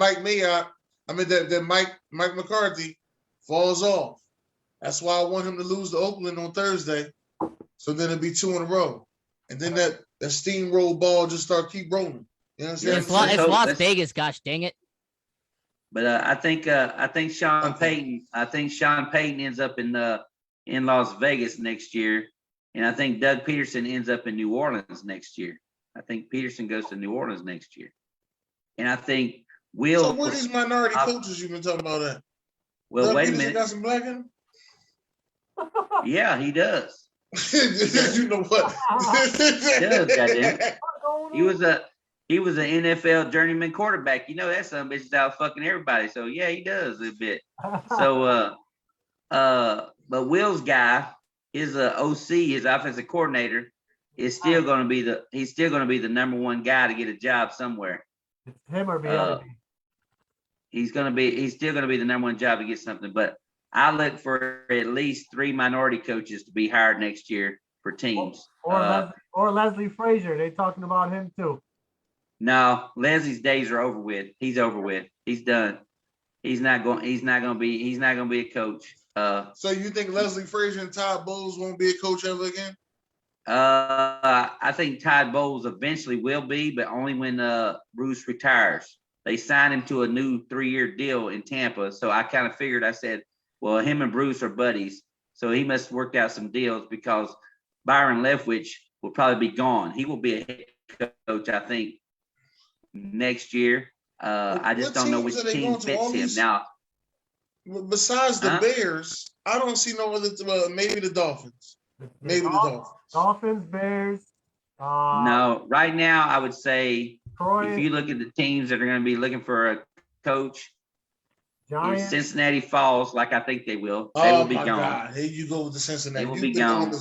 Mike McCarthy falls off. That's why I want him to lose to Oakland on Thursday, so then it'll be 2 in a row, and then that steamroll ball just keep rolling. You know what I'm saying? It's Las Vegas, gosh dang it. But I think Sean Payton. I think Sean Payton ends up in Las Vegas next year, and I think Doug Peterson ends up in New Orleans next year. I think Peterson goes to New Orleans next year, and I think Will. So where these minority coaches you've been talking about at? Well, Doug wait Peterson a minute. Got some black in him? Yeah, he does. You know what? He does, goddamn. He was an NFL journeyman quarterback. You know that son bitch is out fucking everybody. So yeah, he does a bit. So but Will's guy, his OC, his offensive coordinator, is still going to be the number one guy to get a job somewhere. It's him or beyond. He's still going to be the number one job to get something. But I look for at least 3 minority coaches to be hired next year for teams. Or Leslie Frazier. They talking about him too. No, Leslie's days are over with. He's over with. He's done. He's not going to be a coach. So you think Leslie Frazier and Todd Bowles won't be a coach ever again? I think Todd Bowles eventually will be, but only when Bruce retires. They signed him to a new 3-year deal in Tampa. So I kind of figured, I said, well, him and Bruce are buddies. So he must have worked out some deals because Byron Leftwich will probably be gone. He will be a head coach, I think, next year. I just don't know which team fits him now. Besides the Bears, I don't see no other. Maybe the Dolphins. Maybe the Dolphins. Dolphins, Bears. No, right now I would say Troy, if you look at the teams that are going to be looking for a coach, if Cincinnati falls, like I think they will, they will be gone. God. Here you go with the Cincinnati. They will be gone.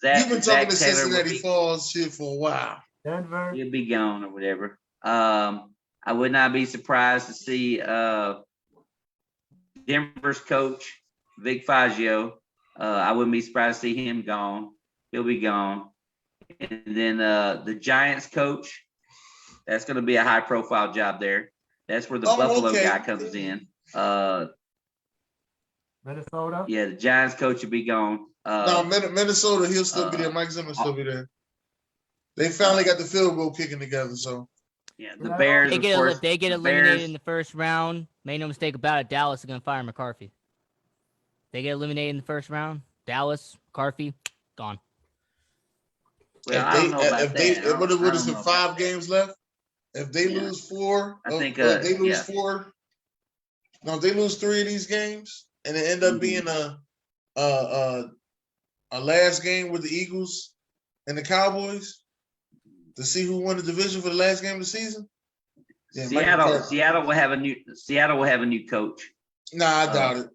You've been talking to Cincinnati Falls shit for a while. Denver. He'll be gone or whatever. I would not be surprised to see Denver's coach, Vic Fangio. I wouldn't be surprised to see him gone. He'll be gone. And then the Giants coach, that's going to be a high-profile job there. That's where the Buffalo guy comes in. Minnesota. Yeah, the Giants coach will be gone. No, Minnesota, he'll still be there. Mike Zimmer will still be there. They finally got the field goal kicking together, so. Yeah, the Bears, if they get eliminated in the first round, make no mistake about it, Dallas is going to fire McCarthy. They get eliminated in the first round, Dallas, McCarthy, gone. Well, I don't know about that. What is it, 5 games left? If they lose 4, I think if they lose 4, no, if they lose 3 of these games, and it end up being a a last game with the Eagles and the Cowboys to see who won the division for the last game of the season? Yeah, Seattle will have a new coach. Nah, I doubt it.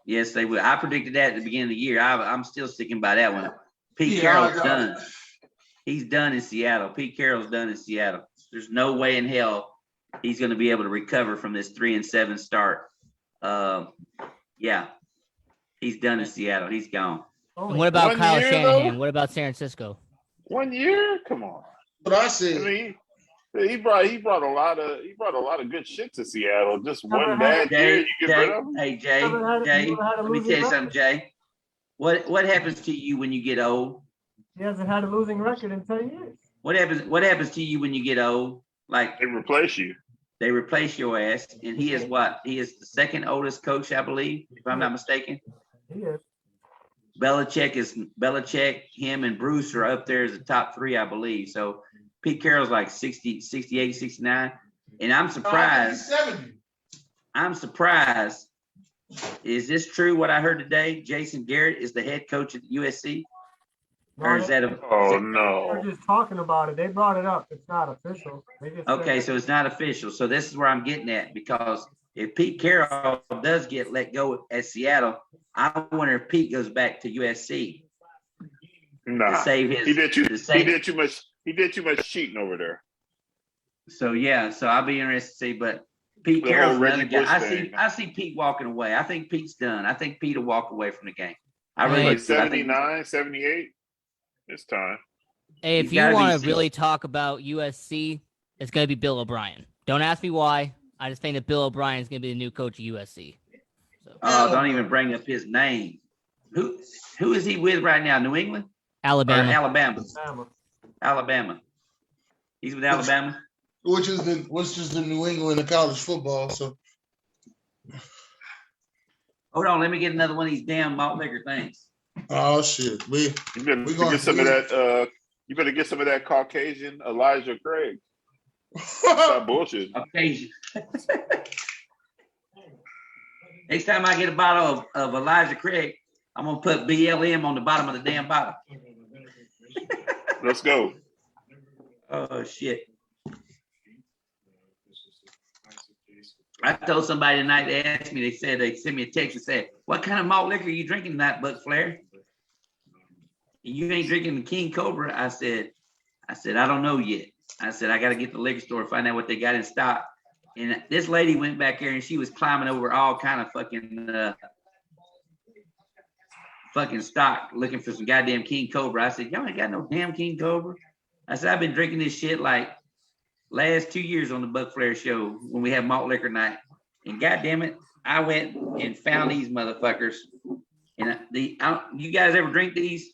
Yes, they will. I predicted that at the beginning of the year. I'm still sticking by that one. Pete Carroll's done. He's done in Seattle. Pete Carroll's done in Seattle. There's no way in hell he's going to be able to recover from this 3-7 start. Yeah, he's done in Seattle. He's gone. And what about Kyle Shanahan? Though? What about San Francisco? 1 year? Come on. But I said, I mean, he brought a lot of good shit to Seattle. Just one bad year, you get rid of him. Hey Jay, let me tell you something, Jay. What happens to you when you get old? He hasn't had a losing record in 10 years. What happens to you when you get old? Like they replace you. They replace your ass, and he is what? He is the second oldest coach, I believe, if I'm not mistaken. He is. Belichick, him and Bruce are up there as the top three, I believe. So Pete Carroll's like 60, 68, 69. And I'm surprised. I'm surprised. Is this true what I heard today? Jason Garrett is the head coach at USC? Or is that a no? We're just talking about it. They brought it up. It's not official. Okay, so it's not official. So this is where I'm getting at, because if Pete Carroll does get let go at Seattle, I wonder if Pete goes back to USC. Nah, to save his, he did too much. He did too much cheating over there. So yeah, so I'll be interested to see. But Pete Carroll's another guy. I see Pete walking away. I think Pete's done. I think Pete will walk away from the game. I really like 79, 78. It's time. Hey, if you want to really talk about USC, it's going to be Bill O'Brien. Don't ask me why. I just think that Bill O'Brien is going to be the new coach of USC. So. Oh, don't even bring up his name. Who is he with right now? New England? Alabama. Alabama. He's with Alabama. Which is the New England of college football. So hold on, let me get another one of these damn malt liquor things. Oh shit! We better get some of that. You better get some of that Caucasian Elijah Craig. Stop bullshit. Caucasian. Next time I get a bottle of Elijah Craig, I'm gonna put BLM on the bottom of the damn bottle. Let's go. Oh shit! I told somebody tonight. They asked me. They said they sent me a text and said, "What kind of malt liquor are you drinking tonight, Buck Flair? You ain't drinking the King Cobra." I said, I don't know yet. I said, I got to get to the liquor store, find out what they got in stock. And this lady went back there and she was climbing over all kind of fucking stock looking for some goddamn King Cobra. I said, y'all ain't got no damn King Cobra. I said, I've been drinking this shit like last 2 years on the Buck Flair show when we have malt liquor night. And goddamn it, I went and found these motherfuckers. And you guys ever drink these?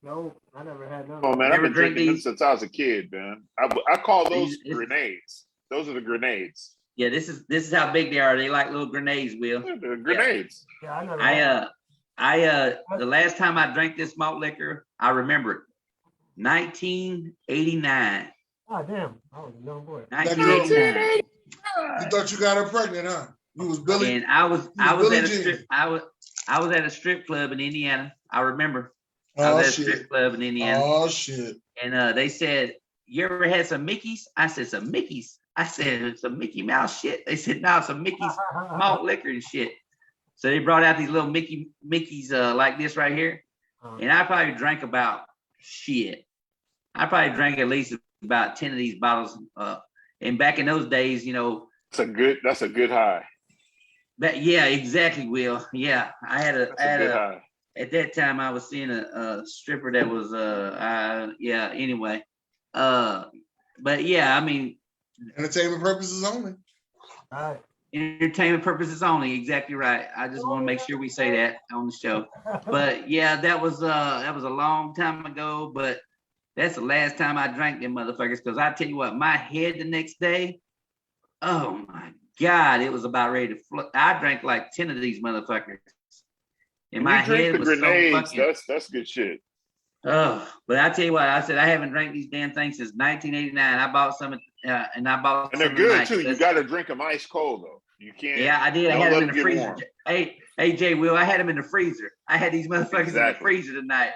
No, I never had none. Oh man, I've been drinking them since I was a kid, man. I call those grenades. Those are the grenades. Yeah, this is how big they are. They like little grenades, Will. Yeah, they're grenades. Yeah, I never. The last time I drank this malt liquor, I remember it. 1989. Oh damn, I was a young boy. 1989. You thought you got her pregnant, huh? You was Billy. And I was at a strip club in Indiana. I remember. I was at a strip club in Indiana. Oh shit! And they said, "You ever had some Mickeys?" I said, "Some Mickeys." I said, "Some Mickey Mouse shit." They said, "No, some Mickey's malt liquor and shit." So they brought out these little Mickeys like this right here, and I probably drank about shit. I probably drank at least about 10 of these bottles. And back in those days, you know, that's a good high. But yeah, exactly, Will. Yeah, I had a high. At that time, I was seeing a stripper that was, anyway. But yeah, I mean. Entertainment purposes only. All right. Entertainment purposes only. Exactly right. I just want to make sure we say that on the show. But yeah, that was a long time ago, but that's the last time I drank them motherfuckers. Because I tell you what, my head the next day, oh my God, it was about ready to flood. I drank like 10 of these motherfuckers. And my head was grenades, so fucking, that's good shit. Oh, but I tell you what, I said I haven't drank these damn things since 1989. I bought some, and I bought. And they're good too. You got to drink them ice cold though. You can't. Yeah, I did. I had them in the freezer. Hey, Hey, Jay Will, I had them in the freezer. I had these motherfuckers in the freezer tonight.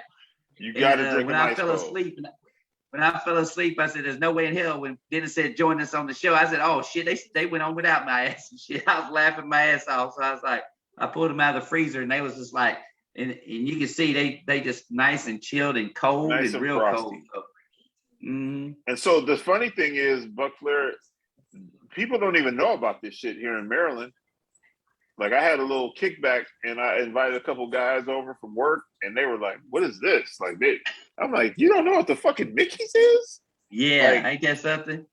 You got to drink when them I ice fell cold. asleep, I said, "There's no way in hell." When Dennis said, "Join us on the show," I said, "Oh shit, they went on without my ass and shit." I was laughing my ass off. So I was like, I pulled them out of the freezer, and they was just like, and you can see they just nice and chilled and cold Nice and and real frosty. cold. So, mm-hmm. And so the funny thing is, Buck Flair, people don't even know about this shit here in Maryland. Like I had a little kickback and I invited a couple guys over from work and they were like, "What is this?" Like I'm like, "You don't know what the fucking Mickey's is?" Yeah, like, ain't that something?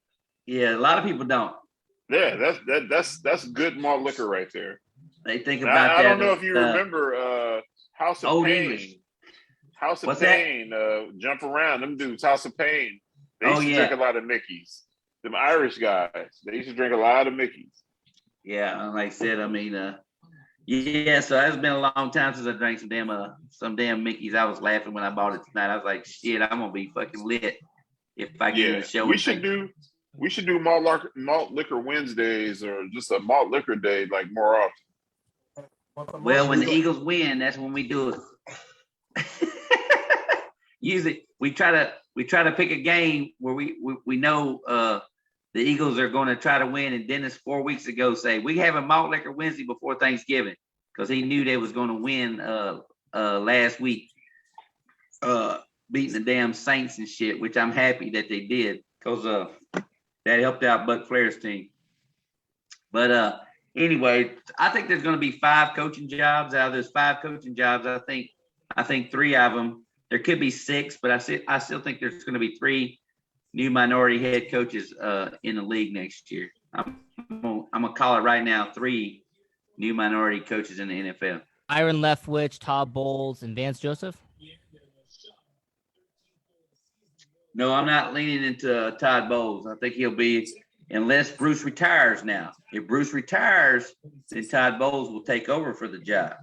Yeah, a lot of people don't. Yeah, that's good malt liquor right there. They think Now, about I that. don't know if you remember House of Old Pain. English. House of What's Pain, Jump Around, them dudes, House of Pain. They used to drink a lot of Mickeys. Them Irish guys, they used to drink a lot of Mickeys. Yeah, like I said, I mean, yeah, so it's been a long time since I drank some damn Mickeys. I was laughing when I bought it tonight. I was like, shit, I'm gonna be fucking lit if I get in the show. We should do malt liquor Wednesdays or just a malt liquor day like more often. Well, when the Eagles win, that's when we do it. Usually we try to pick a game where we know the Eagles are going to try to win. And Dennis 4 weeks ago say we have a malt liquor Wednesday before Thanksgiving because he knew they was going to win last week, beating the damn Saints and shit, which I'm happy that they did because that helped out Buck Flair's team. But anyway, I think there's going to be 5 coaching jobs. Out of those 5 coaching jobs, I think 3 of them. There could be 6, but I still think there's going to be 3 new minority head coaches in the league next year. I'm gonna call it right now: 3 new minority coaches in the NFL. Iron Leftwich, Todd Bowles, and Vance Joseph. No, I'm not leaning into Todd Bowles. I think he'll be, unless Bruce retires now. If Bruce retires, then Todd Bowles will take over for the job.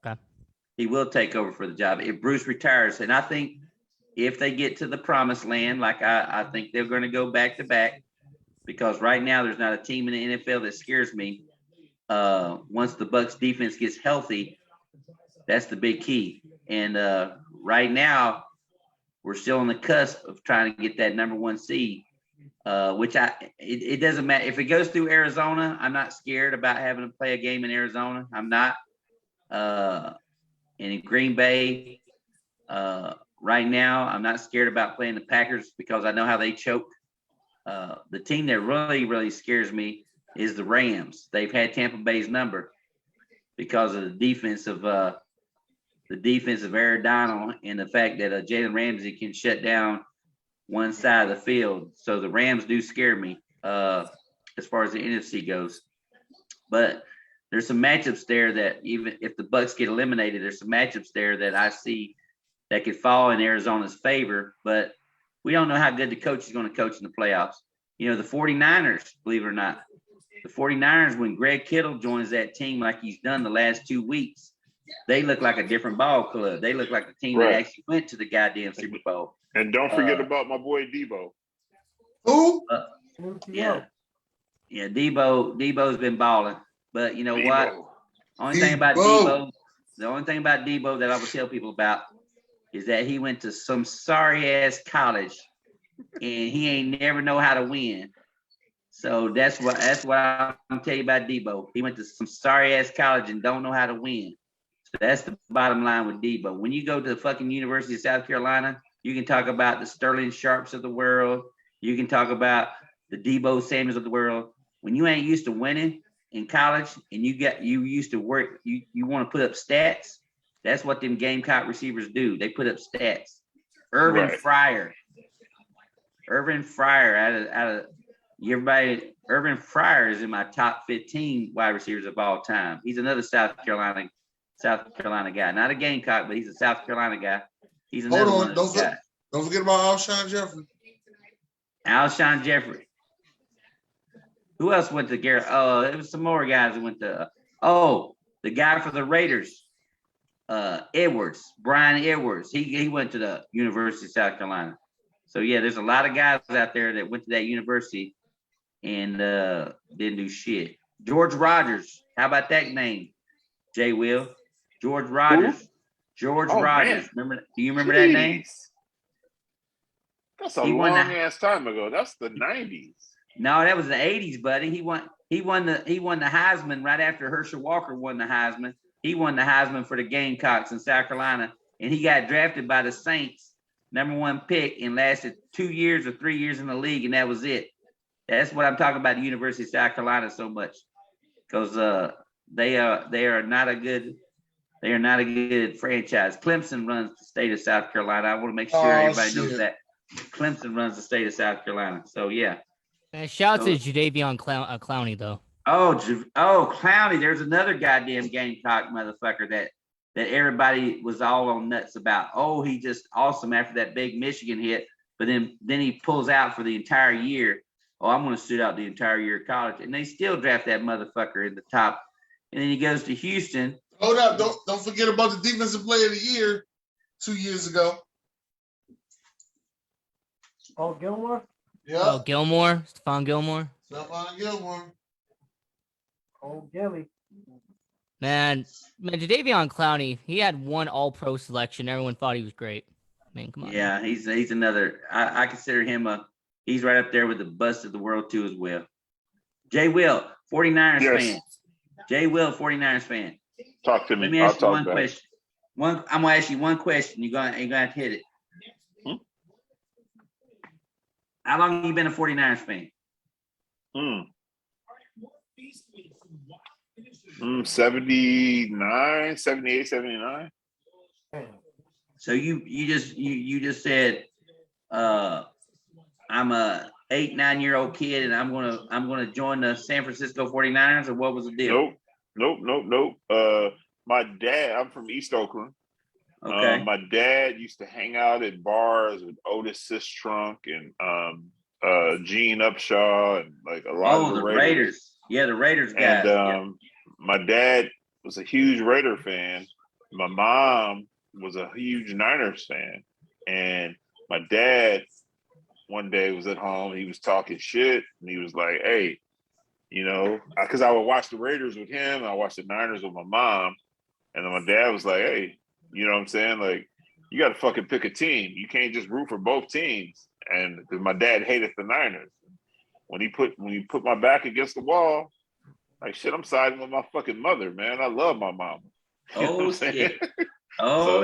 Okay. He will take over for the job if Bruce retires. And I think if they get to the promised land, like I think they're going to go back to back, because right now there's not a team in the NFL that scares me. Once the Bucs defense gets healthy, that's the big key. And right now we're still on the cusp of trying to get that number 1 seed, which it doesn't matter if it goes through Arizona. I'm not scared about having to play a game in Arizona. I'm not. And in Green Bay, right now, I'm not scared about playing the Packers because I know how they choke. The team that really, really scares me is the Rams. They've had Tampa Bay's number because of the defense of Aaron Donald and the fact that Jalen Ramsey can shut down one side of the field. So the Rams do scare me as far as the NFC goes. But there's some matchups there that even if the Bucs get eliminated, there's some matchups there that I see that could fall in Arizona's favor, but we don't know how good the coach is going to coach in the playoffs. You know, the 49ers, believe it or not, the 49ers, when Greg Kittle joins that team like he's done the last 2 weeks, they look like a different ball club. They look like the team that actually went to the goddamn Super Bowl. And don't forget about my boy Debo. Who? Yeah, Debo's been balling. But you know what? The only thing about Debo that I would tell people about is that he went to some sorry ass college and he ain't never know how to win. So that's what I'm gonna tell you about Debo. He went to some sorry ass college and don't know how to win. So that's the bottom line with Debo. When you go to the fucking University of South Carolina, you can talk about the Sterling Sharps of the world. You can talk about the Debo Samuels of the world. When you ain't used to winning in college and you used to work, you want to put up stats. That's what them Gamecock receivers do. They put up stats. Irvin Fryer out of everybody. Irvin Fryer is in my top 15 wide receivers of all time. He's another South Carolina guy. Not a Gamecock, but he's a South Carolina guy. He's another one of those guys. Don't forget about Alshon Jeffrey. Alshon Jeffrey. Who else went to Garrett? Oh, there was some more guys that went to. The guy for the Raiders. Edwards, Brian Edwards. He went to the University of South Carolina. So yeah, there's a lot of guys out there that went to that university and didn't do shit. George Rogers, how about that name? Jay Will. George Rogers. Who? George Oh, Rogers. man. Do you remember that name? Jeez. That's a He won long ass time ago. That's the 90s. No, that was the 80s, buddy. He won the Heisman right after Herschel Walker won the Heisman. He won the Heisman for the Gamecocks in South Carolina, and he got drafted by the Saints, #1 pick, and lasted 2 years or 3 years in the league, and that was it. That's what I'm talking about the University of South Carolina so much, because they are not a good franchise. Clemson runs the state of South Carolina. I want to make sure everybody knows that. Clemson runs the state of South Carolina. So yeah. And shout out to Jadeveon Clowney though. Oh, Clowney. There's another goddamn Gamecock motherfucker that everybody was all on nuts about. Oh, he just awesome after that big Michigan hit, but then he pulls out for the entire year. Oh, I'm going to sit out the entire year of college, and they still draft that motherfucker in the top. And then he goes to Houston. Hold up! Don't forget about the defensive player of the year 2 years ago. Oh, Gilmore? Yeah. Oh, Gilmore, Stephon Gilmore. Stephon Gilmore. Oh, Gilly. Man, Jadeveon Clowney, he had one All-Pro selection. Everyone thought he was great. Man, come on. Yeah, he's another. I consider him he's right up there with the bust of the world too as well. Jay Will, 49ers fan. Jay Will, 49ers fan. Talk to me. Let me ask you one question. I'm gonna ask you one question. You're gonna have to hit it. How long have you been a 49ers fan? 79, 78, 79. So you just said I'm a 8-9-year-old kid and I'm gonna join the San Francisco 49ers, or what was the deal? Nope. My dad, I'm from East Oakland. Okay. My dad used to hang out at bars with Otis Sistrunk and Gene Upshaw and like a lot of the Raiders. Yeah, the Raiders guys. And my dad was a huge Raider fan. My mom was a huge Niners fan. And my dad one day was at home. He was talking shit, and he was like, "Hey, you know," because I would watch the Raiders with him, and I watched the Niners with my mom. And then my dad was like, "Hey, you know what I'm saying? Like, you got to fucking pick a team. You can't just root for both teams." And because my dad hated the Niners, when he put my back against the wall, like shit, I'm siding with my fucking mother, man. I love my mama. You know what I'm saying?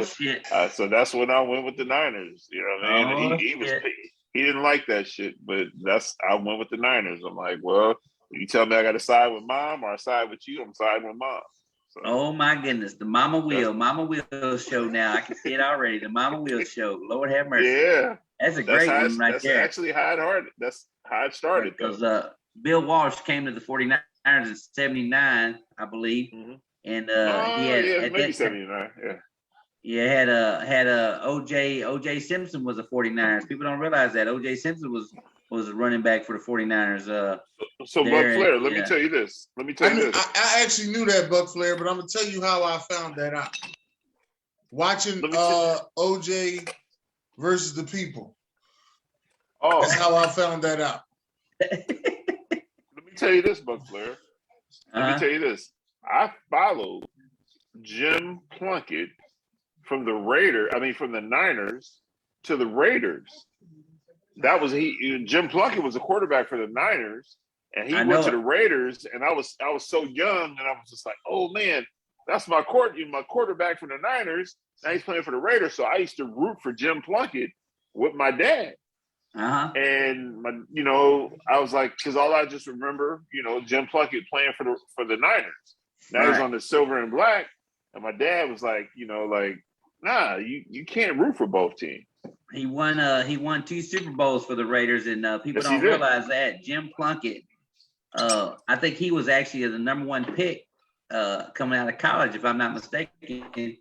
Shit. So that's when I went with the Niners. You know what I mean? He didn't like that shit, but I went with the Niners. I'm like, well, you tell me I got to side with mom or I side with you, I'm siding with mom. So, oh my goodness, the Mama Will show now. I can see it already. The Mama Will show. Lord have mercy. Yeah, that's a great one right there. That's actually that's how it started. Because Bill Walsh came to the 49ers in '79, I believe, and he had maybe '79. Yeah. Yeah, had O.J. Simpson was a 49ers. People don't realize that O.J. Simpson was a running back for the 49ers. So Buck Flair, let me tell you this. I actually knew that, Buck Flair, but I'm gonna tell you how I found that out. Watching O.J. versus the People. Oh, that's how I found that out. Let me tell you this, Buck Flair. Let me tell you this. I followed Jim Plunkett from the Niners to the Raiders. That was Jim Plunkett was a quarterback for the Niners, and he went to the Raiders. And I was so young, and I was just like, oh man, that's my quarterback for the Niners. Now he's playing for the Raiders. So I used to root for Jim Plunkett with my dad. And I was like, because all I just remember, Jim Plunkett playing for the Niners. Now he's on the silver and black, and my dad was like, nah, you can't root for both teams. He won 2 Super Bowls for the Raiders, and people don't realize that Jim Plunkett. I think he was actually the #1 pick coming out of college, if I'm not mistaken.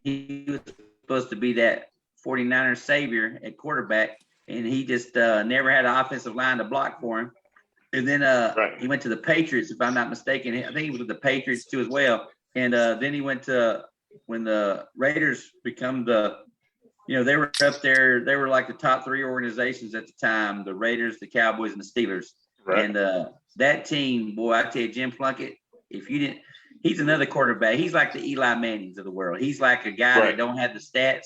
He was supposed to be that 49ers savior at quarterback, and he just never had an offensive line to block for him. And then he went to the Patriots, if I'm not mistaken. I think he was with the Patriots too as well. And then he went to when the Raiders become they were up there. They were like the top 3 organizations at the time: the Raiders, the Cowboys, and the Steelers. Right. And that team, boy, I tell you, Jim Plunkett. If you didn't, he's another quarterback. He's like the Eli Mannings of the world. He's like a guy that don't have the stats,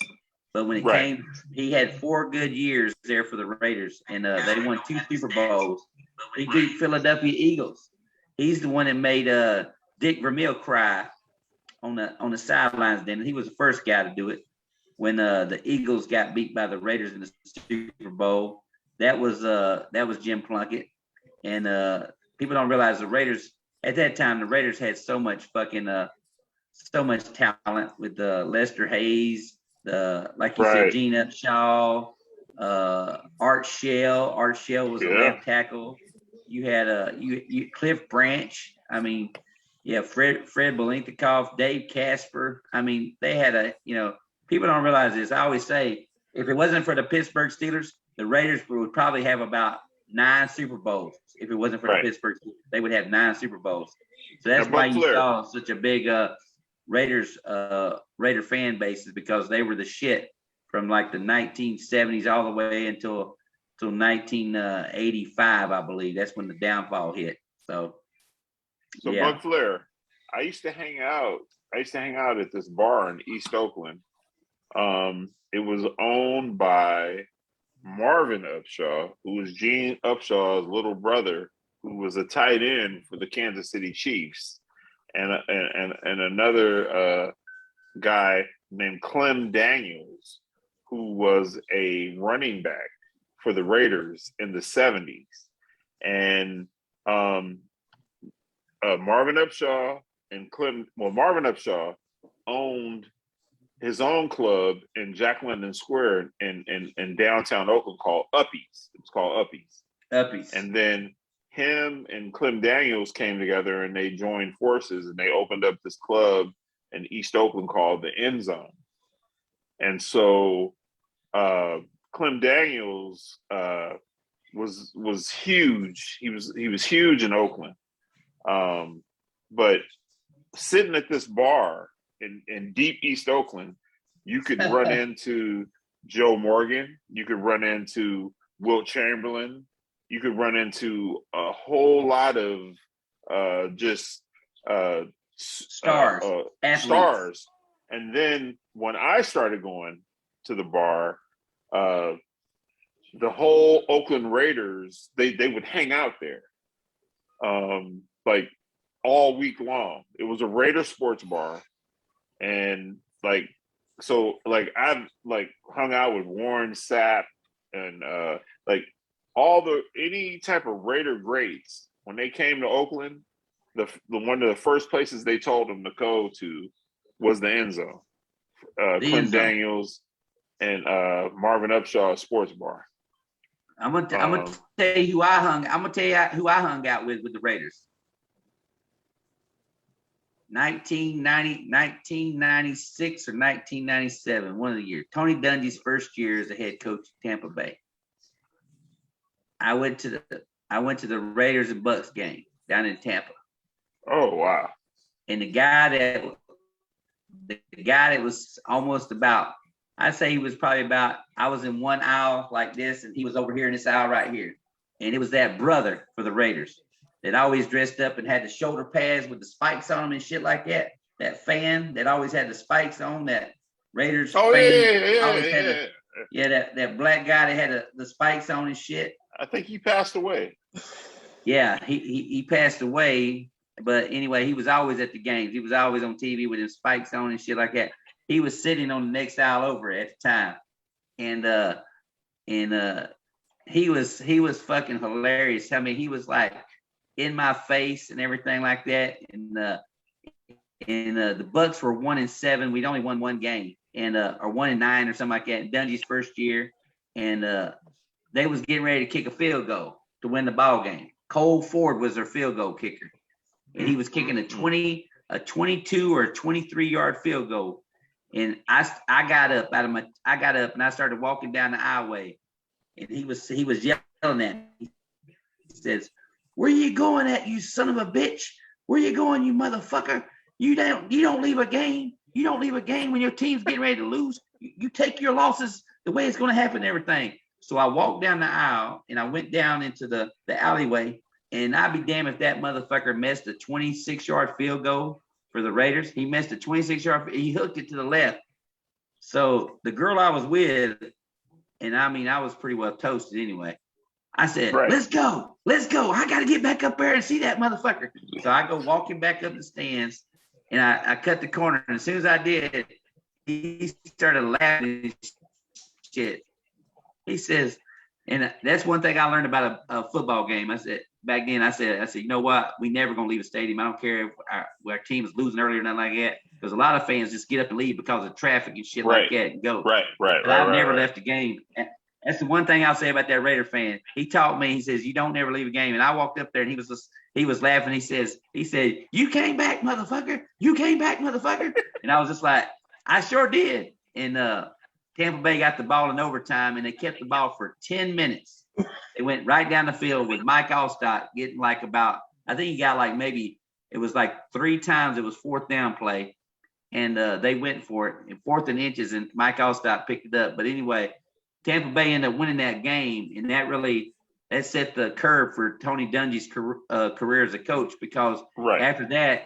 but when it came, he had 4 good years there for the Raiders, and they won 2 Super Bowls. He beat Philadelphia Eagles. He's the one that made Dick Vermeil cry on the sidelines. Then he was the first guy to do it when the Eagles got beat by the Raiders in the Super Bowl. That was Jim Plunkett, and people don't realize the Raiders at that time. The Raiders had so much talent with Lester Hayes, like you said, Gene Upshaw, Art Shell. Art Shell was a left tackle. You had you Cliff Branch. I mean, Fred Bilenikoff, Dave Casper. I mean, they had people don't realize this. I always say, if it wasn't for the Pittsburgh Steelers, the Raiders would probably have about 9 Super Bowls. If it wasn't for the Pittsburgh Steelers, they would have 9 Super Bowls. So that's why you saw such a big Raider fan base, is because they were the shit from like the 1970s all the way until 1985, I believe. That's when the downfall hit. So Buck Flair, I used to hang out at this bar in East Oakland. It was owned by Marvin Upshaw, who was Gene Upshaw's little brother, who was a tight end for the Kansas City Chiefs, and another guy named Clem Daniels, who was a running back for the Raiders in the 70s. And Marvin Upshaw Marvin Upshaw owned his own club in Jack London Square in downtown Oakland called Uppies. It's called Uppies. And then him and Clem Daniels came together and they joined forces and they opened up this club in East Oakland called the End Zone. And so Clem Daniels was huge. He was huge in Oakland. But sitting at this bar in deep East Oakland, you could run into Joe Morgan, you could run into Wilt Chamberlain, you could run into a whole lot of stars. And then when I started going to the bar, the whole Oakland Raiders, they would hang out there like all week long. It was a Raider sports bar. And I've hung out with Warren Sapp and any type of Raider greats. When they came to Oakland, the one of the first places they told them to go to was the End Zone. Clem Daniels and Marvin Upshaw Sports Bar. I'm gonna tell you who I hung out with the Raiders. 1996 or 1997, one of the years. Tony Dungy's first year as a head coach at Tampa Bay. I went to the Raiders and Bucks game down in Tampa. Oh wow! And the guy that was almost about, I'd say he was probably about, I was in one aisle like this, and he was over here in this aisle right here. And it was that brother for the Raiders that always dressed up and had the shoulder pads with the spikes on them and shit like that. That fan that always had the spikes on, that Raiders fan. That black guy that had the spikes on and shit. I think he passed away. Yeah, he passed away. But anyway, he was always at the games. He was always on TV with his spikes on and shit like that. He was sitting on the next aisle over at the time. And he was fucking hilarious. I mean, he was like in my face and everything like that. And the Bucks were 1-7. We'd only won one game, and or 1-9 or something like that in Dungy's first year. And they was getting ready to kick a field goal to win the ball game. Cole Ford was their field goal kicker, and he was kicking a 22 or 23-yard field goal. And I got up and I started walking down the aisleway, and he was yelling at me. He says, "Where you going at, you son of a bitch? Where you going, you motherfucker? You don't leave a game. You don't leave a game when your team's getting ready to lose. You take your losses the way it's going to happen and everything." So I walked down the aisle and I went down into the alleyway, and I'd be damned if that motherfucker missed a 26-yard field goal for the Raiders. He missed a 26-yard. He hooked it to the left. So the girl I was with, and I mean, I was pretty well toasted anyway. I said, let's go. I got to get back up there and see that motherfucker. So I go walking back up the stands, and I cut the corner. And as soon as I did, he started laughing and shit. He says, and that's one thing I learned about a football game. I said, back then, I said, you know what? We never going to leave a stadium. I don't care if our team is losing early or nothing like that. Because a lot of fans just get up and leave because of traffic and shit like that and go. But I've never left a game. That's the one thing I'll say about that Raider fan. He taught me, he says, you don't never leave a game. And I walked up there and he was laughing. He said, you came back, motherfucker. You came back, motherfucker. And I was just like, I sure did. And Tampa Bay got the ball in overtime and they kept the ball for 10 minutes. They went right down the field with Mike Allstott getting like about, I think he got like maybe, it was like 3 times it was 4th down play. And they went for it in 4th and inches and Mike Allstott picked it up. But anyway, Tampa Bay ended up winning that game, and that set the curve for Tony Dungy's career as a coach because after that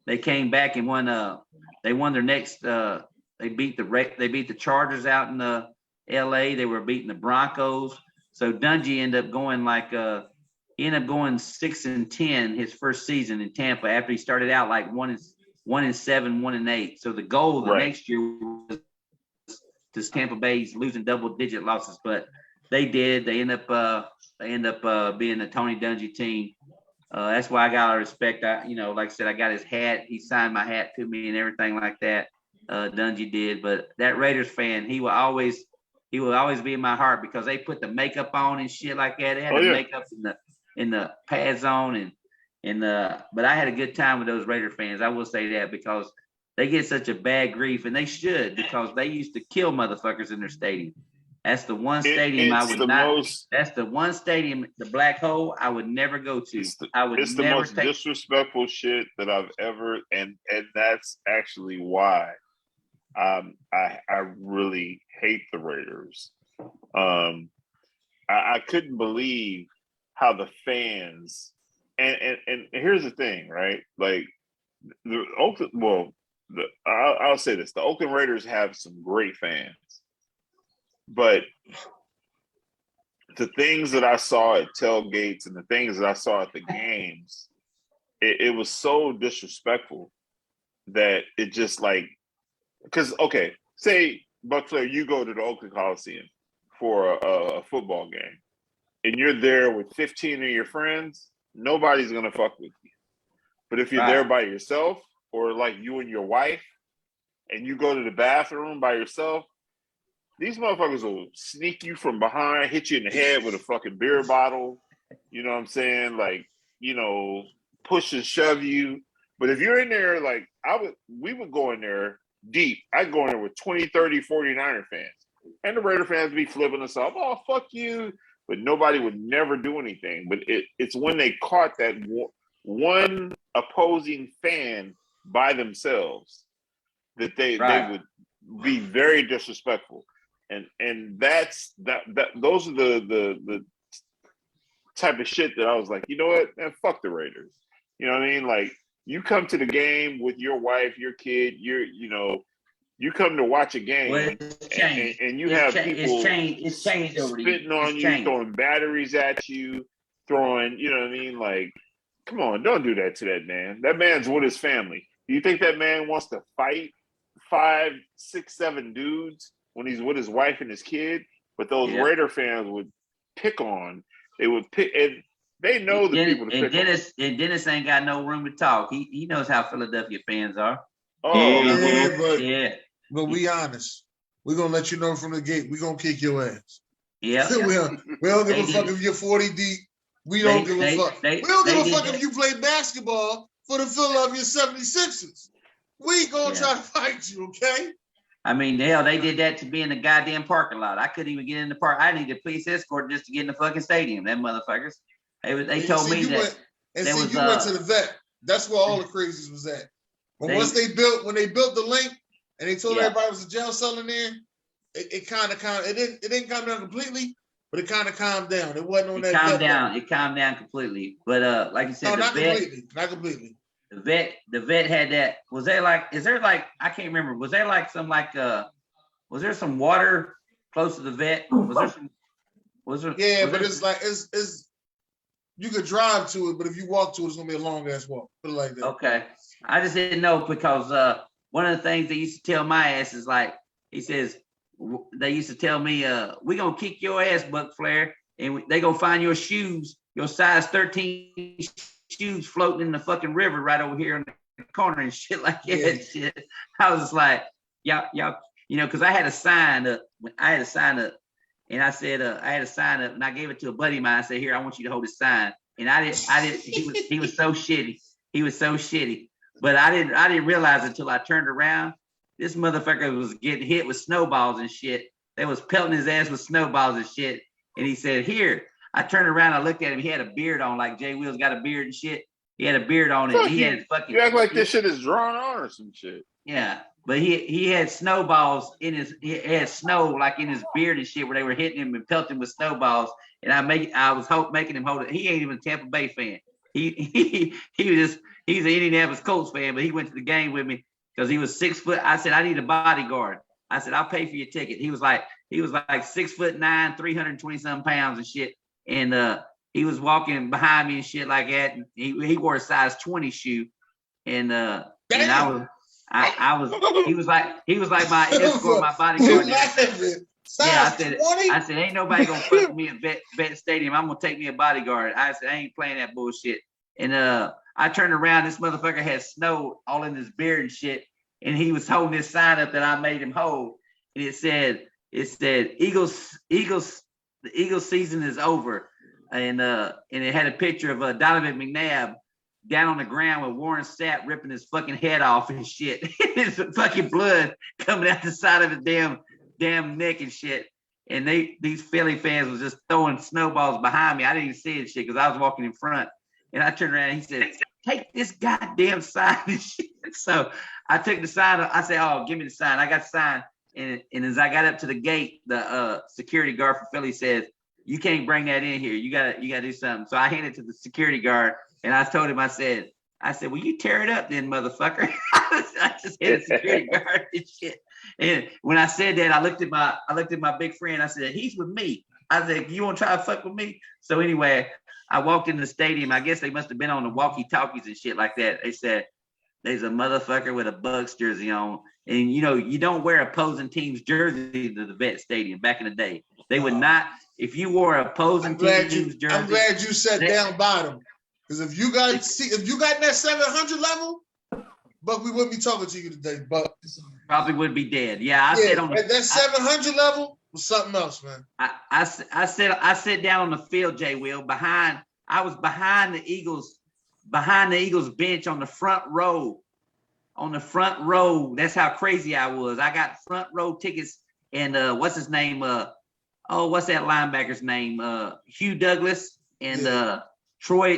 they came back and won. They won their next. They beat the Chargers out in L.A. They were beating the Broncos. So Dungy ended up going 6-10 his first season in Tampa after he started out like 1-7, 1-8. So the goal the next year was this Tampa Bay's losing double-digit losses, but they did. They end up being the Tony Dungy team. That's why I got a respect. Like I said, I got his hat. He signed my hat to me and everything like that. Dungy did, but that Raiders fan, he will always be in my heart because they put the makeup on and shit like that. They had the makeup in the pads on but I had a good time with those Raider fans. I will say that because they get such a bad grief, and they should because they used to kill motherfuckers in their stadium. That's the one stadium that's the one stadium, the Black Hole, I would never go to. It's the most disrespectful shit that I've ever, and that's actually why I really hate the Raiders. I couldn't believe how the fans, and here's the thing, right? Like the Oakland, I'll say this: the Oakland Raiders have some great fans, but the things that I saw at tailgates and the things that I saw at the games, it was so disrespectful that it just like, because say Buck Flair, you go to the Oakland Coliseum for a football game, and you're there with 15 of your friends, nobody's gonna fuck with you. But if you're there by yourself, or like you and your wife, and you go to the bathroom by yourself, these motherfuckers will sneak you from behind, hit you in the head with a fucking beer bottle. You know what I'm saying? Like, push and shove you. But if you're in there, like we would go in there deep. I'd go in there with 20, 30, 49er fans. And the Raider fans would be flipping us off. Oh, fuck you. But nobody would never do anything. But it's when they caught that one opposing fan by themselves that they would be very disrespectful, and those are the type of shit that I was like, you know what, man, fuck the Raiders. You know what I mean? Like, you come to the game with your wife, your kid, you come to watch a game, and you have people spitting on you, throwing batteries at you, throwing, you know what I mean? Like, come on, don't do that to that man. That man's with his family. Do you think that man wants to fight 5, 6, 7 dudes when he's with his wife and his kid? But those Raider fans would pick on. They would pick, and they know the people to pick on. And Dennis ain't got no room to talk. He knows how Philadelphia fans are. But we honest. We're gonna let you know from the gate. We're gonna kick your ass. Yeah. we don't give a fuck if you're 40 deep. We don't give a fuck. We don't give a fuck if you play basketball for the Philadelphia 76ers. We gonna try to fight you, okay? I mean, hell, they did that to be in the goddamn parking lot. I couldn't even get in the park. I needed a police escort just to get in the fucking stadium. Them motherfuckers. They told me that. You went to the vet. That's where all the crazies was at. But when they built the link and they told everybody it was a jail cell in there, it didn't calm down completely, but it kind of calmed down. It wasn't on that. It calmed down completely. But like you said, not completely. The the vet had that. Was there like? Is there like? I can't remember. Was there like some like? Was there some water close to the vet? Was there some? Was there? Yeah, was but there, it's like it's you could drive to it, but if you walk to it, it's gonna be a long ass walk. Put it like that. okay. I just didn't know because one of the things they used to tell my ass is like he says they used to tell me we gonna kick your ass, Buck Flair, and they gonna find your shoes, your size 13 shoes floating in the fucking river right over here in the corner and shit like that. Yeah. Shit. I was just like, y'all, you know, because I had a sign up. And I said, I had a sign up, and I gave it to a buddy of mine. I said, "Here, I want you to hold this sign." And I didn't. He was so shitty. He was so shitty. But I didn't realize until I turned around, this motherfucker was getting hit with snowballs and shit. They was pelting his ass with snowballs and shit. And he said, "Here." I turned around, I looked at him. He had a beard on, like Jay Will's got a beard and shit. He had a beard on it. He had fucking. You act like this shit is drawn on or some shit. Yeah, but he had snowballs in his. He had snow like in his beard and shit, where they were hitting him and pelting with snowballs. And I was making him hold it. He ain't even a Tampa Bay fan. He was he's an Indianapolis Colts fan, but he went to the game with me because he was 6 foot. I said, "I need a bodyguard." I said, "I'll pay for your ticket." He was like 6'9", 320 something pounds and shit. And he was walking behind me and shit like that. And he wore a size 20 shoe. And I was he was like my escort, my bodyguard. I said, "Ain't nobody gonna fuck with me at Vet Stadium. I'm gonna take me a bodyguard." I said, "I ain't playing that bullshit." And I turned around, this motherfucker had snow all in his beard and shit. And he was holding this sign up that I made him hold. And it said, Eagles, the Eagles season is over. And it had a picture of Donovan McNabb down on the ground with Warren Sapp ripping his fucking head off and shit. His fucking blood coming out the side of his damn neck and shit. And these Philly fans was just throwing snowballs behind me. I didn't even see it shit because I was walking in front. And I turned around and he said, "Take this goddamn sign and shit." So I took the sign. I said, "Oh, give me the sign." I got the sign. And as I got up to the gate, the security guard for Philly says, "You can't bring that in here. You gotta do something." So I handed it to the security guard and I told him, I said, "Well, you tear it up then, motherfucker." I just hit a security guard and shit. And when I said that, I looked at my big friend. I said, "He's with me." I said, "You want to try to fuck with me?" So anyway, I walked in the stadium. I guess they must have been on the walkie-talkies and shit like that. They said, "There's a motherfucker with a Bucks jersey on." And you know, you don't wear opposing team's jersey to the Vet Stadium back in the day. They would not. If you wore opposing team's jersey, I'm glad you sat down by them. Because if you got in that 700 level, Buck, we wouldn't be talking to you today. But probably would be dead. Yeah, I said on at that 700 level was something else, man. I sat down on the field, Jay Will. I was behind the Eagles bench on the front row. On the front row. That's how crazy I was. I got front row tickets. And what's his name? What's that linebacker's name? Hugh Douglas and Troy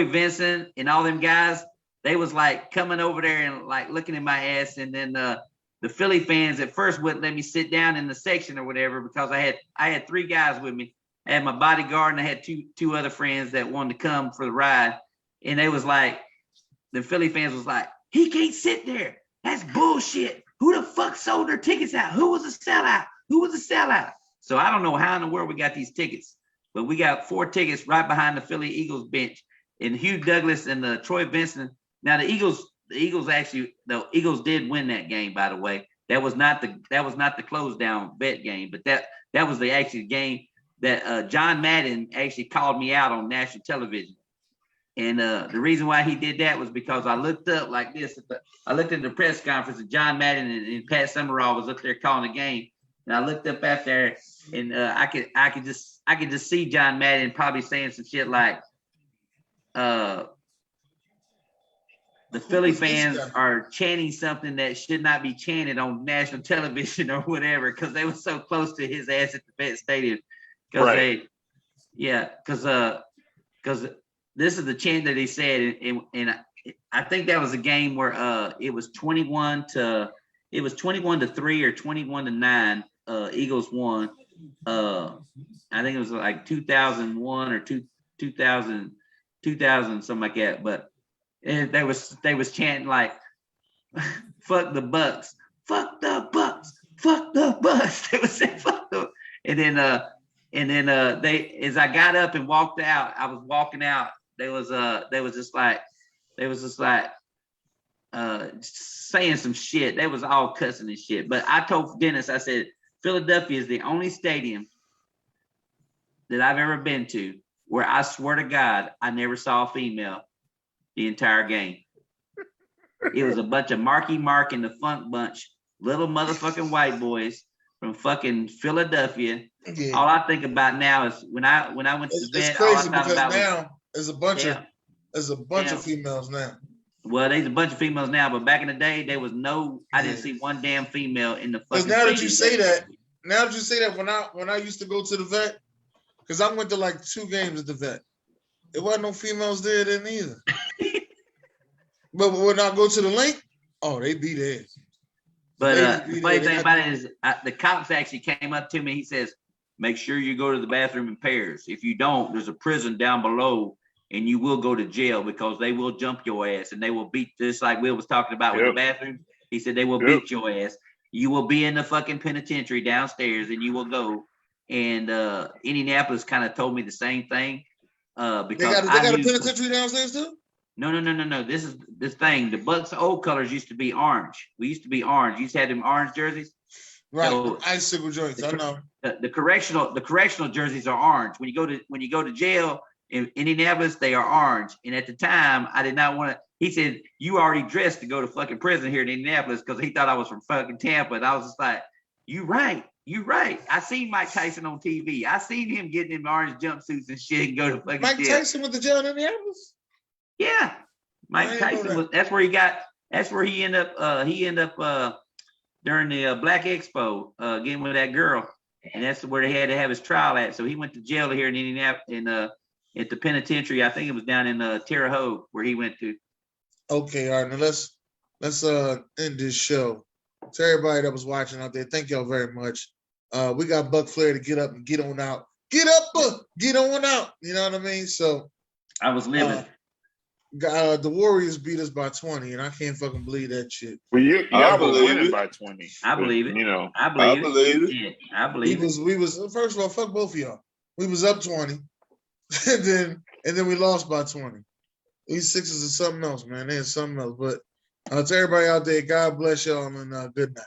Vincent and all them guys. They was like coming over there and like looking at my ass. And then the Philly fans at first wouldn't let me sit down in the section or whatever because I had 3 guys with me. I had my bodyguard and I had two other friends that wanted to come for the ride. And they was like, the Philly fans was like, "He can't sit there. That's bullshit. Who the fuck sold their tickets out? Who was a sellout? So I don't know how in the world we got these tickets, but we got 4 tickets right behind the Philly Eagles bench. And Hugh Douglas and Troy Vincent. Now the Eagles did win that game, by the way. That was not the close down bet game, but that was the actual game that John Madden actually called me out on national television. And the reason why he did that was because I looked up like this. I looked at the press conference and John Madden and Pat Summerall was up there calling the game. And I looked up out there and I could just see John Madden probably saying some shit like, the Philly fans are chanting something that should not be chanted on national television or whatever because they were so close to his ass at the Vet Stadium. Because this is the chant that he said, and I think that was a game where it was 21-3 or 21-9. Eagles won. I think it was like 2001 or 2000 something like that. But And they was chanting like, "Fuck the Bucks, fuck the Bucks, fuck the Bucks." They was saying fuck the, and then they, as I got up and walked out, I was walking out. They was just like saying some shit. They was all cussing and shit. But I told Dennis, I said, Philadelphia is the only stadium that I've ever been to where I swear to God I never saw a female the entire game. It was a bunch of Marky Mark and the Funk Bunch, little motherfucking white boys from fucking Philadelphia. Yeah. All I think about now is when I went to the vet. It's crazy all I thought because about now there's a bunch of females now. Well, there's a bunch of females now, but back in the day, there was no. I didn't see one damn female in the fucking. Because now that you say that, when I used to go to the vet, because I went to like 2 games at the vet, there wasn't no females there then either. But when I go to the link, oh, they be there. But the funny thing about it is, the cops actually came up to me. He says, "Make sure you go to the bathroom in pairs. If you don't, there's a prison down below." And you will go to jail because they will jump your ass and they will beat, just like Will was talking about with the bathroom. He said they will beat your ass. You will be in the fucking penitentiary downstairs and you will go. And Indianapolis kind of told me the same thing. Because they got a penitentiary downstairs too? No. This is this thing. The Bucks old colors used to be orange. We used to be orange. You used to have them orange jerseys. Right. So icicle joints. I know. The correctional jerseys are orange. When you go to jail in Indianapolis, they are orange. And at the time, I did not want to. He said, "You already dressed to go to fucking prison here in Indianapolis," because he thought I was from fucking Tampa. And I was just like, "You right. I seen Mike Tyson on TV. I seen him getting in orange jumpsuits and shit and go to fucking Mike jail." Tyson went to jail in Indianapolis? Yeah. Mike Tyson was. That's where he ended up during the Black Expo, getting with that girl. And that's where they had to have his trial at. So he went to jail here in Indianapolis at the penitentiary. I think it was down in Terre Haute where he went to. Okay, all right. Now let's end this show. To everybody that was watching out there, thank y'all very much. We got Buck Flair to get up and get on out. Get up, get on out. You know what I mean? So I was living. The Warriors beat us by 20, and I can't fucking believe that shit. Well, y'all was winning by 20. I believe it. You know, I believe it. it. Yeah, I believe it. We was first of all, fuck both of y'all. We was up 20, and then we lost by 20. These Sixers are something else, man. They're something else. But to everybody out there, God bless y'all and good night.